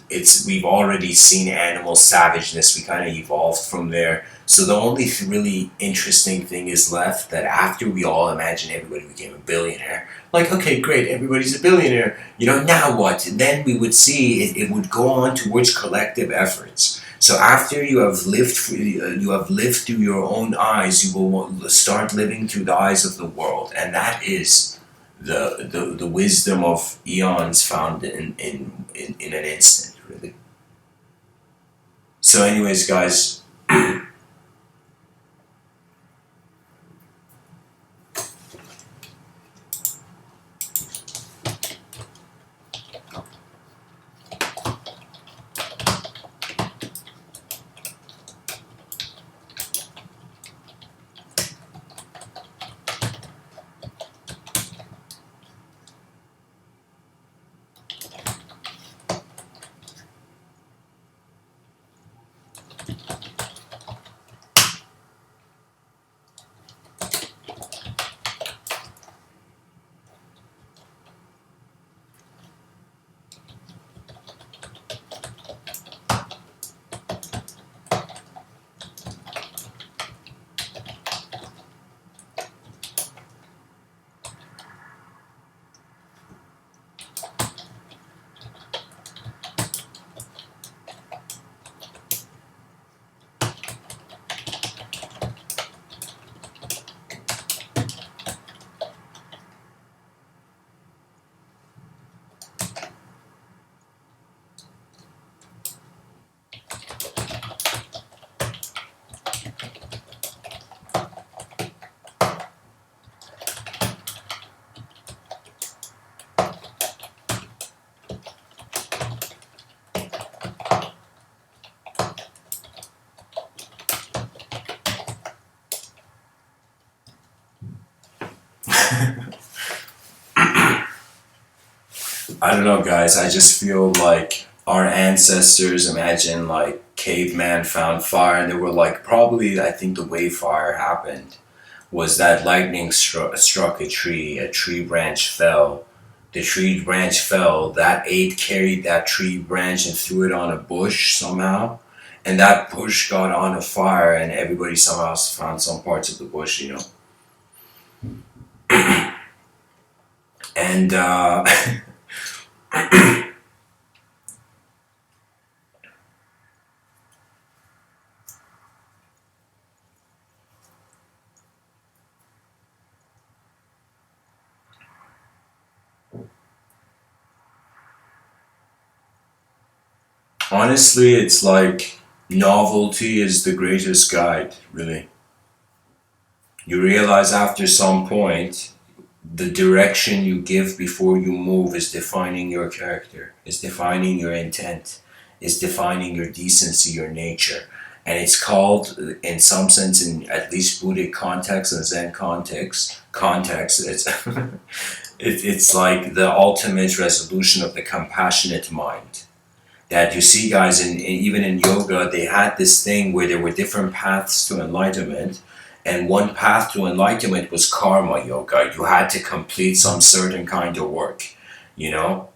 It's we've already seen animal savageness. We kind of evolved from there. So the only really interesting thing is left, that after we all imagine everybody became a billionaire, like, okay, great, everybody's a billionaire. Now what? And then we would see it would go on towards collective efforts. So after you have lived through your own eyes, you will start living through the eyes of the world, and that is the wisdom of eons found in an instant, really. So, anyways, guys, I don't know, guys. I just feel like our ancestors, imagine like caveman found fire, and they were like, probably, I think the way fire happened was that lightning struck a tree branch fell. The tree branch fell, that ape carried that tree branch and threw it on a bush somehow, and that bush got on a fire, and everybody somehow found some parts of the bush. And honestly, it's like novelty is the greatest guide, really. You realize after some point, the direction you give before you move is defining your character, is defining your intent, is defining your decency, your nature. And it's called, in some sense, in at least Buddhic context and Zen context, it's like the ultimate resolution of the compassionate mind. That you see, guys, even in yoga, they had this thing where there were different paths to enlightenment, and one path to enlightenment was karma yoga. You had to complete some certain kind of work, you know.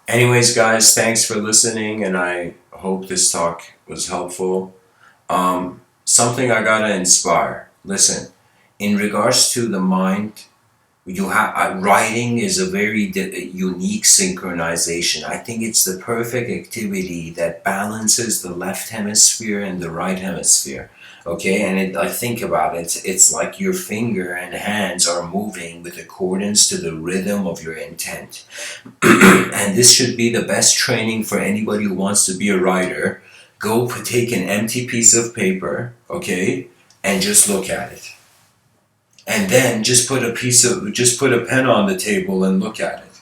Anyways, guys, thanks for listening, and I hope this talk was helpful. Something I gotta inspire. Listen, in regards to the mind, you have writing is a very unique synchronization. I think it's the perfect activity that balances the left hemisphere and the right hemisphere. Okay, and I think about it. It's like your finger and hands are moving with accordance to the rhythm of your intent. And this should be the best training for anybody who wants to be a writer. Go take an empty piece of paper, okay, and just look at it, and then just put a pen on the table and look at it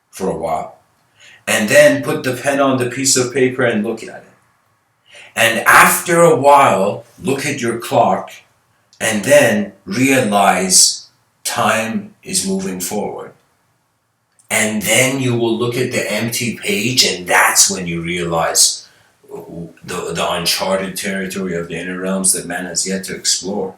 for a while, and then put the pen on the piece of paper and look at it, and after a while look at your clock, and then realize time is moving forward, and then you will look at the empty page, and that's when you realize the uncharted territory of the inner realms that man has yet to explore.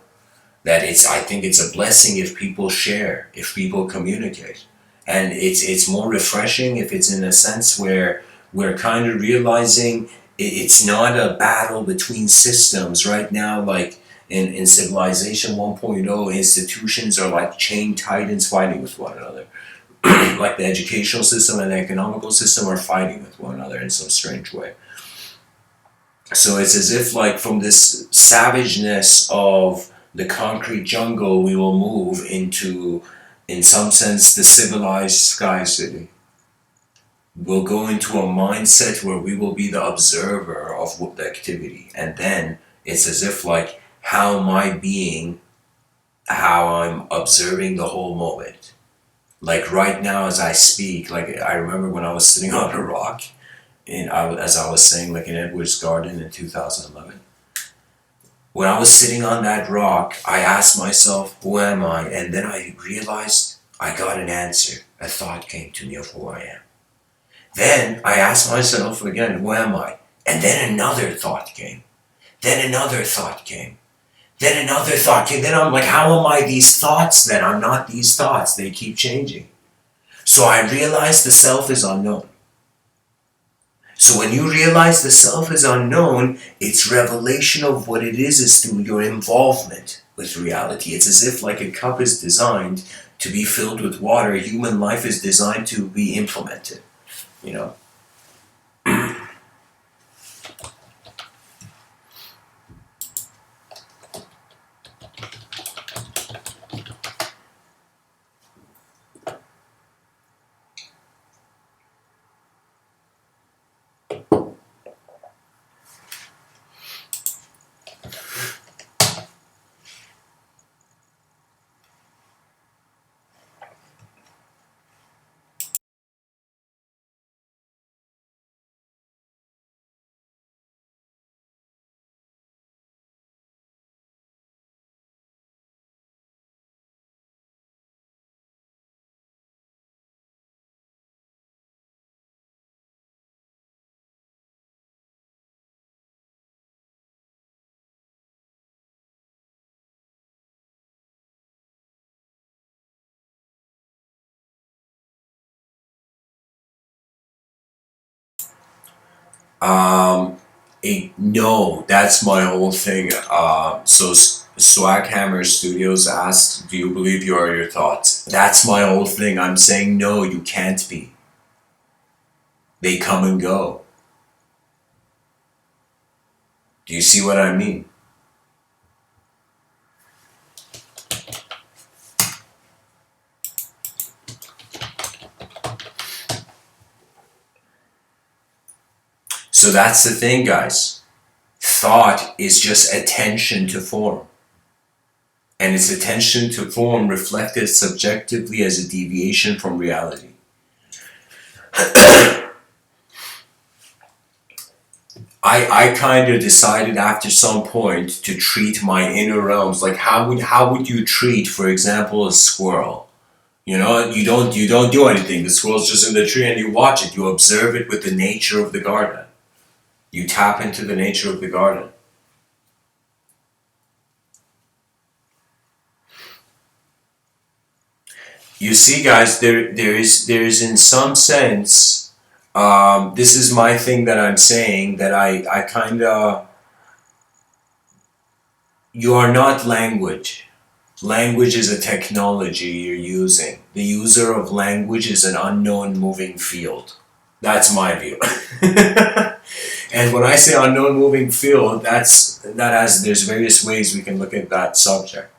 That I think it's a blessing if people share, if people communicate, and it's more refreshing if it's in a sense where we're kind of realizing it's not a battle between systems right now. Like in civilization 1.0, institutions are like chain titans fighting with one another. Like the educational system and the economical system are fighting with one another in some strange way. So it's as if, like, from this savageness of the concrete jungle, we will move into, in some sense, the civilized sky city. We'll go into a mindset where we will be the observer of the activity. And then it's as if, like, how am I being, how I'm observing the whole moment. Like right now as I speak, like I remember when I was sitting on a rock, as I was saying, like in Edwards Garden in 2011. When I was sitting on that rock, I asked myself, who am I? And then I realized I got an answer. A thought came to me of who I am. Then I asked myself again, who am I? And then another thought came. Then another thought came. Then another thought came. Then I'm like, how am I these thoughts then? I'm not these thoughts. They keep changing. So I realized the self is unknown. So when you realize the self is unknown, its revelation of what it is through your involvement with reality. It's as if like a cup is designed to be filled with water, human life is designed to be implemented, you know? Um, no, that's my whole thing. So Swaghammer Studios asked, do you believe you are your thoughts? That's my whole thing. I'm saying no, you can't be. They come and go. Do you see what I mean? So that's the thing, guys. Thought is just attention to form. And its attention to form reflected subjectively as a deviation from reality. I kind of decided after some point to treat my inner realms like how would you treat, for example, a squirrel? You know, you don't do anything. The squirrel's just in the tree and you watch it. You observe it with the nature of the garden. You tap into the nature of the garden. You see, guys, there is in some sense This is my thing that I'm saying, that I kind of, you are not language. Language is a technology you're using. The user of language is an unknown moving field. That's my view. And when I say unknown moving field, there's various ways we can look at that subject.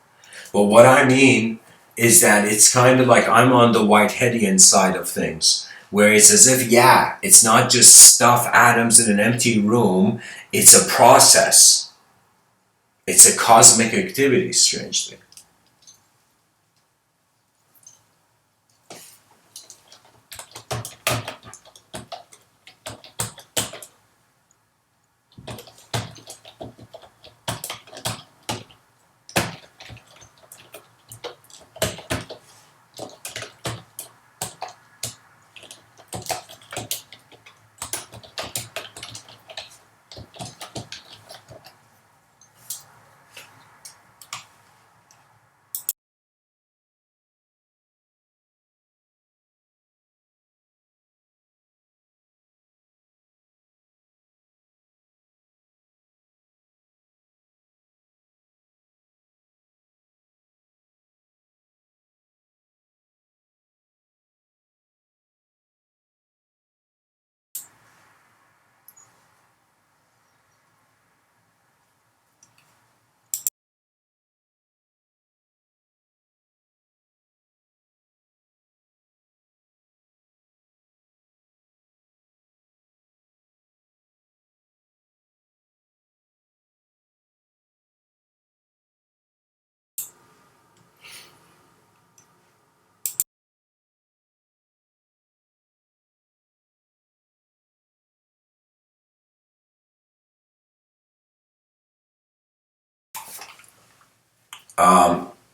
But what I mean is that it's kind of like I'm on the Whiteheadian side of things, where it's as if, yeah, it's not just stuff, atoms in an empty room, it's a process. It's a cosmic activity, strangely.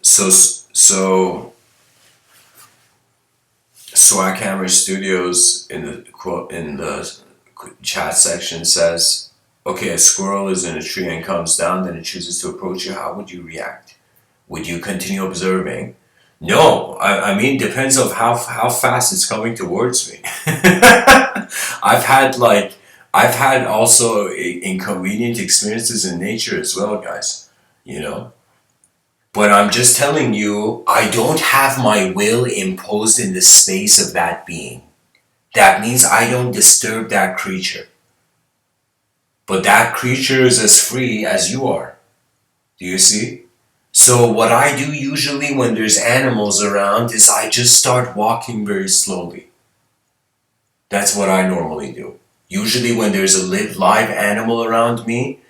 So so Swag Hammer Studios in the quote in the chat section says, "Okay, a squirrel is in a tree and comes down, then it chooses to approach you. How would you react? Would you continue observing?" No, I mean depends of how fast it's coming towards me. I've had also inconvenient experiences in nature as well, guys. You know. But I'm just telling you, I don't have my will imposed in the space of that being. That means I don't disturb that creature. But that creature is as free as you are. Do you see? So what I do usually when there's animals around is I just start walking very slowly. That's what I normally do. Usually when there's a live animal around me,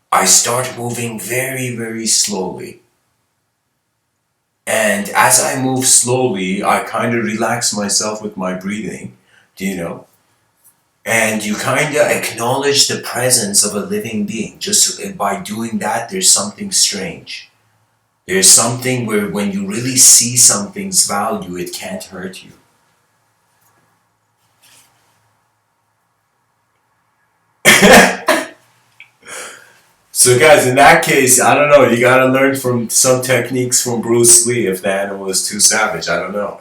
I start moving very, very slowly. And as I move slowly, I kind of relax myself with my breathing, do you know? And you kind of acknowledge the presence of a living being. Just by doing that, there's something strange. There's something where when you really see something's value, it can't hurt you. So guys, in that case, I don't know, you gotta learn from some techniques from Bruce Lee if the animal is too savage, I don't know.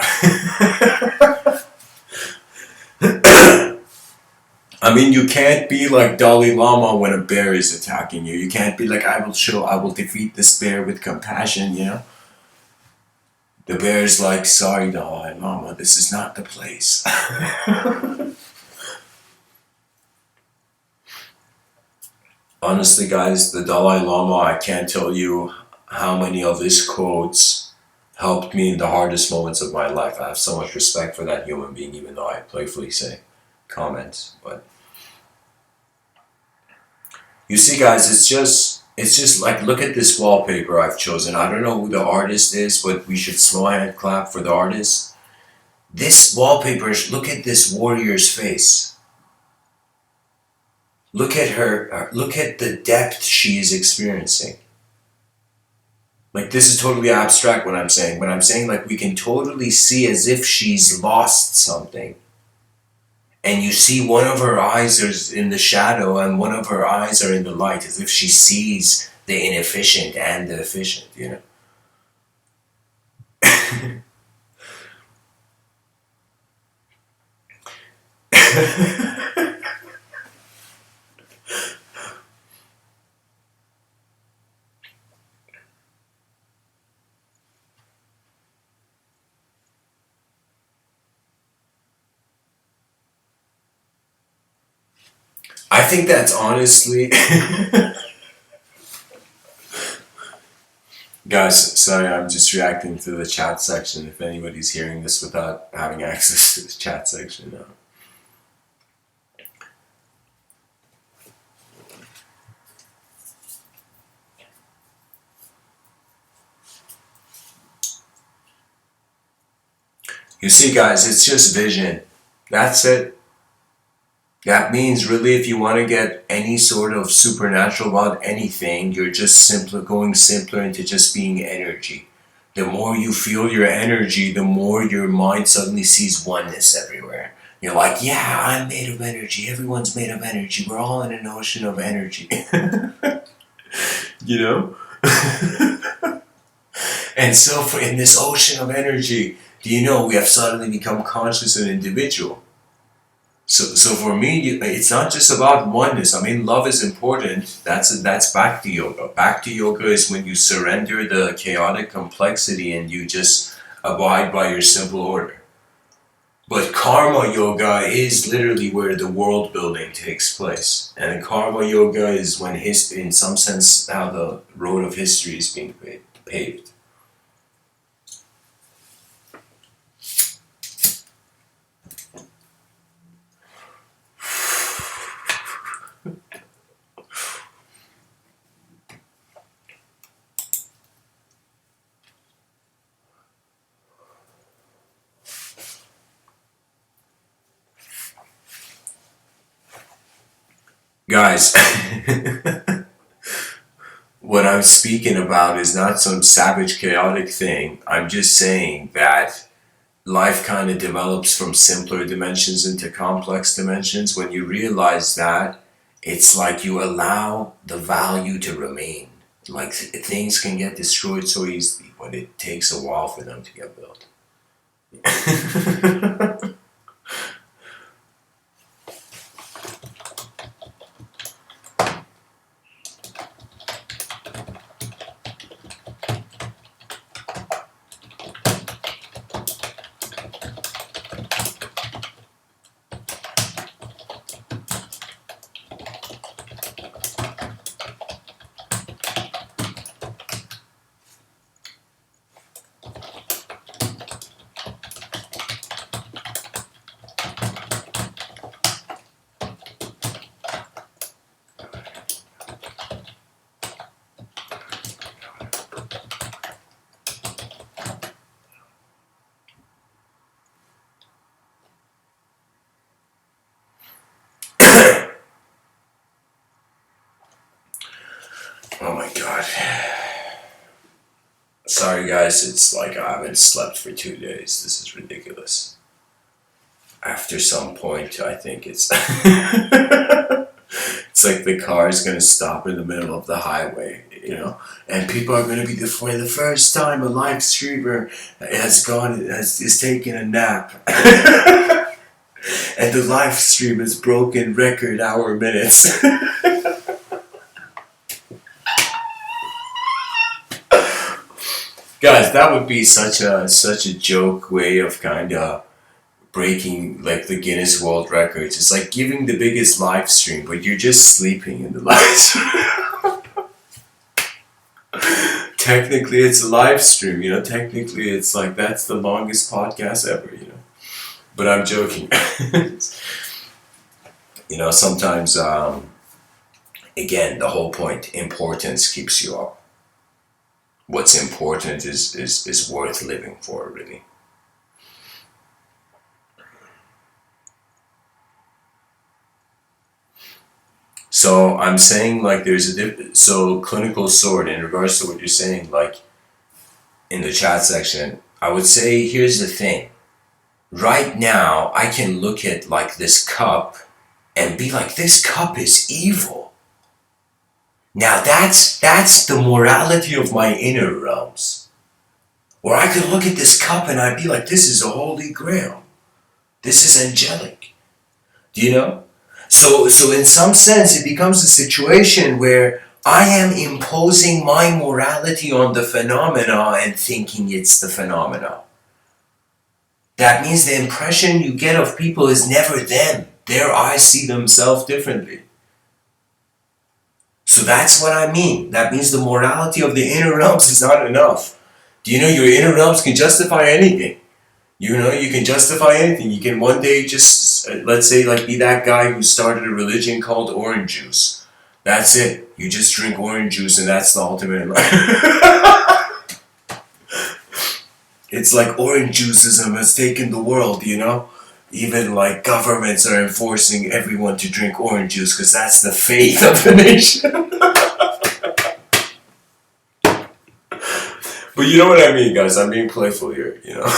I mean, you can't be like Dalai Lama when a bear is attacking you. You can't be like, I will defeat this bear with compassion, you know? The bear's like, sorry, Dalai Lama, this is not the place. Honestly, guys, the Dalai Lama, I can't tell you how many of his quotes helped me in the hardest moments of my life. I have so much respect for that human being, even though I playfully say comments. But you see, guys, it's just like, look at this wallpaper I've chosen. I don't know who the artist is, but we should slow hand clap for the artist. This wallpaper, look at this warrior's face. Look at her, look at the depth she is experiencing. Like, this is totally abstract what I'm saying, but I'm saying like we can totally see as if she's lost something. And you see one of her eyes is in the shadow and one of her eyes are in the light, as if she sees the inefficient and the efficient, you know? I think that's honestly, guys, sorry, I'm just reacting to the chat section. If anybody's hearing this without having access to the chat section, you see, guys, it's just vision. That's it. That means really, if you want to get any sort of supernatural about anything, you're just going simpler into just being energy. The more you feel your energy, the more your mind suddenly sees oneness everywhere. You're like, yeah, I'm made of energy. Everyone's made of energy. We're all in an ocean of energy. You know? And so in this ocean of energy, do you know we have suddenly become conscious and individual? So for me, it's not just about oneness. I mean, love is important. That's Bhakti yoga. Bhakti yoga is when you surrender the chaotic complexity and you just abide by your simple order. But karma yoga is literally where the world building takes place. And karma yoga is when in some sense, how the road of history is being paved. Guys, what I'm speaking about is not some savage, chaotic thing. I'm just saying that life kind of develops from simpler dimensions into complex dimensions. When you realize that, it's like you allow the value to remain. Like things can get destroyed so easily, but it takes a while for them to get built. Oh my god. Sorry guys, it's like I haven't slept for 2 days. This is ridiculous. After some point, I think it's it's like the car is gonna stop in the middle of the highway, and people are gonna be for the first time a live streamer is taking a nap, and the live stream has broken record hour minutes. Guys, that would be such a joke way of kind of breaking like the Guinness World Records. It's like giving the biggest live stream, but you're just sleeping in the live stream. Technically, it's a live stream. Technically, it's like that's the longest podcast ever. But I'm joking. Sometimes, again, the whole point: importance keeps you up. What's important is worth living for, really. So I'm saying like there's so clinical sword in regards to what you're saying, like in the chat section, I would say here's the thing. Right now, I can look at like this cup and be like, this cup is evil. Now that's the morality of my inner realms. Or I could look at this cup and I'd be like, this is a holy grail. This is angelic. Do you know? So in some sense, it becomes a situation where I am imposing my morality on the phenomena and thinking it's the phenomena. That means the impression you get of people is never them. Their eyes see themselves differently. So that's what I mean. That means the morality of the inner realms is not enough. Do you know your inner realms can justify anything? You know, you can justify anything. You can one day just, let's say, like be that guy who started a religion called orange juice. That's it. You just drink orange juice and that's the ultimate life. It's like orange juiceism has taken the world, you know? Even like governments are enforcing everyone to drink orange juice because that's the faith of the nation. But you know what I mean, guys? I'm being playful here, you know?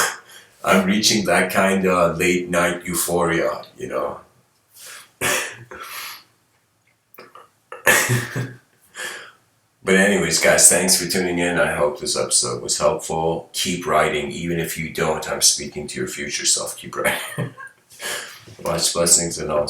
I'm reaching that kind of late night euphoria, you know? But anyways, guys, thanks for tuning in. I hope this episode was helpful. Keep writing. Even if you don't, I'm speaking to your future self. Keep writing. Much blessings and all.